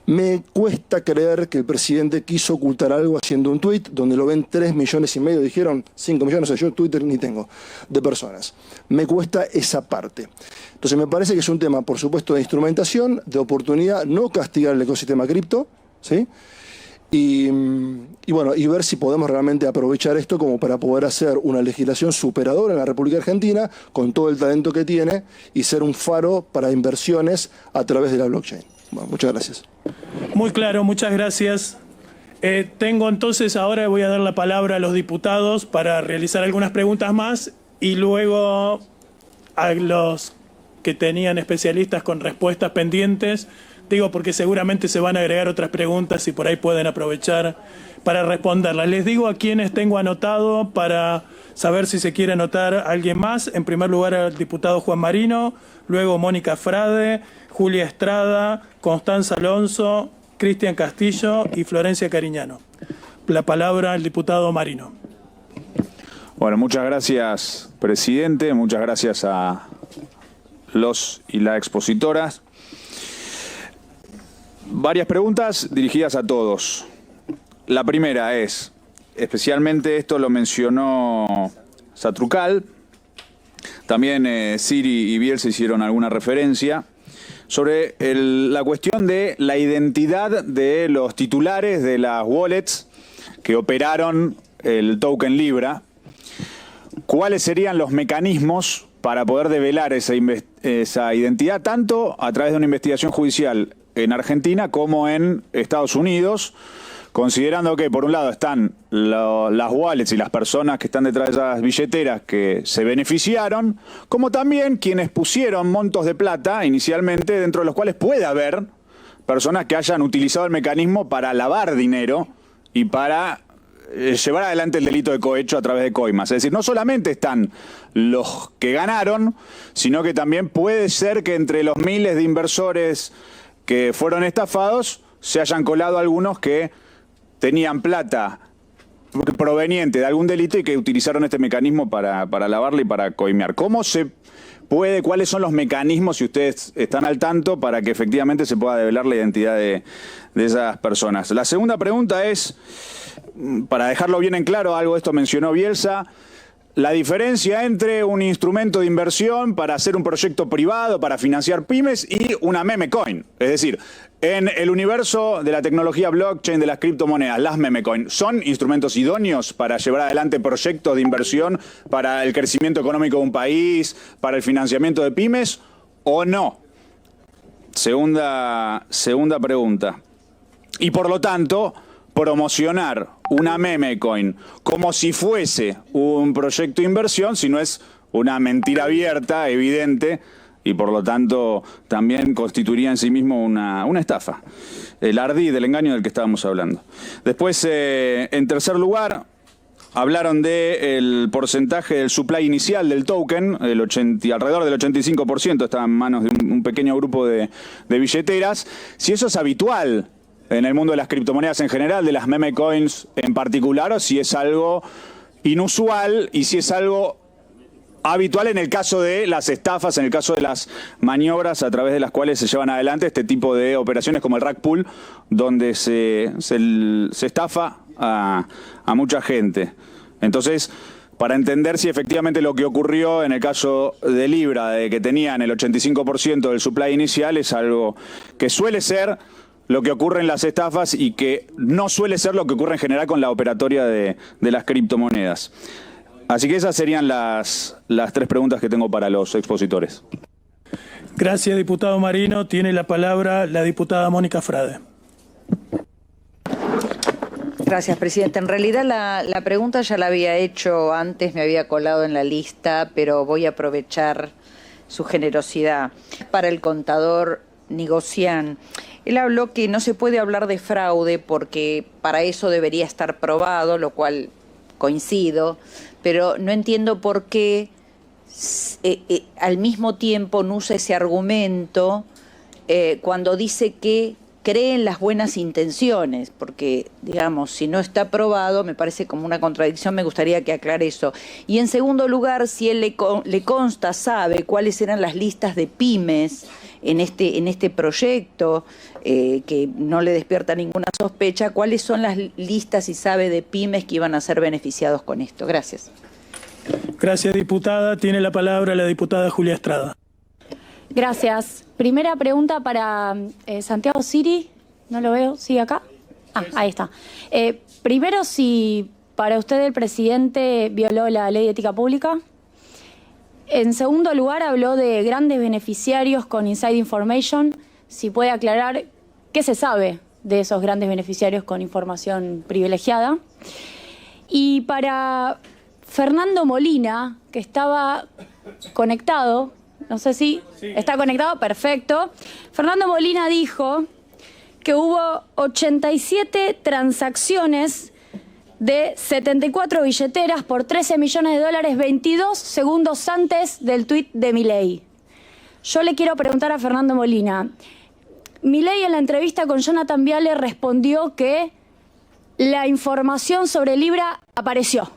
Me cuesta creer que el presidente quiso ocultar algo haciendo un tuit donde lo ven 3,5 millones, dijeron 5 millones, yo Twitter ni tengo, de personas. Me cuesta esa parte. Entonces me parece que es un tema, por supuesto, de instrumentación, de oportunidad, no castigar el ecosistema cripto, ¿sí? Y bueno, y ver si podemos realmente aprovechar esto como para poder hacer una legislación superadora en la República Argentina con todo el talento que tiene y ser un faro para inversiones a través de la blockchain. Bueno, muchas gracias.
Muy claro, muchas gracias. Tengo entonces, ahora voy a dar la palabra a los diputados para realizar algunas preguntas más y luego a los que tenían especialistas con respuestas pendientes. Digo porque seguramente se van a agregar otras preguntas y por ahí pueden aprovechar para responderlas. Les digo a quienes tengo anotado para saber si se quiere anotar a alguien más. En primer lugar al diputado Juan Marino, luego Mónica Frade, Julia Estrada, Constanza Alonso, Cristian Castillo y Florencia Cariñano. La palabra al diputado Marino.
Bueno, muchas gracias, presidente. Muchas gracias a los y las expositoras. Varias preguntas dirigidas a todos. La primera es, especialmente esto lo mencionó Satrucal, también Siri y Bielsa hicieron alguna referencia, sobre la cuestión de la identidad de los titulares de las wallets que operaron el token Libra. ¿Cuáles serían los mecanismos para poder develar esa identidad, tanto a través de una investigación judicial en Argentina como en Estados Unidos, considerando que por un lado están las wallets y las personas que están detrás de esas billeteras que se beneficiaron, como también quienes pusieron montos de plata inicialmente, dentro de los cuales puede haber personas que hayan utilizado el mecanismo para lavar dinero y para llevar adelante el delito de cohecho a través de coimas. Es decir, no solamente están los que ganaron, sino que también puede ser que entre los miles de inversores que fueron estafados se hayan colado algunos que tenían plata proveniente de algún delito y que utilizaron este mecanismo para lavarla y para coimear. ¿Cómo se puede, cuáles son los mecanismos, si ustedes están al tanto, para que efectivamente se pueda develar la identidad de esas personas? La segunda pregunta es, para dejarlo bien en claro, algo de esto mencionó Bielsa, la diferencia entre un instrumento de inversión para hacer un proyecto privado, para financiar pymes, y una meme coin. Es decir, en el universo de la tecnología blockchain, de las criptomonedas, las meme coin, ¿son instrumentos idóneos para llevar adelante proyectos de inversión para el crecimiento económico de un país, para el financiamiento de pymes, o no? Segunda pregunta. Y por lo tanto, promocionar una meme coin como si fuese un proyecto de inversión, si no es una mentira abierta, evidente, y por lo tanto también constituiría en sí mismo una estafa. El ardid del engaño del que estábamos hablando. Después, en tercer lugar, hablaron del porcentaje del supply inicial del token, alrededor del 85% está en manos de un pequeño grupo de billeteras. Si eso es habitual en el mundo de las criptomonedas en general, de las meme coins en particular, o si es algo inusual y si es algo habitual en el caso de las estafas, en el caso de las maniobras a través de las cuales se llevan adelante este tipo de operaciones como el rug pull, donde se estafa a mucha gente. Entonces, para entender si efectivamente lo que ocurrió en el caso de Libra, de que tenían el 85% del supply inicial, es algo que suele ser lo que ocurre en las estafas y que no suele ser lo que ocurre en general con la operatoria de las criptomonedas. Así que esas serían las 3 preguntas que tengo para los expositores.
Gracias, diputado Marino. Tiene la palabra la diputada Mónica Frade.
Gracias, presidente. En realidad la pregunta ya la había hecho antes, me había colado en la lista, pero voy a aprovechar su generosidad. Para el contador Nigocián, él habló que no se puede hablar de fraude porque para eso debería estar probado, lo cual coincido, pero no entiendo por qué al mismo tiempo no usa ese argumento cuando dice que cree en las buenas intenciones, porque, digamos, si no está aprobado, me parece como una contradicción, me gustaría que aclare eso. Y en segundo lugar, si él le consta, sabe cuáles eran las listas de pymes en este proyecto, que no le despierta ninguna sospecha, cuáles son las listas, y sabe, de pymes que iban a ser beneficiados con esto. Gracias.
Gracias, diputada. Tiene la palabra la diputada Julia Estrada.
Gracias. Primera pregunta para Santiago Siri. No lo veo. ¿Sigue acá? Ahí está. Primero, si para usted el presidente violó la ley de ética pública. En segundo lugar, habló de grandes beneficiarios con inside information. Si puede aclarar qué se sabe de esos grandes beneficiarios con información privilegiada. Y para Fernando Molina, que estaba conectado, no sé si está conectado, perfecto. Fernando Molina dijo que hubo 87 transacciones de 74 billeteras por $13 millones 22 segundos antes del tuit de Milei. Yo le quiero preguntar a Fernando Molina. Milei en la entrevista con Jonathan Viale respondió que la información sobre Libra apareció.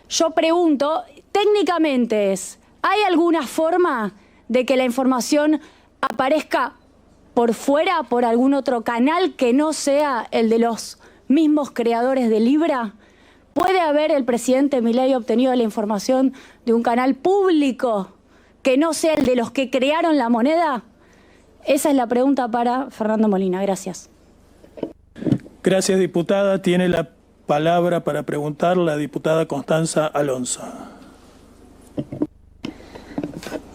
Yo pregunto, técnicamente ¿hay alguna forma de que la información aparezca por fuera, por algún otro canal que no sea el de los mismos creadores de Libra? ¿Puede haber el presidente Milei obtenido la información de un canal público que no sea el de los que crearon la moneda? Esa es la pregunta para Fernando Molina. Gracias.
Gracias, diputada. Tiene la palabra para preguntar la diputada Constanza Alonso.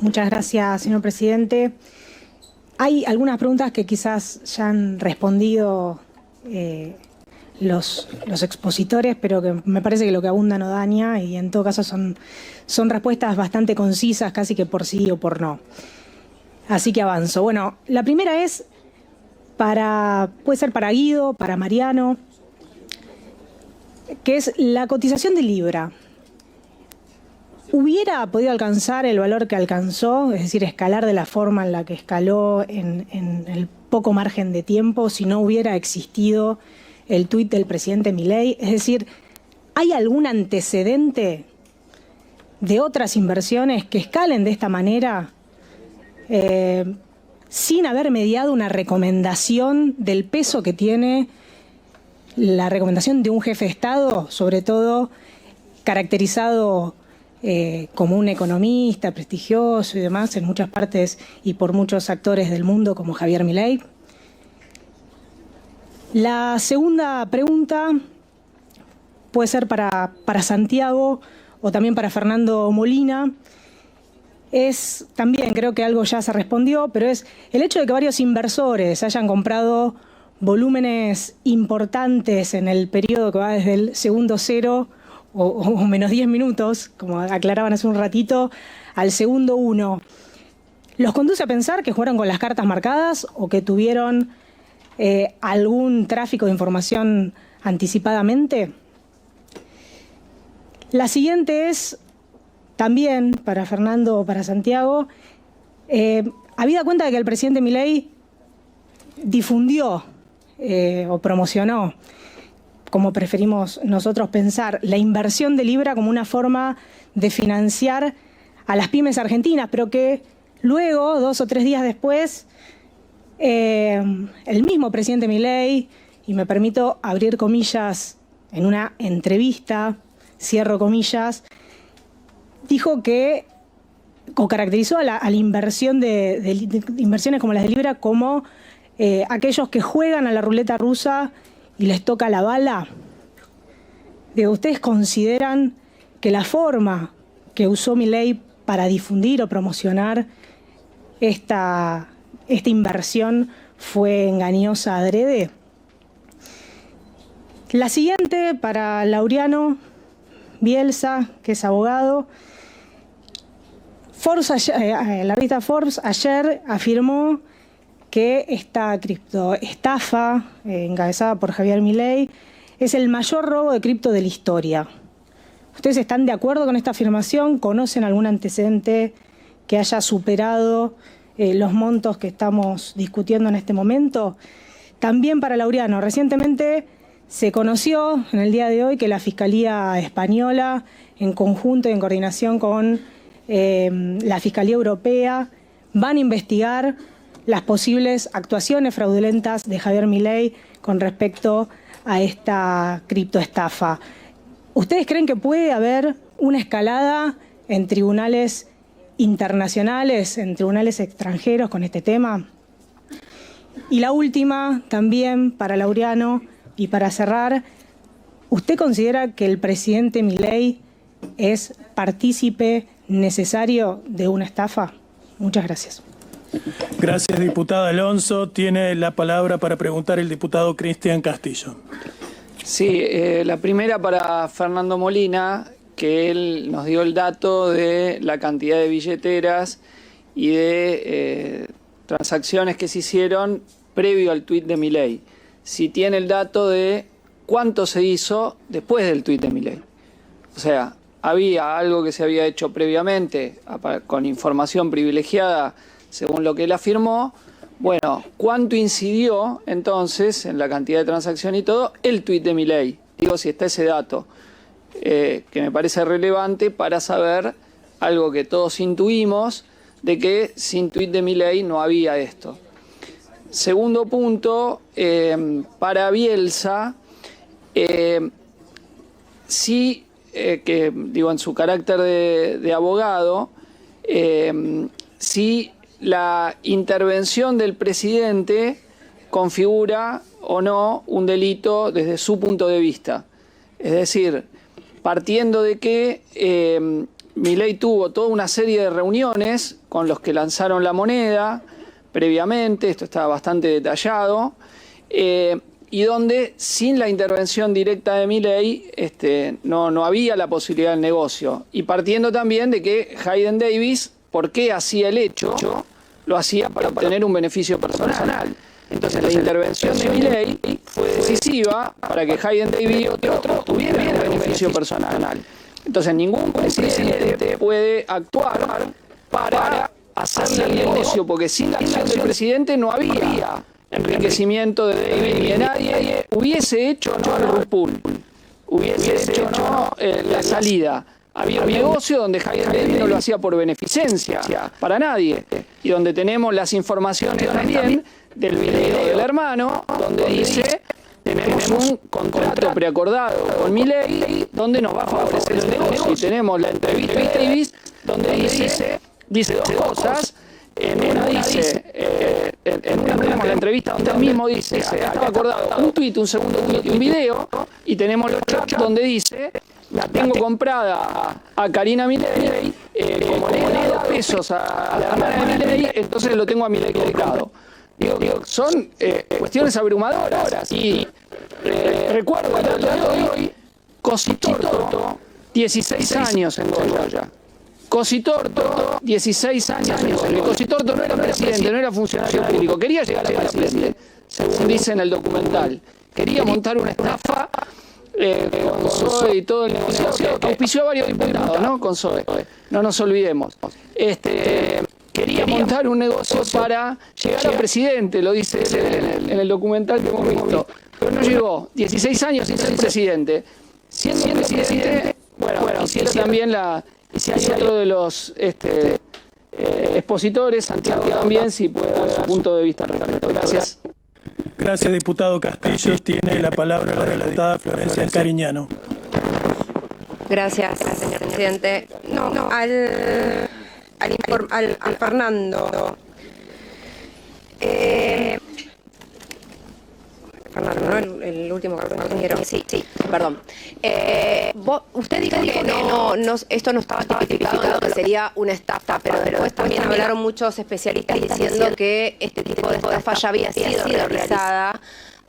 Muchas gracias, señor presidente. Hay algunas preguntas que quizás ya han respondido los expositores, pero que me parece que lo que abunda no daña, y en todo caso son respuestas bastante concisas, casi que por sí o por no. Así que avanzo. Bueno, la primera puede ser para Guido, para Mariano, que es la cotización de Libra. ¿Hubiera podido alcanzar el valor que alcanzó, es decir, escalar de la forma en la que escaló en el poco margen de tiempo, si no hubiera existido el tuit del presidente Milei? Es decir, ¿hay algún antecedente de otras inversiones que escalen de esta manera sin haber mediado una recomendación del peso que tiene la recomendación de un jefe de Estado, sobre todo caracterizado como un economista prestigioso y demás en muchas partes y por muchos actores del mundo como Javier Milei? La segunda pregunta puede ser para Santiago o también para Fernando Molina. Es también, creo que algo ya se respondió, pero es el hecho de que varios inversores hayan comprado volúmenes importantes en el periodo que va desde el segundo cero o menos 10 minutos, como aclaraban hace un ratito, al segundo 1. ¿Los conduce a pensar que jugaron con las cartas marcadas o que tuvieron algún tráfico de información anticipadamente? La siguiente es también para Fernando o para Santiago. Habida cuenta de que el presidente Milei difundió o promocionó, como preferimos nosotros pensar, la inversión de Libra como una forma de financiar a las pymes argentinas, pero que luego, 2 o 3 días después, el mismo presidente Milei, y me permito abrir comillas en una entrevista cierro comillas, dijo que, o caracterizó a la inversión de inversiones como las de Libra como aquellos que juegan a la ruleta rusa y les toca la bala. ¿Ustedes consideran que la forma que usó Milei para difundir o promocionar esta inversión fue engañosa adrede? La siguiente, para Laureano Bielsa, que es abogado. La revista Forbes ayer afirmó que esta criptoestafa, encabezada por Javier Milei, es el mayor robo de cripto de la historia. ¿Ustedes están de acuerdo con esta afirmación? ¿Conocen algún antecedente que haya superado los montos que estamos discutiendo en este momento? También para Laureano, recientemente se conoció en el día de hoy que la Fiscalía Española, en conjunto y en coordinación con la Fiscalía Europea, van a investigar las posibles actuaciones fraudulentas de Javier Milei con respecto a esta criptoestafa. ¿Ustedes creen que puede haber una escalada en tribunales internacionales, en tribunales extranjeros con este tema? Y la última, también para Laureano y para cerrar, ¿usted considera que el presidente Milei es partícipe necesario de una estafa? Muchas gracias.
Gracias, diputado Alonso. Tiene la palabra para preguntar el diputado Cristian Castillo.
Sí, la primera para Fernando Molina, que él nos dio el dato de la cantidad de billeteras y de transacciones que se hicieron previo al tuit de Milei. Si tiene el dato de cuánto se hizo después del tuit de Milei. O sea, había algo que se había hecho previamente con información privilegiada según lo que él afirmó. Bueno, ¿cuánto incidió entonces en la cantidad de transacción y todo el tuit de Milei? Digo, si está ese dato, que me parece relevante para saber algo que todos intuimos, de que sin tuit de Milei no había esto. Segundo punto, para Bielsa, sí, que digo en su carácter de abogado, sí la intervención del presidente configura o no un delito desde su punto de vista. Es decir, partiendo de que Milei tuvo toda una serie de reuniones con los que lanzaron la moneda previamente, esto está bastante detallado, y donde sin la intervención directa de Milei no había la posibilidad del negocio. Y partiendo también de que Hayden Davis, ¿por qué hacía el hecho? Lo hacía para obtener un beneficio personal. Entonces la intervención de Milei fue decisiva para que Hayden Davis y otro tuvieran un beneficio personal. Entonces ningún presidente puede actuar para hacerle el negocio, porque sin la acción del presidente no había enriquecimiento de Davis ni de nadie. Hubiese hecho no el rug pull, hubiese hecho no la salida. Había un negocio donde Hayden Davis no lo hacía por beneficencia para nadie, y donde tenemos las informaciones también del video del hermano, donde dice: tenemos un contrato preacordado con Milei donde nos va a favorecer el negocio. Y tenemos la entrevista de Davis donde dice dos cosas. En una dice, en una tenemos la entrevista donde él mismo dice, estaba acordado un tuit, un segundo tuit y un video, y tenemos los chats donde dice: la tengo comprada a Karina Milei, como le he dado pesos a la hermana de Milei, entonces lo tengo a Milei comprado. Digo, son cuestiones abrumadoras. Y recuerdo el dato de hoy: Cositorto, 16 años en Goya. Cositorto, 16 años en Goya. Cositorto no era presidente, no era funcionario público, quería llegar a presidente, según dice en el documental. Quería montar una estafa con SOE y todo el negocio. Auspició a varios diputados, ¿no? Con SOE. No nos olvidemos. Quería montar un negocio para llegar a presidente, lo dice en el documental que hemos visto. Pero no llegó. 16 años sin ser presidente. Siendo presidente, bueno, hicieron también y hay otro de los expositores, Santiago también, si puede dar su punto de vista al respecto. Gracias.
Gracias, diputado Castillo. Tiene la palabra la diputada Florencia Cariñano.
Gracias, señor presidente. Al Fernando. Fernando, ¿no? El último que respondieron. Sí, perdón. Usted dijo que esto no estaba tipificado, que sería una estafa, pero después también hablaron muchos especialistas diciendo que este tipo de estafa ya había sido realizada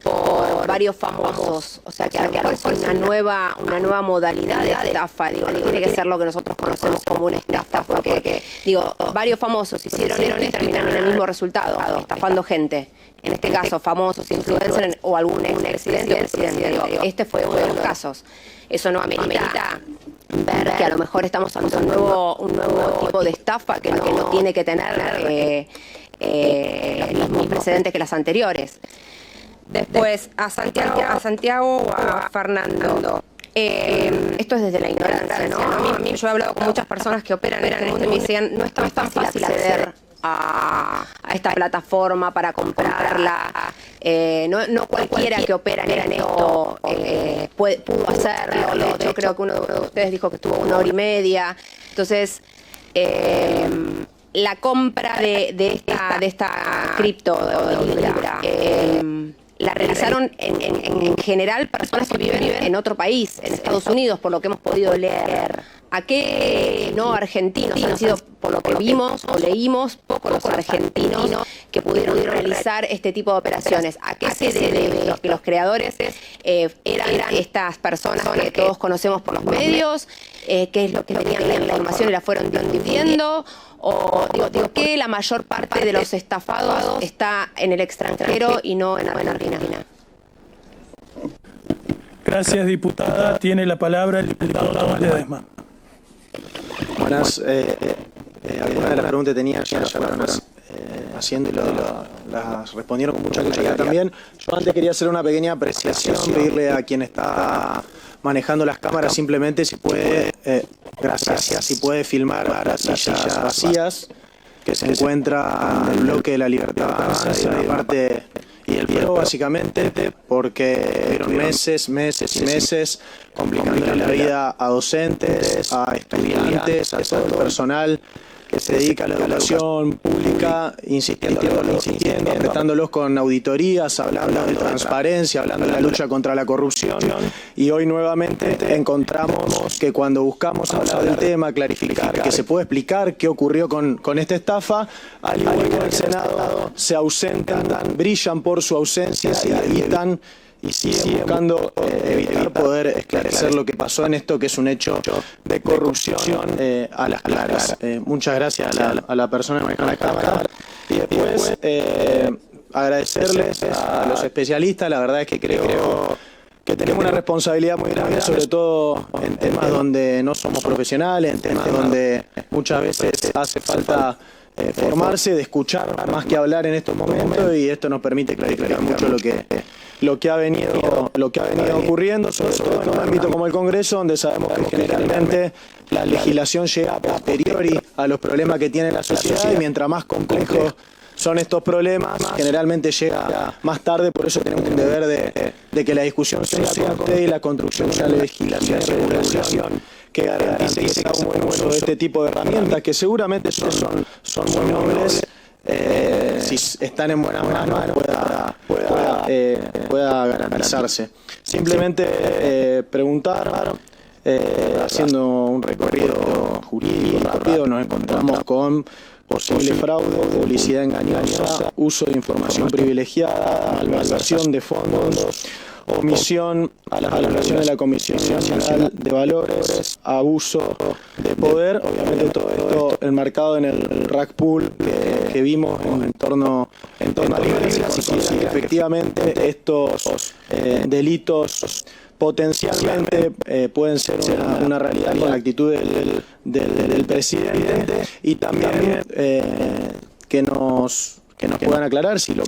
por varios famosos, o sea que a lo mejor es una nueva modalidad de estafa, digo, no tiene que ser lo que nosotros conocemos como una estafa, porque digo, varios famosos hicieron esto y terminaron en el mismo resultado, estafando gente. En este caso, famosos, influencers o algún expresidente o presidente. Digo, este fue uno de los casos. Eso no amerita ver que a lo mejor estamos ante un nuevo tipo de estafa que no tiene que tener los mismos precedentes que las anteriores. Después, a Santiago o a Fernando. Esto es desde la ignorancia, ¿no? A mí yo he hablado con muchas personas que operan en el mundo y me decían, no es tan fácil acceder a esta plataforma para comprarla. No cualquiera que opera en esto pudo hacerlo. De hecho, creo que uno de ustedes dijo que estuvo 1 hora y media. Entonces, la compra de esta cripto o de Libra, la realizaron en general personas que viven en otro país, en Estados Unidos, por lo que hemos podido leer. ¿A qué no argentinos han sido, por lo que vimos o leímos, pocos los argentinos que pudieron realizar este tipo de operaciones? ¿A qué se debe que los creadores eran estas personas que todos conocemos por los medios? ¿Qué es lo que tenían la información y la fueron difundiendo? O digo que la mayor parte de los estafados está en el extranjero y no en Argentina.
Gracias, diputada. Tiene la palabra el diputado Tomás Ledesma.
Buenas. Algunas de las preguntas que tenía ya fueron haciendo y las respondieron con mucha claridad también. Yo antes quería hacer una pequeña apreciación, pedirle a quien está manejando las cámaras simplemente si puede, si puede filmar las sillas vacías que se encuentra en el bloque de la Libertad Avanza, en la parte y el PRO, básicamente, porque meses y meses complicando la vida a docentes, a estudiantes, a todo el personal que se dedica a la educación pública, insistiendo, retándolos con auditorías, hablando de transparencia, hablando de la lucha contra la corrupción. Y hoy nuevamente encontramos que cuando buscamos hablar del tema, clarificar, que se puede explicar qué ocurrió con esta estafa, al igual que en el Senado, se ausentan, brillan por su ausencia y evitan y siguen buscando evitar poder esclarecer lo que pasó en esto, que es un hecho de corrupción a las claras. Muchas gracias a la persona que maneja la cámara. Y después agradecerles a los especialistas. La verdad es que creo que tenemos una responsabilidad muy grande, sobre todo en temas donde no somos profesionales, en temas donde muchas veces hace falta formarse, de escuchar más que hablar en estos momentos, y esto nos permite clarificar mucho lo que ha venido ocurriendo, sobre todo en un ámbito como el Congreso, donde sabemos que generalmente la legislación llega a posteriori a los problemas que tiene la sociedad, y mientras más complejos son estos problemas, generalmente llega más tarde. Por eso tenemos un deber de que la discusión sea constante y la construcción de la legislación y regulación que garantice que se haga un buen uso de este tipo de herramientas, que seguramente son muy nobles, si están en buenas manos, pueda garantizarse. Simplemente preguntar, haciendo un recorrido jurídico rápido, nos encontramos con posible fraude, publicidad engañosa, uso de información privilegiada, malversación de fondos, omisión a las valoraciones de la Comisión Nacional de Valores, abuso de poder. Obviamente todo esto enmarcado en el rack pool que vimos en torno a la efectivamente estos delitos potencialmente pueden ser una realidad con la actitud del presidente, y también que nos puedan aclarar si lo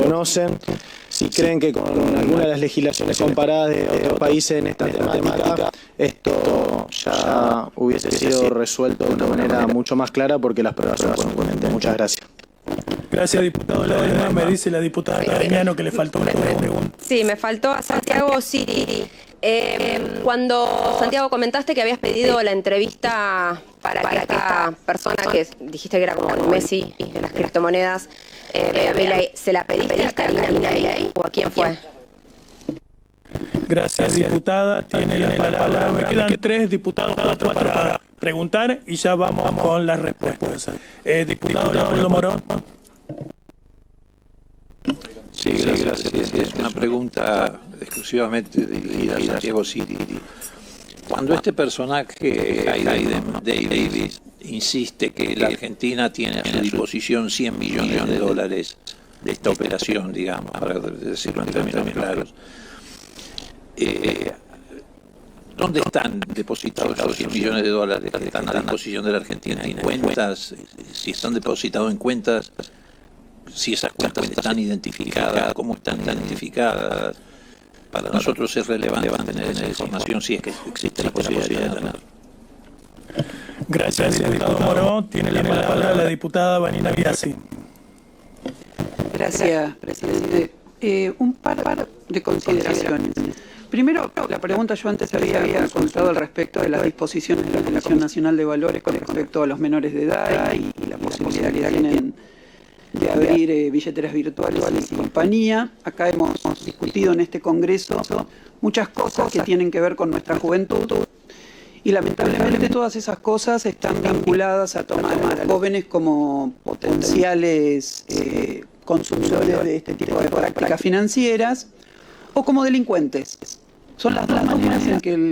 conocen, si creen que con alguna de las legislaciones comparadas de otros países en esta temática esto ya hubiese sido resuelto de una manera mucho más clara, porque las pruebas son contundentes. Muchas gracias.
Gracias, diputado Ledesma. Me dice la diputada Cariñano que le faltó una pregunta.
Sí, me faltó a Santiago Siri. Cuando, Santiago, comentaste que habías pedido la entrevista para que esta persona que dijiste que era como el Messi de las criptomonedas, ¿se la pediste a Karina Milei o a quién fue?
Gracias, diputada. Tiene la palabra. Me quedan 3 diputados para preguntar y ya vamos con las respuestas. Diputado Leopoldo Morón.
Sí, gracias. Es una pregunta exclusivamente dirigida a Santiago Siri. Cuando este personaje, Hayden Davis, insiste que la Argentina tiene a su disposición 100 millones de dólares de esta operación, digamos, para decirlo en términos claros, ¿dónde están depositados esos 100 millones de dólares que están a disposición de la Argentina? ¿En cuentas? Si están depositados en cuentas, si esas cuentas están identificadas, cómo están identificadas. Para nosotros es relevante tener esa información si es que existe la posibilidad de tenerla.
Gracias, diputado Morón. Tiene la palabra la diputada Vanina Biasi.
Gracias, presidente. Un par de consideraciones. Primero, la pregunta yo antes había consultado al respecto de las disposiciones de la Comisión Nacional de Valores con respecto a los menores de edad y la posibilidad que tienen de abrir billeteras virtuales y compañía. Acá hemos discutido en este Congreso muchas cosas que tienen que ver con nuestra juventud y lamentablemente todas esas cosas están vinculadas a tomar a jóvenes como potenciales consumidores de este tipo de prácticas financieras o como delincuentes. Son las dos maneras en que el